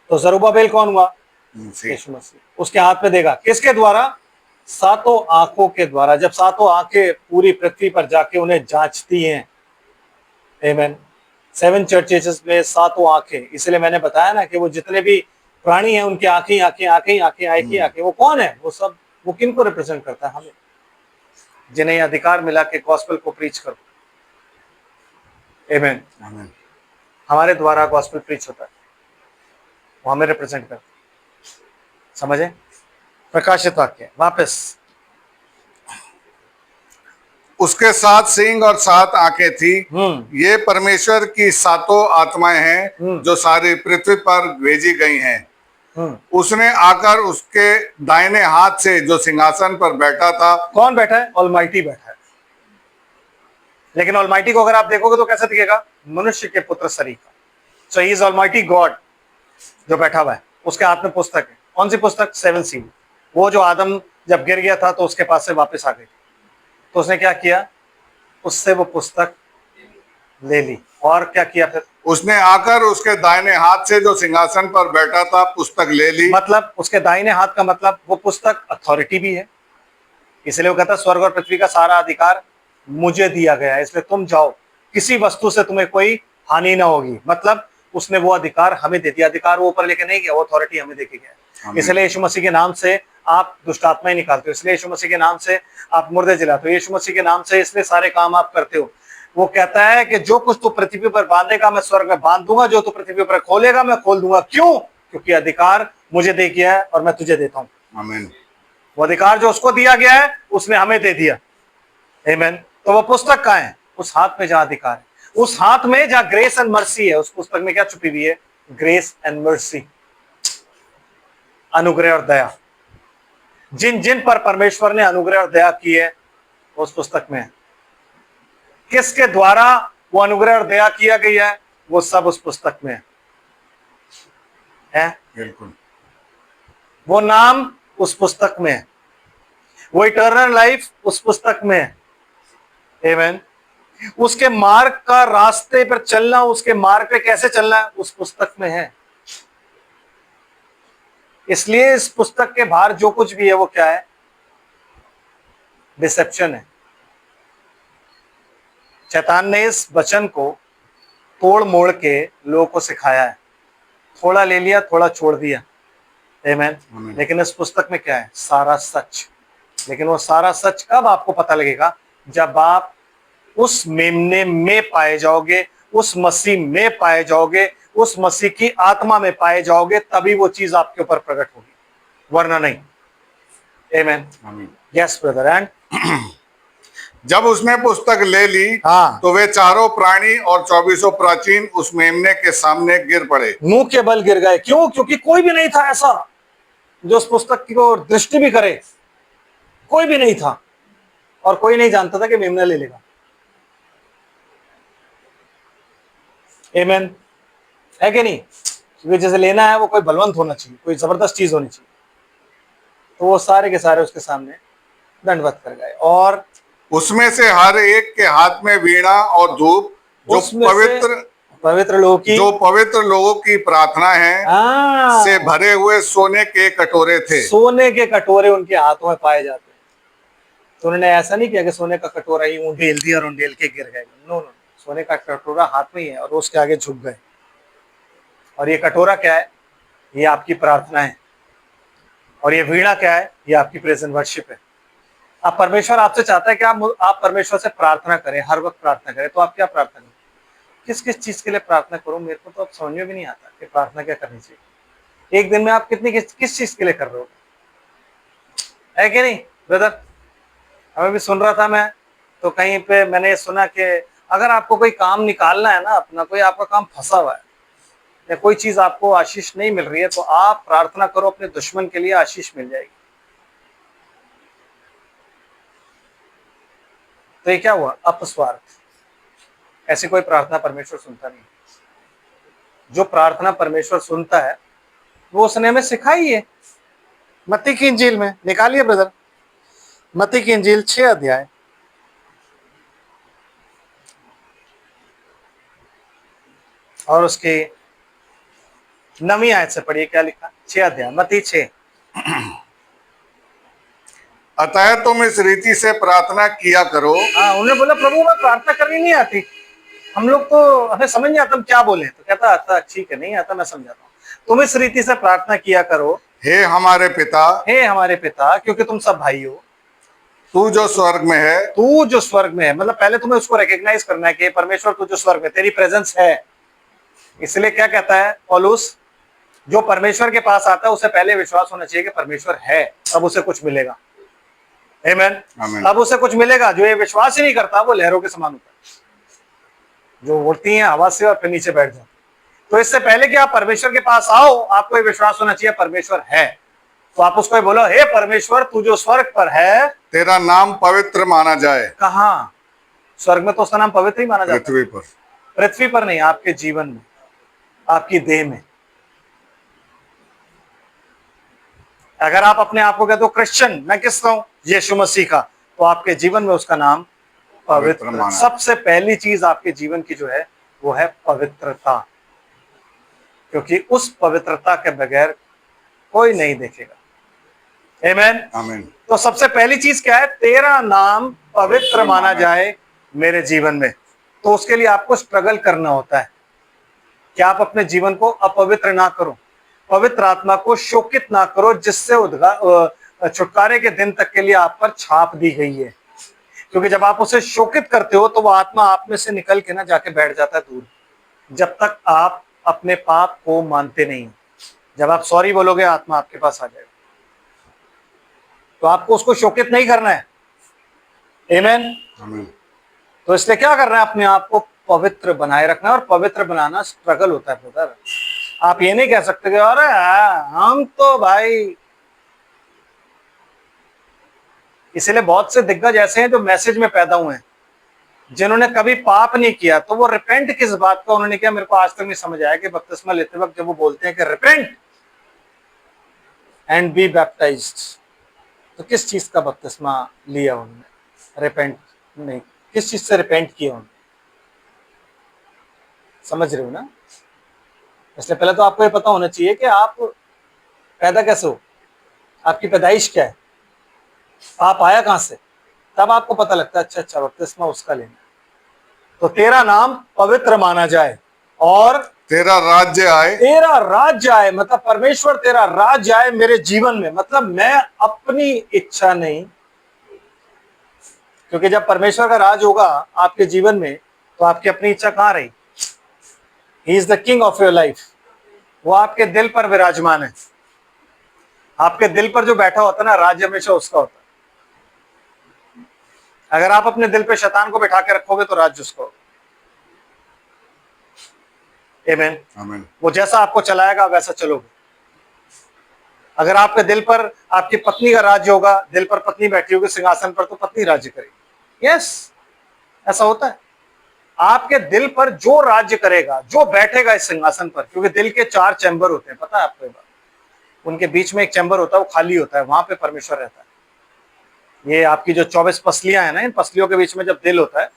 तो जरुब्बाबेल कौन हुआ? यीशु मसीह। उसके हाथ में देगा, किसके द्वारा? 7 आंखों के द्वारा। जब 7 आंखें पूरी पृथ्वी पर जाके उन्हें जांचती हैं, आमीन। 7 चर्चेस में 7 आंखें, इसलिए मैंने बताया ना कि वो जितने भी प्राणी हैं उनकी आंखें आंखें आंखें आंखें आंखें आंखें। वो कौन है? वो सब, वो किन को रिप्रेजेंट करता है? हमें, जिन्हें अधिकार मिला के गॉस्पेल को प्रीच करो। आमीन। हमारे द्वारा गॉस्पेल प्रीच होता है, वो हमें रिप्रेजेंट करता है। समझे? प्रकाशित वाक्य वापस। उसके 7 सींग और 7 आंखें थी। ये परमेश्वर की 7 आत्माएं हैं जो सारी पृथ्वी पर भेजी गई हैं। उसने आकर उसके दाहिने हाथ से जो सिंहासन पर बैठा था। कौन बैठा है? ऑलमाइटी बैठा है। लेकिन ऑलमाइटी को अगर आप देखोगे तो कैसा दिखेगा? मनुष्य के पुत्र सरीखा। सो ही इज ऑलमाइटी गॉड जो बैठा हुआ है। उसके हाथ में पुस्तक है। कौन सी पुस्तक? 7 सील। वो जो आदम जब गिर गया था तो उसके पास से वापस आ गई, तो उसने क्या किया? उससे वो पुस्तक ले ली और क्या किया फिर? उसने आकर उसके दाहिने हाथ से जो सिंहासन पर बैठा था पुस्तक ले ली। मतलब उसके दाहिने हाथ का मतलब वो पुस्तक अथॉरिटी भी है, इसलिए वो कहता है स्वर्ग और पृथ्वी का सारा अधिकार मुझे दिया गया है, इसलिए तुम जाओ, किसी वस्तु से तुम्हें कोई हानि ना होगी। मतलब उसने वो अधिकार हमें दे दिया। अधिकार वो ऊपर लेके नहीं गया, वो अथॉरिटी हमें देके गया। इसलिए यीशु मसीह के नाम से आप दुष्ट आत्माएं निकालते हो, इसलिए यीशु मसीह के नाम से आप मुर्दे जलाते हो, यीशु मसीह के नाम से इसलिए सारे काम आप करते हो। वो कहता है कि जो कुछ तू पृथ्वी पर बांधेगा मैं स्वर्ग में बांध दूंगा, जो तू पृथ्वी पर खोलेगा मैं खोल दूंगा। क्यों? क्योंकि अधिकार मुझे दे गया है और मैं तुझे देता हूं। आमीन। वो अधिकार जो उसको दिया गया है उसने हमें दे दिया। आमीन। तो वो पुस्तक कहाँ है? उस हाथ में जहां अधिकार है, उस हाथ में जहां ग्रेस एंड मर्सी है। उस पुस्तक में क्या छुपी हुई है? ग्रेस एंड मर्सी, अनुग्रह और दया। जिन जिन पर परमेश्वर ने अनुग्रह और दया की है उस पुस्तक में है। किसके द्वारा वो अनुग्रह और दया किया गया है? वो सब उस पुस्तक में है। बिल्कुल। वो नाम उस पुस्तक में है, वो इटर्नल लाइफ उस पुस्तक में है। आमीन। उसके मार्ग का रास्ते पर चलना, उसके मार्ग पे कैसे चलना है, उस पुस्तक में है। इसलिए इस पुस्तक के बाहर जो कुछ भी है वो क्या है? डिसेप्शन है। शैतान ने इस वचन को तोड़ मोड़ के लोगों को सिखाया है, थोड़ा ले लिया थोड़ा छोड़ दिया। आमीन। लेकिन इस पुस्तक में क्या है? सारा सच। लेकिन वो सारा सच कब आपको पता लगेगा? जब आप उस मेमने में पाए जाओगे, उस मसीह में पाए जाओगे, उस मसीह की आत्मा में पाए जाओगे, तभी वो चीज आपके ऊपर प्रकट होगी, वरना नहीं। आमीन। Yes brother. एंड जब उसने पुस्तक ले ली हाँ, तो वे चारों प्राणी और 24 प्राचीन उस मेमने के सामने गिर पड़े। मुंह के बल गिर गए। क्यों? क्योंकि कोई भी नहीं था ऐसा जो उस पुस्तक की को दृष्टि भी करे। कोई भी नहीं था और कोई नहीं जानता था कि मेमना ले लेगा। आमीन। है कि नहीं? क्योंकि जैसे लेना है वो कोई बलवंत होना चाहिए, कोई जबरदस्त चीज होनी चाहिए। तो वो सारे के सारे उसके सामने दंडवत कर गए। और उसमें से हर एक के हाथ में वीणा और धूप, जो पवित्र लोगों की प्रार्थना है से भरे हुए सोने के कटोरे थे। सोने के कटोरे उनके हाथों में पाए जाते हैं। तो उन्होंने ऐसा नहीं किया कि सोने का कटोरा ही उंडेल दिया और उंडेल के गिर गए। नो नो, सोने का कटोरा हाथ में ही है और उसके आगे झुक गए। और ये कटोरा क्या है? ये आपकी प्रार्थना है। और ये वीणा क्या है? ये आपकी प्रेजेंट वर्शिप है। अब परमेश्वर आपसे चाहता है कि आप परमेश्वर से प्रार्थना करें, हर वक्त प्रार्थना करें। तो आप क्या प्रार्थना करें? किस किस चीज के लिए प्रार्थना करूं, मेरे को तो अब समझ में भी नहीं आता कि प्रार्थना क्या करनी चाहिए। एक दिन में आप कितनी किस चीज के लिए कर रहे हो, है कि नहीं ब्रदर? हमें भी सुन रहा था मैं, तो कहीं पे मैंने सुना कि अगर आपको कोई काम निकालना है ना अपना, कोई आपका काम फंसा हुआ है या कोई चीज आपको आशीष नहीं मिल रही है, तो आप प्रार्थना करो अपने दुश्मन के लिए, आशीष मिल जाएगी। तो ये क्या हुआ? अपस्वार्थ। ऐसी कोई प्रार्थना परमेश्वर सुनता नहीं। जो प्रार्थना परमेश्वर सुनता है वो उसने हमें सिखाई है। मत्ती की इंजील में निकालिए ब्रदर, मत्ती की इंजील 6 अध्याय और उसकी 9वीं आयत से पढ़िए, क्या लिखा? 6 अध्याय मत्ती 6। अतः तुम इस रीति से प्रार्थना किया करो। हाँ, उन्होंने बोला प्रभु मैं प्रार्थना करनी नहीं आती, हम लोग तो हमें समझ नहीं आता हम क्या बोले। तो कहता आता ठीक है, नहीं आता मैं समझाता हूँ। तुम इस रीति से प्रार्थना किया करो, हे हमारे पिता, हे हमारे पिता, क्योंकि तुम सब भाई हो, तू जो स्वर्ग में है। तू जो स्वर्ग में है, मतलब पहले तुम्हें उसको रिकॉग्नाइज करना है कि परमेश्वर तू जो स्वर्ग में, तेरी प्रेजेंस है। इसलिए क्या कहता है पौलुस, जो परमेश्वर के पास आता है उसे पहले विश्वास होना चाहिए कि परमेश्वर है, तब उसे कुछ मिलेगा। आमीन। आमीन। तब उसे कुछ मिलेगा। जो ये विश्वास ही नहीं करता वो लहरों के समान होता है, जो उड़ती हैं हवा से और फिर नीचे बैठ जाती। तो इससे पहले कि आप परमेश्वर के पास आओ, आपको ये विश्वास होना चाहिए परमेश्वर है। तो आप उसको बोलो, हे परमेश्वर तू जो स्वर्ग पर है, तेरा नाम पवित्र माना जाए। कहाँ? स्वर्ग में तो उसका नाम पवित्र ही माना जाता है, पृथ्वी पर। पृथ्वी पर नहीं, आपके जीवन में, आपकी देह में। अगर आप अपने आप को कहते हो क्रिश्चियन, मैं किसका हूं? यीशु मसीह का, तो आपके जीवन में उसका नाम पवित्र। सबसे पहली चीज आपके जीवन की जो है वो है पवित्रता, क्योंकि उस पवित्रता के बगैर कोई नहीं देखेगा। आमीन। आमीन। तो सबसे पहली चीज क्या है? तेरा नाम पवित्र माना जाए मेरे जीवन में। तो उसके लिए आपको स्ट्रगल करना होता है कि आप अपने जीवन को अपवित्र ना करो, पवित्र आत्मा को शोकित ना करो, जिससे छुटकारे के दिन तक के लिए आप पर छाप दी गई है। क्योंकि जब आप उसे शोकित करते हो तो वो आत्मा आप में से निकल के ना जाके बैठ जाता है दूर, जब तक आप अपने पाप को मानते नहीं। जब आप सॉरी बोलोगे आत्मा आपके पास आ जाएगा। तो आपको उसको शोकित नहीं करना है। आमीन। आमीन। तो इसलिए क्या करना है? अपने आप को पवित्र बनाए रखना है, और पवित्र बनाना स्ट्रगल होता है ब्रदर। आप ये नहीं कह सकते कि अरे हम तो भाई, इसलिए बहुत से दिग्गज ऐसे हैं जो मैसेज में पैदा हुए हैं, जिन्होंने कभी पाप नहीं किया, तो वो रिपेंट किस बात का उन्होंने किया, मेरे को आज तक नहीं समझ आया कि बपतिस्मा लेते वक्त जब वो बोलते हैं कि रिपेंट एंड बी बैप्टाइज्ड, तो किस चीज का बपतिस्मा लिया उन्होंने? रिपेंट नहीं, किस चीज से रिपेंट किया उन्होंने? समझ रहे हो ना? इसलिए पहले तो आपको ये पता होना चाहिए कि आप पैदा कैसे हो, आपकी पैदाइश क्या है, पाप आया कहां से, तब आपको पता लगता है अच्छा बपतिस्मा उसका लेना। तो तेरा नाम पवित्र माना जाए और तेरा राज्य आए। तेरा राज्य आए मतलब परमेश्वर तेरा राज्य आए मेरे जीवन में, मतलब मैं अपनी इच्छा नहीं, क्योंकि जब परमेश्वर का राज होगा आपके जीवन में तो आपकी अपनी इच्छा कहां रही? He is the king of your life. वो आपके दिल पर विराजमान है। आपके दिल पर जो बैठा होता है ना, राज्य हमेशा उसका होता है। अगर आप अपने दिल पे शैतान को बैठा के रखोगे तो राज्य उसका होगा। आमीन। आमीन। वो जैसा आपको चलाएगा वैसा चलोगे। अगर आपके दिल पर आपकी पत्नी का राज्य होगा, दिल पर पत्नी बैठी होगी सिंहासन पर, तो पत्नी राज्य करेगी। यस, ऐसा होता है। आपके दिल पर जो राज्य करेगा, जो बैठेगा इस सिंहासन पर, क्योंकि दिल के 4 चैम्बर होते हैं, पता है आपको ये बात? उनके बीच में एक चैम्बर होता है, वो खाली होता है, वहां पे परमेश्वर रहता है। ये आपकी जो 24 पसलियां हैं ना, इन पसलियों के बीच में जब दिल होता है,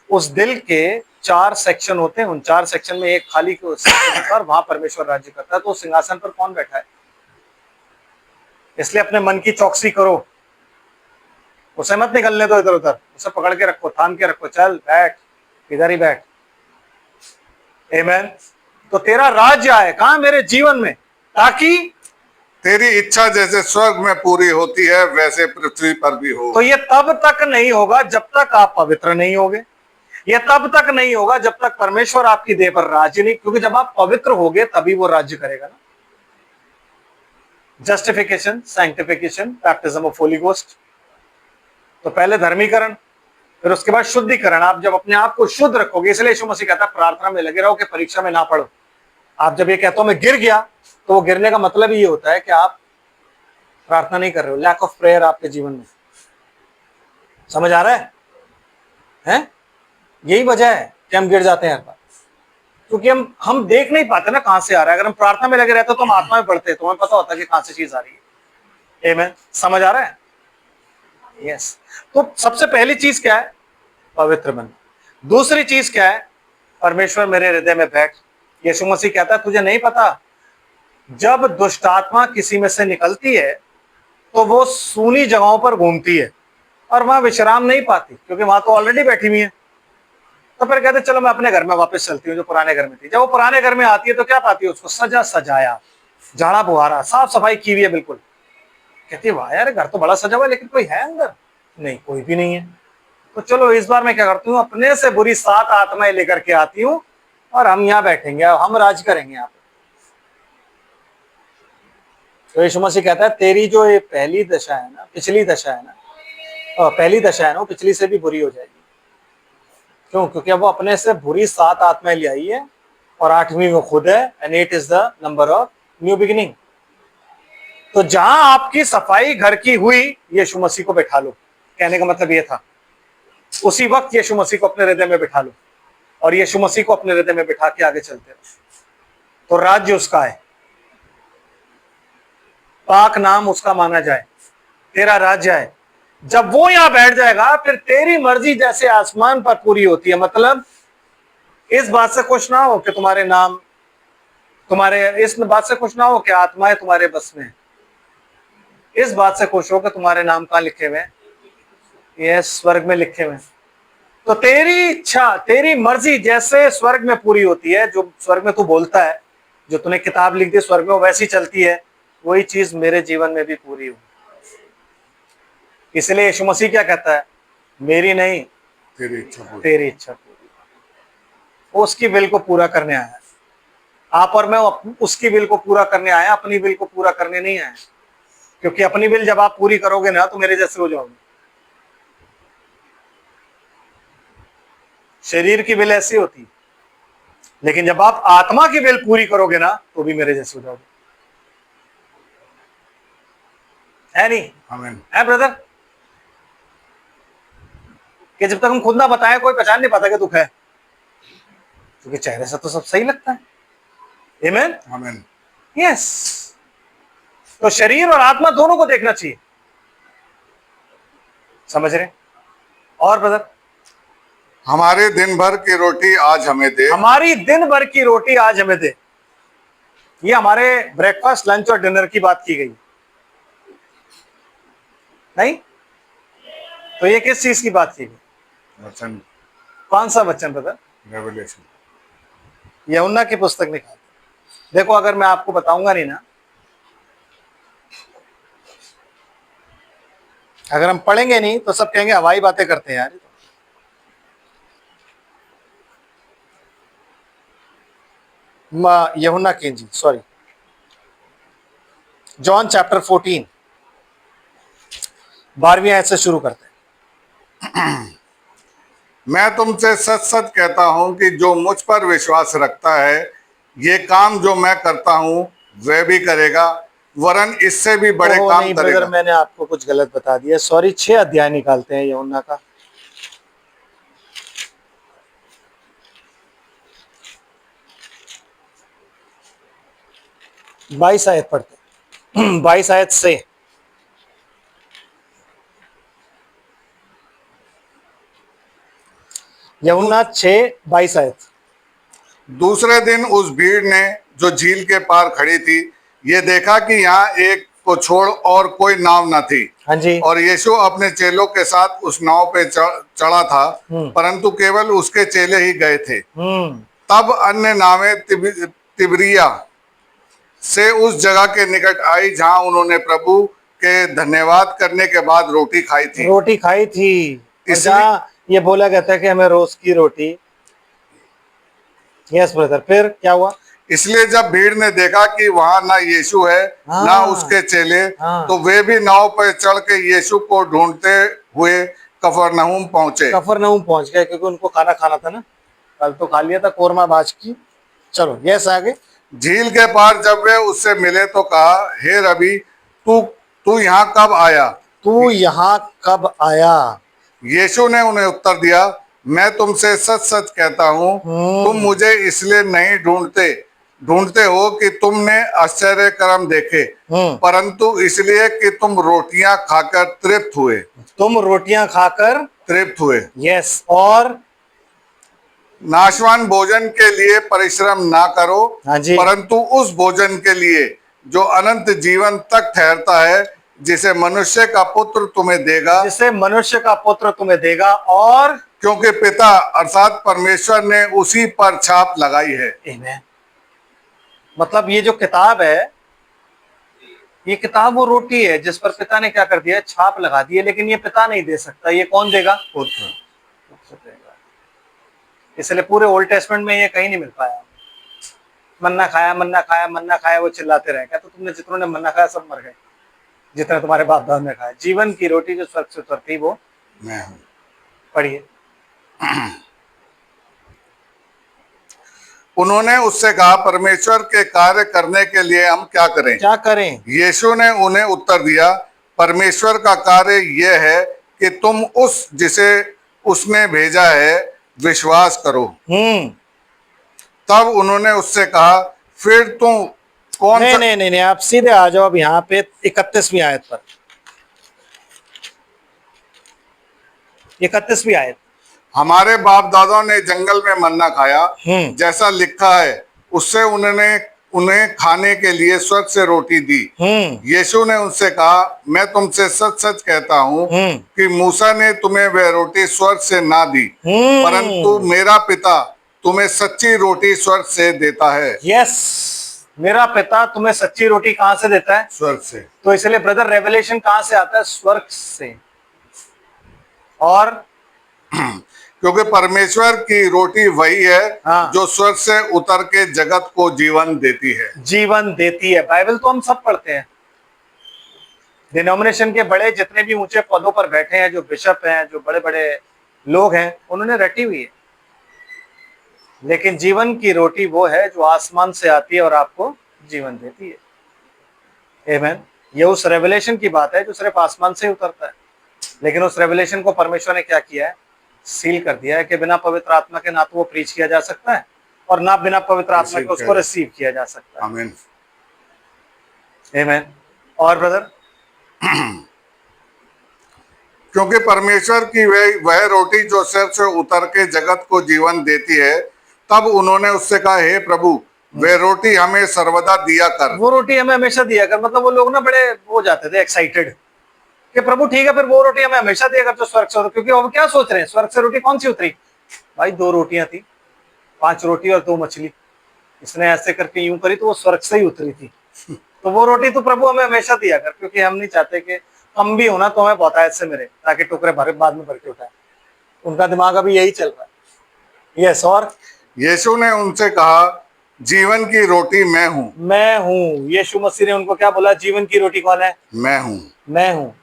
उस दिल के 4 सेक्शन होते हैं। उन 4 सेक्शन में एक खाली सेक्शन होता है और वहां परमेश्वर राज्य करता है। तो सिंहासन पर कौन बैठा है? इसलिए अपने मन की चौकसी करो, उसे मत निकलने दो इधर उधर, उसे पकड़ के रखो, थाम के रखो, चल बैठ, इधर ही बैठ। आमीन। तो तेरा राज्य आए कहां? मेरे जीवन में, ताकि तेरी इच्छा जैसे स्वर्ग में पूरी होती है वैसे पृथ्वी पर भी हो। तो ये तब तक नहीं होगा जब तक आप पवित्र नहीं होगे। यह तब तक नहीं होगा जब तक परमेश्वर आपकी देह पर राज्य नहीं, क्योंकि जब आप पवित्र होगे तभी वो राज्य करेगा ना। Justification, sanctification, baptism of Holy Ghost. तो पहले धर्मीकरण, फिर उसके बाद शुद्धिकरण। आप जब अपने आप को शुद्ध रखोगे, इसलिए यीशु मसीह कहता है प्रार्थना में लगे रहो कि परीक्षा में ना पड़ो। आप जब ये कहते हो मैं गिर गया, तो वो गिरने का मतलब ये होता है कि आप प्रार्थना नहीं कर रहे हो, लैक ऑफ प्रेयर आपके जीवन में। समझ आ रहा है? हैं? यही वजह है कि हम गिर जाते हैं हर बार, क्योंकि हम देख नहीं पाते ना कहां से आ रहा है। अगर हम प्रार्थना में लगे रहते तो हम आत्मा में पढ़ते, तो हमें पता होता है कि कहां से चीज आ रही है। आमीन। समझ आ रहा है? यस। तो सबसे पहली चीज क्या है? पवित्र बनना। दूसरी चीज क्या है? परमेश्वर मेरे हृदय में बैठ। यीशु मसीह कहता है तुझे नहीं पता, जब दुष्ट आत्मा किसी में से निकलती है तो वो सूनी जगहों पर घूमती है और वहां विश्राम नहीं पाती, क्योंकि वहां तो ऑलरेडी बैठी हुई है। तो फिर कहते चलो मैं अपने घर में वापस चलती हूँ, जो पुराने घर में थी। जब वो पुराने घर में आती है तो क्या पाती है? उसको सजा सजाया, झाड़ा बुहारा, साफ सफाई की हुई है बिल्कुल। कहती है वाह यार, घर तो बड़ा सजा हुआ है, लेकिन कोई है अंदर? नहीं, कोई भी नहीं है। तो चलो इस बार मैं क्या करती हूँ, अपने से बुरी 7 आत्माएं लेकर के आती हूँ और हम यहाँ बैठेंगे, हम राज करेंगे यहाँ पे। तो यीशु मसीह कहता है तेरी जो ये पहली दशा है ना, पिछली दशा है ना, पहली दशा है ना, वो पिछली से भी बुरी हो जाएगी। क्यों? क्योंकि अब वो अपने से बुरी 7 आत्माएं ले आई है और 8वीं वो खुद है, and 8 is the number of new beginning. तो जहां आपकी सफाई घर की हुई, यीशु मसीह को बैठा लो। कहने का मतलब ये था, उसी वक्त यीशु मसीह को अपने हृदय में बैठा लो और यीशु मसीह को अपने हृदय में बैठा के आगे चलते रहो, तो राज्य उसका है, पाक नाम उसका माना जाए, तेरा राज्य है। जब वो यहां बैठ जाएगा, फिर तेरी मर्जी जैसे आसमान पर पूरी होती है। मतलब इस बात से खुश ना हो कि तुम्हारे नाम, इस बात से खुश ना हो कि आत्माएं तुम्हारे बस में, इस बात से खुश हो कि तुम्हारे नाम कहां लिखे हुए हैं? ये स्वर्ग में लिखे हुए हैं। तो तेरी इच्छा, तेरी मर्जी जैसे स्वर्ग में पूरी होती है, जो स्वर्ग में तू बोलता है, जो तूने किताब लिख दी स्वर्ग में वैसी चलती है, वही चीज मेरे जीवन में भी पूरी हो। इसलिए यीशु मसीह क्या कहता है? मेरी नहीं, तेरी इच्छा पूरी। तेरी इच्छा पूरी। वो उसकी विल को पूरा करने आया है। आप और मैं उसकी विल को पूरा करने आए, अपनी विल को पूरा करने नहीं आए। क्योंकि अपनी विल जब आप पूरी करोगे ना, तो मेरे जैसे हो जाओगे। शरीर की विल ऐसी होती, लेकिन जब आप आत्मा की विल पूरी करोगे ना, तो भी मेरे जैसे हो जाओगे। है नहीं? आमीन। है ब्रदर? कि जब तक हम खुद ना बताएं, कोई पहचान नहीं पाता कि दुख है, क्योंकि चेहरे से तो सब सही लगता है। आमीन? आमीन। यस। तो शरीर और आत्मा दोनों को देखना चाहिए। समझ रहे? और ब्रदर, हमारे दिन भर की रोटी आज हमें दे। हमारी दिन भर की रोटी आज हमें दे। ये हमारे ब्रेकफास्ट, लंच और डिनर की बात की गई नहीं? तो ये किस चीज की बात की गई? वचन, कौन सा वचन ब्रदर? रेवलेशन। यूहन्ना की पुस्तक निकाल। देखो, अगर मैं आपको बताऊंगा नहीं ना, अगर हम पढ़ेंगे नहीं, तो सब कहेंगे हवाई बातें करते हैं यार। यूहन्ना की इंजील, सॉरी, जॉन चैप्टर 14, 12वीं आयत से शुरू करते हैं। मैं तुमसे सच सच कहता हूं कि जो मुझ पर विश्वास रखता है, ये काम जो मैं करता हूं वह भी करेगा, वरन इससे भी बड़े काम नहीं करेगा। ब्रदर, मैंने आपको कुछ गलत बता दिया, सॉरी। 6 अध्याय निकालते हैं यूहन्ना का। बाईस आयत पढ़ते हैं। 22 आयत से यूहन्ना 6:22 आयत। दूसरे दिन उस भीड़ ने जो झील के पार खड़ी थी, ये देखा कि यहाँ एक को छोड़ और कोई नाव न थी। हाँ जी। और यीशु अपने चेलों के साथ उस नाव पे चढ़ा था, परंतु केवल उसके चेले ही गए थे। तब अन्य नावें तिबरिया से उस जगह के निकट आई जहां उन्होंने प्रभु के धन्यवाद करने के बाद रोटी खाई थी। रोटी खाई थी। इसलिए ये बोला गया था कि हमें रोज की रोटी। यस ब्रदर, फिर क्या हुआ? इसलिए जब भीड़ ने देखा कि वहां ना यीशु है ना हाँ उसके चेले, हाँ, तो वे भी नाव पर चढ़ के यीशु को ढूंढते हुए कफरनहूम पहुंचे। कफरनहूम पहुंच गए क्योंकि उनको खाना खाना था ना। कल तो खा लिया था कोरमा बाज की। चलो यस आगे। झील के पार जब वे उससे मिले तो कहा, हे रबी, तू तू यहाँ कब आया? तू यहाँ कब आया? यीशु ने उन्हें उत्तर दिया, मैं तुमसे सच सच कहता हूँ, तुम मुझे इसलिए नहीं ढूंढते ढूंढते हो कि तुमने आश्चर्य कर्म देखे, परंतु इसलिए कि तुम रोटियां खाकर तृप्त हुए। तुम रोटियां खाकर तृप्त हुए। यस, और नाशवान भोजन के लिए परिश्रम ना करो, हाँ जी, परंतु उस भोजन के लिए जो अनंत जीवन तक ठहरता है, जिसे मनुष्य का पुत्र तुम्हें देगा, जिसे मनुष्य का पुत्र तुम्हें देगा। और क्योंकि पिता अर्थात परमेश्वर ने उसी पर छाप लगाई है। आमीन। मतलब ये जो किताब है, ये किताब वो रोटी है जिस पर पिता ने क्या कर दिया है, छाप लगा दी है। लेकिन ये पिता नहीं दे सकता, ये कौन देगा? पुत्र। इसलिए पूरे ओल्ड टेस्टमेंट में ये कहीं नहीं मिल पाया। मन्ना खाया, मन्ना खाया, मन्ना खाया, वो चिल्लाते रहे। क्या तो तुमने जितनों ने मन्ना खाया सब मर गए, जितने तुम्हारे बाप दादा ने खाया। जीवन की रोटी जो स्वर्ग से उतरती वो मैं हूं। पढ़िए। उन्होंने उससे कहा, परमेश्वर के कार्य करने के लिए हम क्या करें? क्या करें? यीशु ने उन्हें उत्तर दिया, परमेश्वर का कार्य यह है कि तुम उस जिसे उसने भेजा है विश्वास करो। तब उन्होंने उससे कहा, फिर तुम कौन नहीं सा? नहीं नहीं नहीं, आप सीधे आ जाओ अब यहाँ पे 31वीं आयत पर। 31वीं आयत। हमारे बाप दादाओं ने जंगल में मन्ना खाया, जैसा लिखा है, उससे उन्होंने उन्हें खाने के लिए स्वर्ग से रोटी दी। यीशु ने उनसे कहा, मैं तुमसे सच सच कहता हूँ कि मूसा ने तुम्हें वह रोटी स्वर्ग से ना दी, परंतु मेरा पिता तुम्हें सच्ची रोटी स्वर्ग से देता है। यस, मेरा पिता तुम्हें सच्ची रोटी कहां से देता है? स्वर्ग से। तो इसलिए ब्रदर, रेवलेशन कहां से आता है? स्वर्ग से। और क्योंकि परमेश्वर की रोटी वही है, हाँ, जो स्वर्ग से उतर के जगत को जीवन देती है। जीवन देती है। बाइबल तो हम सब पढ़ते हैं। डिनोमिनेशन के बड़े जितने भी ऊंचे पदों पर बैठे हैं, जो बिशप हैं, जो बड़े बड़े लोग हैं, उन्होंने रटी हुई है। लेकिन जीवन की रोटी वो है जो आसमान से आती है और आपको जीवन देती है। आमीन। ये उस रेवलेशन की बात है जो सिर्फ आसमान से ही उतरता है। लेकिन उस रेवलेशन को परमेश्वर ने क्या किया है? सील कर दिया है कि बिना पवित्र आत्मा के ना तो वो प्रीच किया जा सकता है और ना बिना पवित्र आत्मा के उसको रिसीव किया जा सकता है। आमीन। आमीन। और ब्रदर, क्योंकि परमेश्वर की वह रोटी जो स्वर्ग से उतर के जगत को जीवन देती है। तब उन्होंने उससे कहा, हे प्रभु, वह रोटी हमें सर्वदा दिया कर। वो रोटी हमें हमेशा दिया कर। मतलब वो लोग ना बड़े हो जाते थे, एक्साइटेड कि प्रभु ठीक है, फिर वो रोटी हमें हमेशा दिया कर जो स्वर्ग से। क्योंकि वो क्या सोच रहे हैं, स्वर्ग से रोटी कौन सी उतरी? भाई 2 रोटियां थी, 5 रोटी और 2 मछली। इसने ऐसे करके यूं करी तो वो स्वर्ग से ही उतरी थी। तो वो रोटी तो प्रभु हमें हमेशा दिया कर, क्योंकि हम नहीं चाहते कि कम भी होना तो हमें बहुतायत से मिले, ताकि टुकड़े भरे बाद में भर के उठाए। उनका दिमाग अभी यही चल रहा है। यस। और यीशु ने उनसे कहा, जीवन की रोटी मैं हूँ। मैं हूँ। यीशु मसीह ने उनको क्या बोला? जीवन की रोटी कौन है? मैं हूँ। मैं हूँ।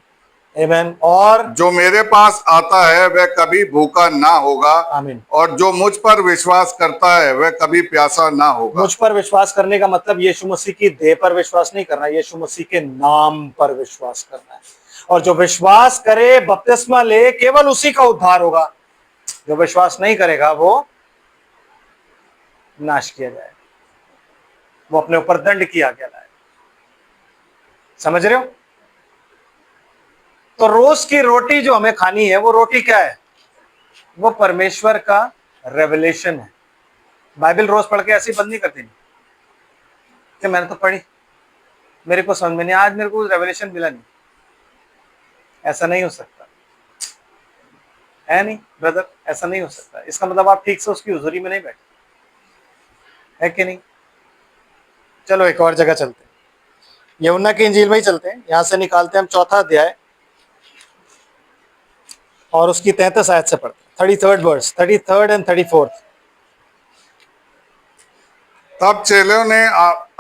आमीन। और जो मेरे पास आता है वह कभी भूखा ना होगा, आमीन। और जो मुझ पर विश्वास करता है वह कभी प्यासा ना होगा। मुझ पर विश्वास करने का मतलब यीशु मसीह की देह पर विश्वास नहीं करना, यीशु मसीह के नाम पर विश्वास करना है। और जो विश्वास करे, बपतिस्मा ले, केवल उसी का उद्धार होगा। जो विश्वास नहीं करेगा वो नाश किया जाएगा, वो अपने ऊपर दंड किया गया है। समझ रहे हो? तो रोज की रोटी जो हमें खानी है, वो रोटी क्या है? वो परमेश्वर का रेवलेशन है। बाइबल रोज पढ़ के ऐसी बंद नहीं करती कि मैंने तो पढ़ी, मेरे को समझ में नहीं, आज मेरे को रेवलेशन मिला नहीं। ऐसा नहीं हो सकता है। नहीं ब्रदर, ऐसा नहीं हो सकता। इसका मतलब आप ठीक से उसकी हुजूरी में नहीं बैठे, है कि नहीं? चलो एक और जगह चलते हैं, यूहन्ना की इंजील में ही चलते हैं। यहां से निकालते हैं हम 4था अध्याय और उसकी 33 आयत से पढ़ते, 33rd verse, 33rd and 34th। तब चेलों ने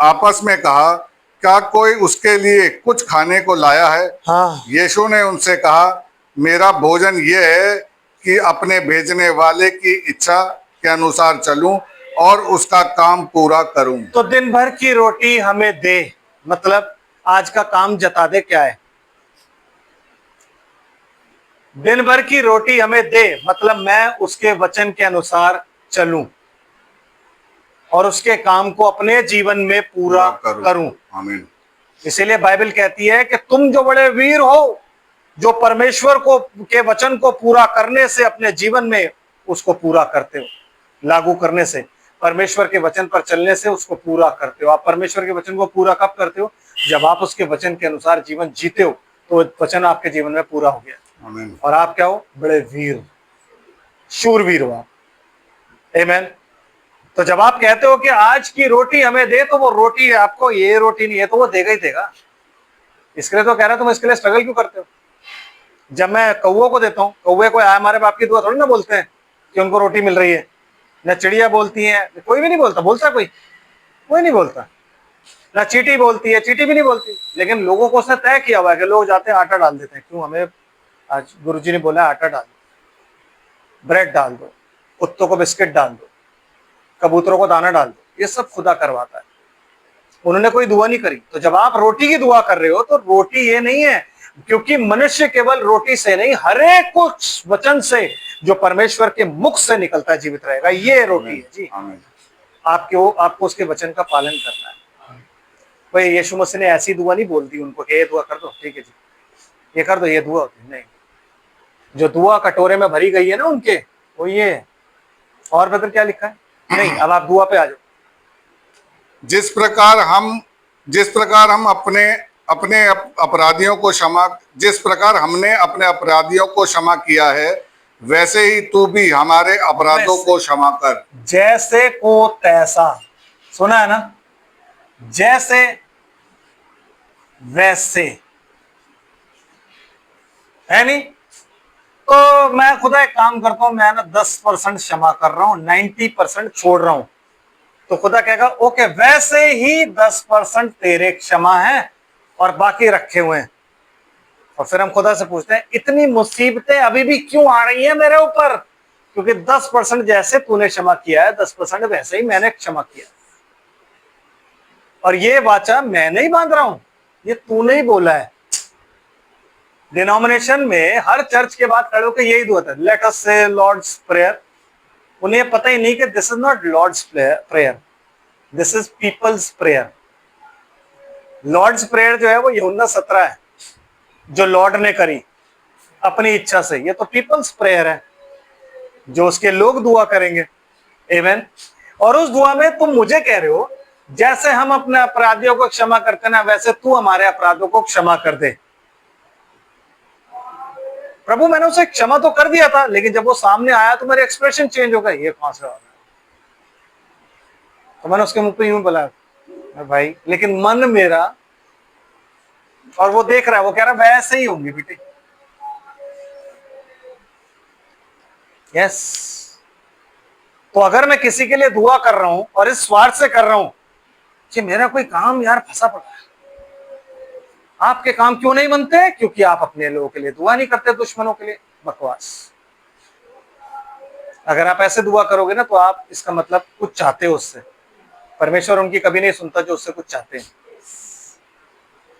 आपस में कहा, क्या कोई उसके लिए कुछ खाने को लाया है? हाँ, यीशु ने उनसे कहा, मेरा भोजन यह है कि अपने भेजने वाले की इच्छा के अनुसार चलूं और उसका काम पूरा करूं। तो दिन भर की रोटी हमें दे, मतलब आज का काम जता दे। क्या है? दिन भर की रोटी हमें दे, मतलब मैं उसके वचन के अनुसार चलूं और उसके काम को अपने जीवन में पूरा करूं। आमीन। इसीलिए बाइबल कहती है कि तुम जो बड़े वीर हो, जो परमेश्वर को के वचन को पूरा करने से अपने जीवन में उसको पूरा करते हो, लागू करने से, परमेश्वर के वचन पर चलने से उसको पूरा करते हो। आप परमेश्वर के वचन को पूरा कब करते हो? जब आप उसके वचन के अनुसार जीवन जीते हो, तो वचन आपके जीवन में पूरा हो गया आमीन। और आप क्या हो? बड़े वीर, शूरवीर हो आप। आमीन। तो जब आप कहते हो कि आज की रोटी हमें दे, तो वो रोटी आपको ये रोटी नहीं है तो वो देगा ही देगा। इसके लिए तो कह रहा तुम इसके लिए स्ट्रगल क्यों करते हो? जब मैं कौवे को देता हूँ, कौवे को हमारे बाप की दुआ थोड़ी ना बोलते हैं कि उनको रोटी मिल रही है। ना चिड़िया बोलती है, कोई भी नहीं बोलता। बोलता कोई नहीं बोलता। ना चींटी बोलती है, चींटी भी नहीं बोलती। लेकिन लोगों को उसने तय किया हुआ है कि लोग जाते हैं आटा डाल देते हैं। क्यों? हमें आज गुरुजी ने बोला आटा डाल दो, ब्रेड डाल दो, कुत्तों को बिस्किट डाल दो, कबूतरों को दाना डाल दो। ये सब खुदा करवाता है, उन्होंने कोई दुआ नहीं करी। तो जब आप रोटी की दुआ कर रहे हो, तो रोटी ये नहीं है, क्योंकि मनुष्य केवल रोटी से नहीं, हर एक कुछ वचन से जो परमेश्वर के मुख से निकलता है जीवित रहेगा। ये रोटी है जी। आपको उसके वचन का पालन करना है। भाई यीशु मसीह ने ऐसी दुआ नहीं बोल दी उनको कि ये दुआ कर दो, ठीक है जी, ये कर दो, ये दुआ होती है। नहीं, जो दुआ कटोरे में भरी गई है ना उनके, वो ये है। और बदल क्या लिखा है? नहीं, अब आप दुआ पे आ जाओ। जिस प्रकार हम अपने अपने अपराधियों को क्षमा, जिस प्रकार हमने अपने अपराधियों को क्षमा किया है, वैसे ही तू भी हमारे अपराधों को क्षमा कर। जैसे को तैसा, सुना है ना? जैसे वैसे, है नहीं? तो मैं खुदा एक काम करता हूं, मैं ना 10% क्षमा कर रहा हूं, 90% छोड़ रहा हूं। तो खुदा कहेगा ओके, वैसे ही 10% तेरे क्षमा है और बाकी रखे हुए हैं। और फिर हम खुदा से पूछते हैं, इतनी मुसीबतें अभी भी क्यों आ रही हैं मेरे ऊपर? क्योंकि 10% जैसे तूने क्षमा किया है, 10% वैसे ही मैंने क्षमा किया। और ये वाचा मैं नहीं बांध रहा हूं, ये तूने ही बोला है। डिनोमिनेशन में हर चर्च के बाद खड़े होकर यही दुआ था, लेट अस से लॉर्ड्स प्रेयर। उन्हें पता ही नहीं कि this is not Lord's prayer, this is people's prayer. Lord's prayer जो है वो यूहन्ना 17 है, जो लॉर्ड ने करी अपनी इच्छा से। ये तो पीपल्स प्रेयर है, जो उसके लोग दुआ करेंगे। आमीन। और उस दुआ में तुम मुझे कह रहे हो, जैसे हम अपने अपराधियों को क्षमा करते ना, वैसे तू हमारे अपराधों को क्षमा कर दे। प्रभु मैंने उसे क्षमा तो कर दिया था, लेकिन जब वो सामने आया तो मेरे एक्सप्रेशन चेंज हो गए। ये कौन सा? तो मैंने उसके मुंह पे यूं बोला, भाई, लेकिन मन मेरा, और वो देख रहा है, वो कह रहा है वैसे ही होंगे बेटे। यस। तो अगर मैं किसी के लिए दुआ कर रहा हूं और इस स्वार्थ से कर रहा हूं कि मेरा कोई काम यार फंसा पड़ा है, आपके काम क्यों नहीं बनते? क्योंकि आप अपने लोगों के लिए दुआ नहीं करते, दुश्मनों के लिए। बकवास। अगर आप ऐसे दुआ करोगे ना, तो आप, इसका मतलब कुछ चाहते हो उससे। परमेश्वर उनकी कभी नहीं सुनता जो उससे कुछ चाहते हैं।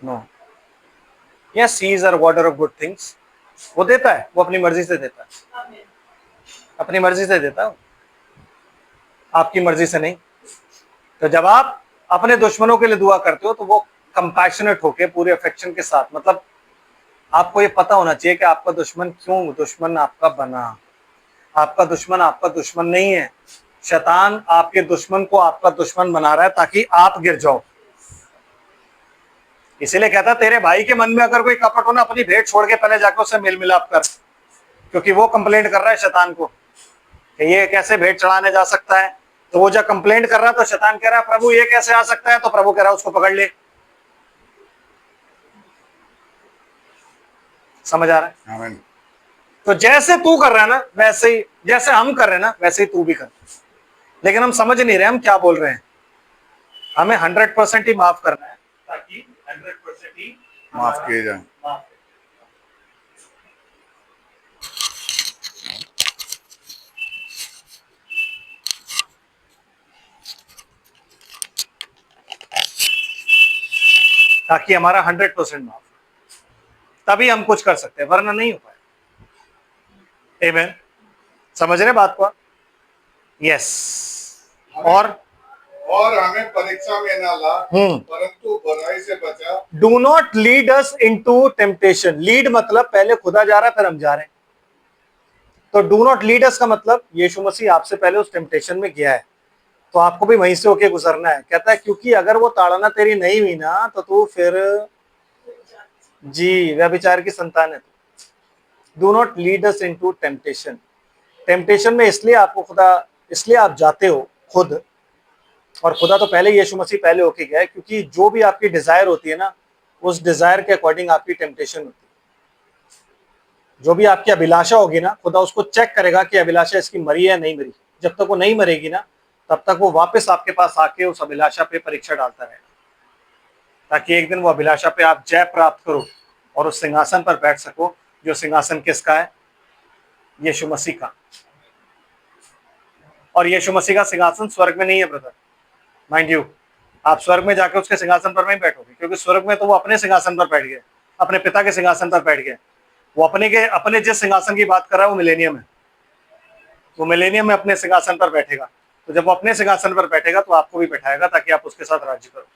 No. Yes, he is a rewarder of good things. वो देता है, वो अपनी मर्जी से देता है, अपनी मर्जी से देता है, आपकी मर्जी से नहीं। तो जब आप अपने दुश्मनों के लिए दुआ करते हो, तो वो कंपैशनेट होके, पूरे अफेक्शन के साथ, मतलब आपको ये पता होना चाहिए कि आपका दुश्मन क्यों दुश्मन आपका बना। आपका दुश्मन नहीं है। शैतान आपके दुश्मन को आपका दुश्मन बना रहा है ताकि आप गिर जाओ। इसीलिए कहता तेरे भाई के मन में अगर कोई कपट हो ना, अपनी भेंट छोड़ के पहले जाकर उससे मेल मिलाप कर, क्योंकि वो कंप्लेंट कर रहा है शैतान को कि ये कैसे भेंट चढ़ाने जा सकता है। तो वो जब कंप्लेंट कर रहा है, तो शैतान कह रहा है प्रभु ये कैसे आ सकता है? तो प्रभु कह रहा है उसको पकड़ ले। समझ आ रहा है? आमीन। तो जैसे तू कर रहा है ना वैसे ही, जैसे हम कर रहे हैं ना वैसे ही तू भी कर। लेकिन हम समझ नहीं रहे हम क्या बोल रहे हैं। हमें 100% ही माफ करना है ताकि 100% ही माफ किए जाए। माफ, ताकि हमारा 100% माफ, तभी हम कुछ कर सकते हैं, वरना नहीं हो पाए। आमीन। समझ रहे बात को? यस। और हमें परीक्षा में ना ला परंतु बुराई से बचा। Do not lead us into temptation. Lead मतलब पहले खुदा जा रहा है फिर हम जा रहे हैं। तो डू नॉट लीड अस का मतलब यीशु मसीह आपसे पहले उस टेम्पटेशन में गया है, तो आपको भी वहीं से होके गुजरना है। कहता है क्योंकि अगर वो ताड़ना तेरी नहीं हुई ना तो तू फिर जी व्यभिचार की संतान है। Do not lead us into temptation. Temptation में इसलिए आपको खुदा, इसलिए आप जाते हो खुद, और खुदा तो पहले यीशु मसीह पहले होके गया है, क्योंकि जो भी आपकी डिजायर होती है ना उस डिजायर के अकॉर्डिंग आपकी टेम्पटेशन होती है। जो भी आपकी अभिलाषा होगी ना खुदा उसको चेक करेगा कि अभिलाषा इसकी मरी है नहीं मरी। जब तक वो नहीं मरेगी ना तब तक वो वापस आपके पास आके उस अभिलाषा पे परीक्षा डालता रहेगा, ताकि एक दिन वो अभिलाषा पे आप जय प्राप्त करो और उस सिंहासन पर बैठ सको। जो सिंहासन किसका है? यीशु मसीह का। और यीशु मसीह का सिंहासन स्वर्ग में नहीं है ब्रदर, माइंड यू। आप स्वर्ग में जाकर उसके सिंहासन पर नहीं बैठोगे, क्योंकि स्वर्ग में तो वो अपने सिंहासन पर बैठ गए, अपने पिता के सिंहासन पर बैठ गए। वो अपने जिस सिंहासन की बात कर रहा है वो मिलेनियम है। वो मिलेनियम में अपने सिंहासन पर बैठेगा। तो जब वो अपने सिंहासन पर बैठेगा तो आपको भी बैठाएगा ताकि आप उसके साथ राज्य करो।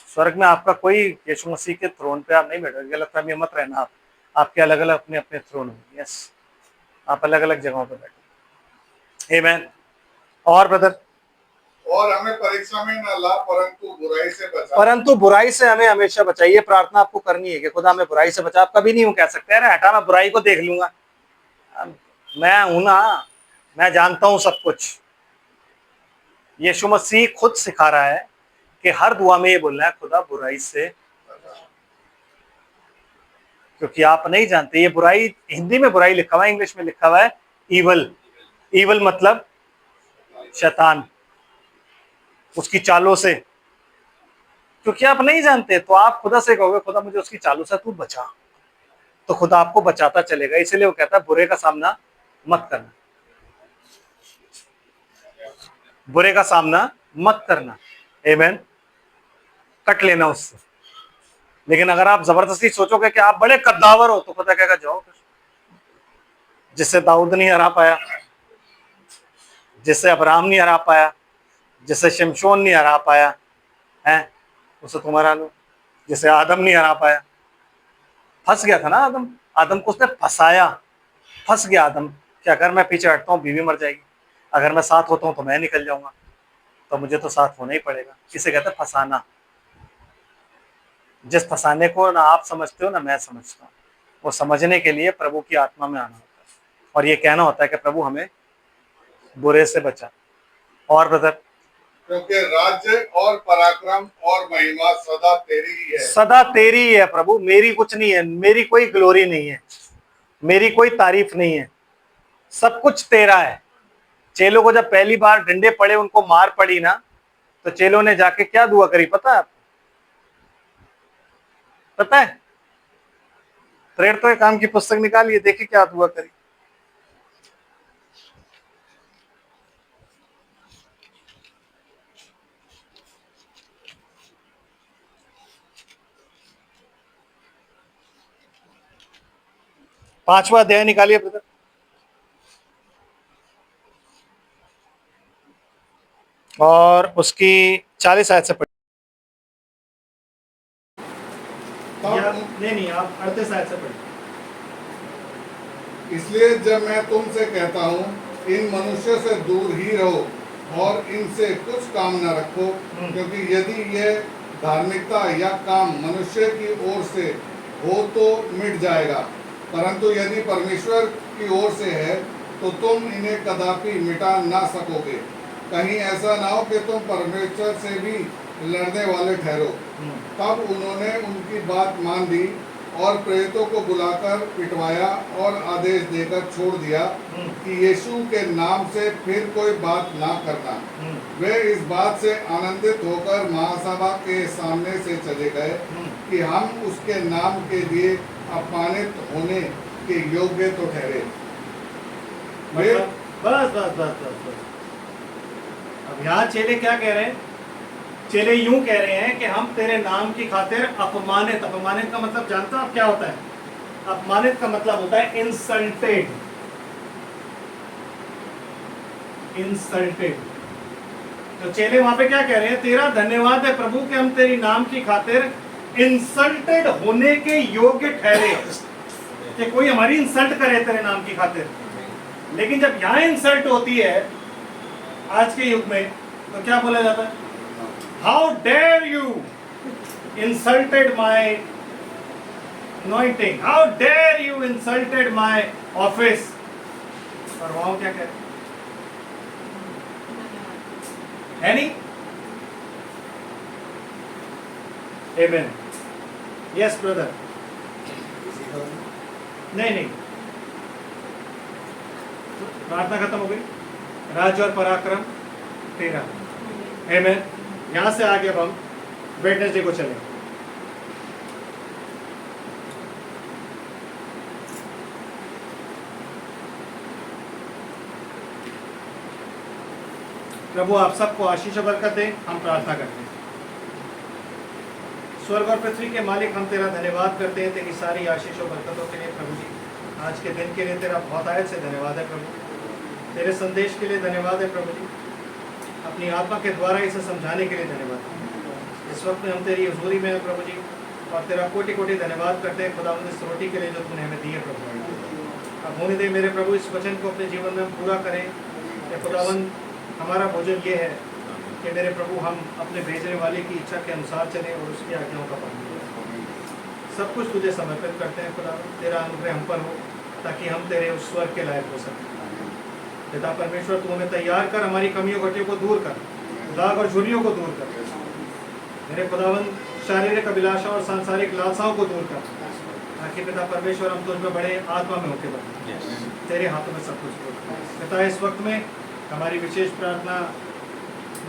स्वर्ग में आपका कोई यीशु मसीह के थ्रोन पे आप नहीं बैठोगे। गलतफहमी मत रहना, आप आपके अलग अलग अपने अपने थ्रोन होंगे। यस, आप अलग अलग जगहों पर बैठो। आमीन। और ब्रदर, और हमें परीक्षा में न ला परंतु बुराई से बचा। परंतु बुराई से हमें हमेशा बचाइए। प्रार्थना आपको करनी है कि खुदा हमें बुराई से बचा। आप कभी नहीं हो कह सकते अरे हटा मैं बुराई को देख लूंगा, मैं हूं ना, मैं जानता हूं सब कुछ। यीशु मसीह खुद सिखा रहा है कि हर दुआ में ये बोलना है खुदा बुराई से, क्योंकि आप नहीं जानते ये बुराई, हिंदी में बुराई लिखा हुआ है, इंग्लिश में लिखा हुआ है ईवल। ईवल मतलब शैतान, उसकी चालों से। क्योंकि आप नहीं जानते तो आप खुदा से कहोगे खुदा मुझे उसकी चालों से तू बचा, तो खुदा आपको बचाता चलेगा। इसलिए वो कहता है बुरे का सामना मत करना, बुरे का सामना मत करना। आमीन। कट लेना उससे। लेकिन अगर आप जबरदस्ती सोचोगे कि आप बड़े कद्दावर हो तो खुदा कहेगा जाओ फिर। जिससे दाऊद नहीं हरा पाया, जिससे अब्राहम नहीं हरा पाया, जिससे शिमशोन नहीं हरा पाया है, उसे तुम हरा लो। जिसे आदम नहीं हरा पाया, फंस गया था ना आदम, आदम को उसने फंसाया, फंस गया आदम कि अगर मैं पीछे हटता हूँ बीवी मर जाएगी, अगर मैं साथ होता हूँ तो मैं निकल जाऊंगा, तो मुझे तो साथ होना ही पड़ेगा। इसे कहते हैं फंसाना। जिस फंसाने को ना आप समझते हो ना मैं समझता हूँ, वो समझने के लिए प्रभु की आत्मा में आना होता है और ये कहना होता है कि प्रभु हमें बुरे से बचा। और ब्रदर, क्योंकि राज्य और पराक्रम और महिमा सदा तेरी ही है। सदा तेरी ही है प्रभु, मेरी कुछ नहीं है, मेरी कोई ग्लोरी नहीं है, मेरी कोई तारीफ नहीं है, सब कुछ तेरा है। चेलों को जब पहली बार डंडे पड़े, उनको मार पड़ी ना, तो चेलों ने जाके क्या दुआ करी पता है आपको? पता है? प्रेरितों के काम की पुस्तक निकालिए, देखिए क्या दुआ करी। पांचवा अध्याय निकालिए ब्रदर, और उसकी 40 आयत से पढ़िए। नहीं आप 38 आयत से पढ़िए। इसलिए जब मैं तुमसे कहता हूँ इन मनुष्यों से दूर ही रहो और इनसे कुछ काम न रखो, क्योंकि यदि यह धार्मिकता या काम मनुष्य की ओर से हो तो मिट जाएगा, परंतु यदि परमेश्वर की ओर से है तो तुम इन्हें कदापि मिटा ना सकोगे। कहीं ऐसा ना हो कि तुम परमेश्वर से भी लड़ने वाले ठहरो। तब उन्होंने उनकी बात मान ली और प्रेरितों को बुलाकर पिटवाया और आदेश देकर छोड़ दिया कि यीशु के नाम से फिर कोई बात ना करना। वे इस बात से आनंदित होकर महासभा के सामने से चले गए कि हम उसके नाम के लिए अपमानित होने के योग्य तो ठहरे। वे बस बस बस बस बस। अब यहाँ चेले क्या कह रहे हैं? चेले यूं कह रहे हैं कि हम तेरे नाम की खातिर अपमानित, अपमानित का मतलब जानते हो आप क्या होता है? अपमानित का मतलब होता है इंसल्टेड, इंसल्टेड। तो चेले वहां पे क्या कह रहे हैं? तेरा धन्यवाद है प्रभु कि हम तेरी नाम की खातिर इंसल्टेड होने के योग्य ठहरे, कि कोई हमारी इंसल्ट करे तेरे नाम की खातिर। लेकिन जब यहाँ इंसल्ट होती है आज के युग में, तो क्या बोला जाता है? How dare you insulted my anointing, how dare you insulted my office. और वहां क्या कह रहे है? नहीं? Amen. Yes, brother. नहीं, प्रार्थना खत्म हो गई। राज और पराक्रम तेरा। आमेन। यहां से आगे अब हम वेडनेसडे को चलें। प्रभु आप सबको आशीष और बरकत दे। हम प्रार्थना करते हैं। स्वर्ग और पृथ्वी के मालिक, हम तेरा धन्यवाद करते हैं तेरी सारी आशीष और बरकतों के लिए प्रभु जी। आज के दिन के लिए तेरा बहुत आयत से धन्यवाद है प्रभु। तेरे संदेश के लिए धन्यवाद है प्रभु जी। अपनी आत्मा के द्वारा इसे समझाने के लिए धन्यवाद। इस वक्त में हम तेरी हजूरी में हैं प्रभु जी, और तेरा कोटि कोटि धन्यवाद करते हैं खुदावंद इस रोटी के लिए जो तूने हमें दी है प्रभु। अब होने दे मेरे प्रभु इस वचन को अपने जीवन में हम पूरा करें। ये खुदावंद हमारा भोजन ये है कि मेरे प्रभु हम अपने भेजने वाले की इच्छा के अनुसार चलें और उसकी आज्ञाओं का पालन करें। सब कुछ तुझे समर्पित करते हैं खुदावंद। तेरा अनुग्रह हम पर हो ताकि हम तेरे उस स्वर्ग के लायक हो सकें। पिता परमेश्वर, तू हमें तैयार कर, हमारी कमियों घटियों को दूर कर, दाग और झुर्रियों को दूर कर, मेरे खुदावंद शारीरिक अभिलाषा और सांसारिक लालसाओं को दूर कर, ताकि पिता परमेश्वर हम तुझ में बड़े आत्मा में होके बढ़े। तेरे हाथों में सब कुछ हो। पिता इस वक्त में हमारी विशेष प्रार्थना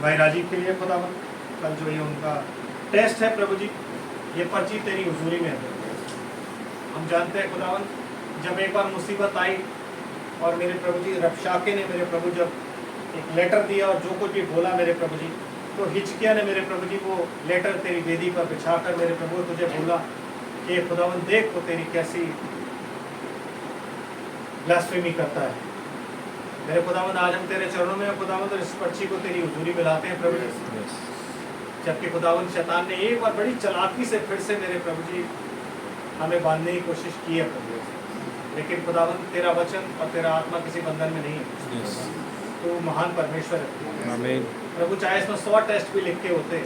भाई राजीव के लिए खुदावंद, कल जो ये उनका टेस्ट है प्रभु जी, ये पर्ची तेरी हुजूरी में है। हम जानते हैं खुदावंद, जब एक बार मुसीबत आई और मेरे प्रभु जी रबशाके ने मेरे प्रभु जब एक लेटर दिया और जो कुछ भी बोला मेरे प्रभु जी, तो हिचकिया ने मेरे प्रभु जी वो लेटर तेरी वेदी पर बिछाकर मेरे प्रभु तुझे बोला कि खुदावंद देख वो तेरी कैसी ब्लास्फेमी करता है। मेरे खुदावंद आज हम तेरे चरणों में खुदावंद और इस पर्ची को तेरी हुजूरी में लाते हैं प्रभु जी। जबकि खुदावंद शैतान ने एक बार बड़ी चालाकी से फिर से मेरे प्रभु जी हमें बांधने की कोशिश की है प्रभु, लेकिन खुदावंद तेरा वचन और तेरा आत्मा किसी बंधन में नहीं है। तो महान परमेश्वर है आमीन। प्रभु। चाहे इसमें 100 टेस्ट भी लिखे होते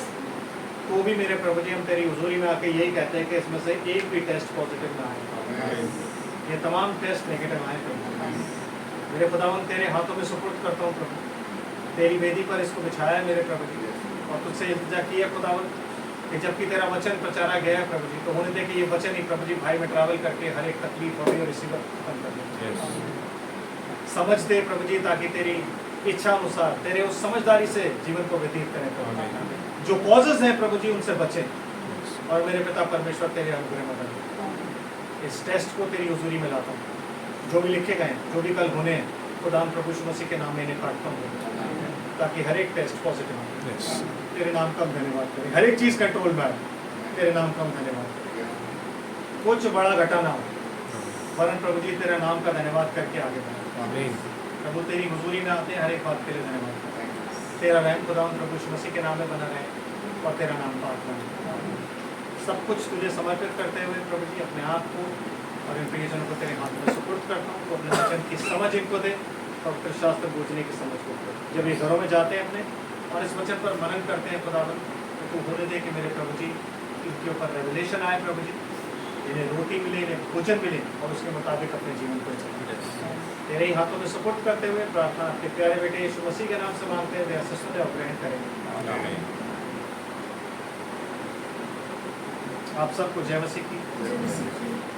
तो भी मेरे प्रभु जी हम तेरी हुजूरी में आके यही कहते हैं कि इसमें से एक भी टेस्ट पॉजिटिव ना आए। ये तमाम टेस्ट नेगेटिव आए प्रभु। मेरे खुदावंद तेरे हाथों में सुपुर्द करता हूँ प्रभु। तेरी वेदी पर इसको बिछाया मेरे प्रभु जी, और तुझसे इल्तिजा किया खुदावंद कि जबकि तेरा वचन प्रचारा गया है प्रभु जी, तो होने दे कि ये वचन ही प्रभु जी भाई में ट्रैवल करके हर एक तकलीफ होगी और इसी वक्त खत्म कर दे। समझ दे प्रभु जी, ताकि तेरी इच्छा अनुसार तेरे उस समझदारी से जीवन को व्यतीत करें प्रभु। जो कॉजेज हैं प्रभु जी उनसे बचें, और मेरे पिता परमेश्वर तेरे अनुग्रह में बने। इस टेस्ट को तेरी हुजूरी में लाता हूँ। जो भी लिखे गए जो भी कल होने खुदा प्रभु यीशु मसीह के नाम में इन्हें काटता हूँ, ताकि हर एक टेस्ट पॉजिटिव हो। तेरे नाम का हम धन्यवाद करें। हर एक चीज़ कंट्रोल में आए। तेरे नाम का हम धन्यवाद करें। कुछ बड़ा घटा ना हो, वरन प्रभु जी तेरा नाम का धन्यवाद करके आगे बढ़े। प्रभु तेरी हुजूरी में आते हैं, हर एक बात के लिए धन्यवाद करें। तेरा रहम खुदा प्रभु यीशु मसीह के नाम में बना रहे, और तेरा नाम पाक रहे। सब कुछ तुझे समर्पित करते हुए प्रभु जी अपने आप को और इन प्रियजनों को तेरे हाथ में सुपुर्द करता हूँ। तो अपने वचन की समझ इनको दे, और शास्त्र बूझने की समझ को दे। जब ये घरों में जाते हैं अपने और इस वचन पर मनन करते हैं खुदावन, तो तू होने दे कि मेरे प्रभु जी इनके ऊपर रेवलेशन आए प्रभु जी, इन्हें रोटी मिले, इन्हें भोजन मिले, और उसके मुताबिक अपने जीवन को चलाएं। तेरे ही हाथों में सुपुर्द करते हुए प्रार्थना आपके प्यारे बेटे यीशु मसीह के नाम से मांगते हैं, सुने और ग्रहण करें। आप सबको जय मसीह की।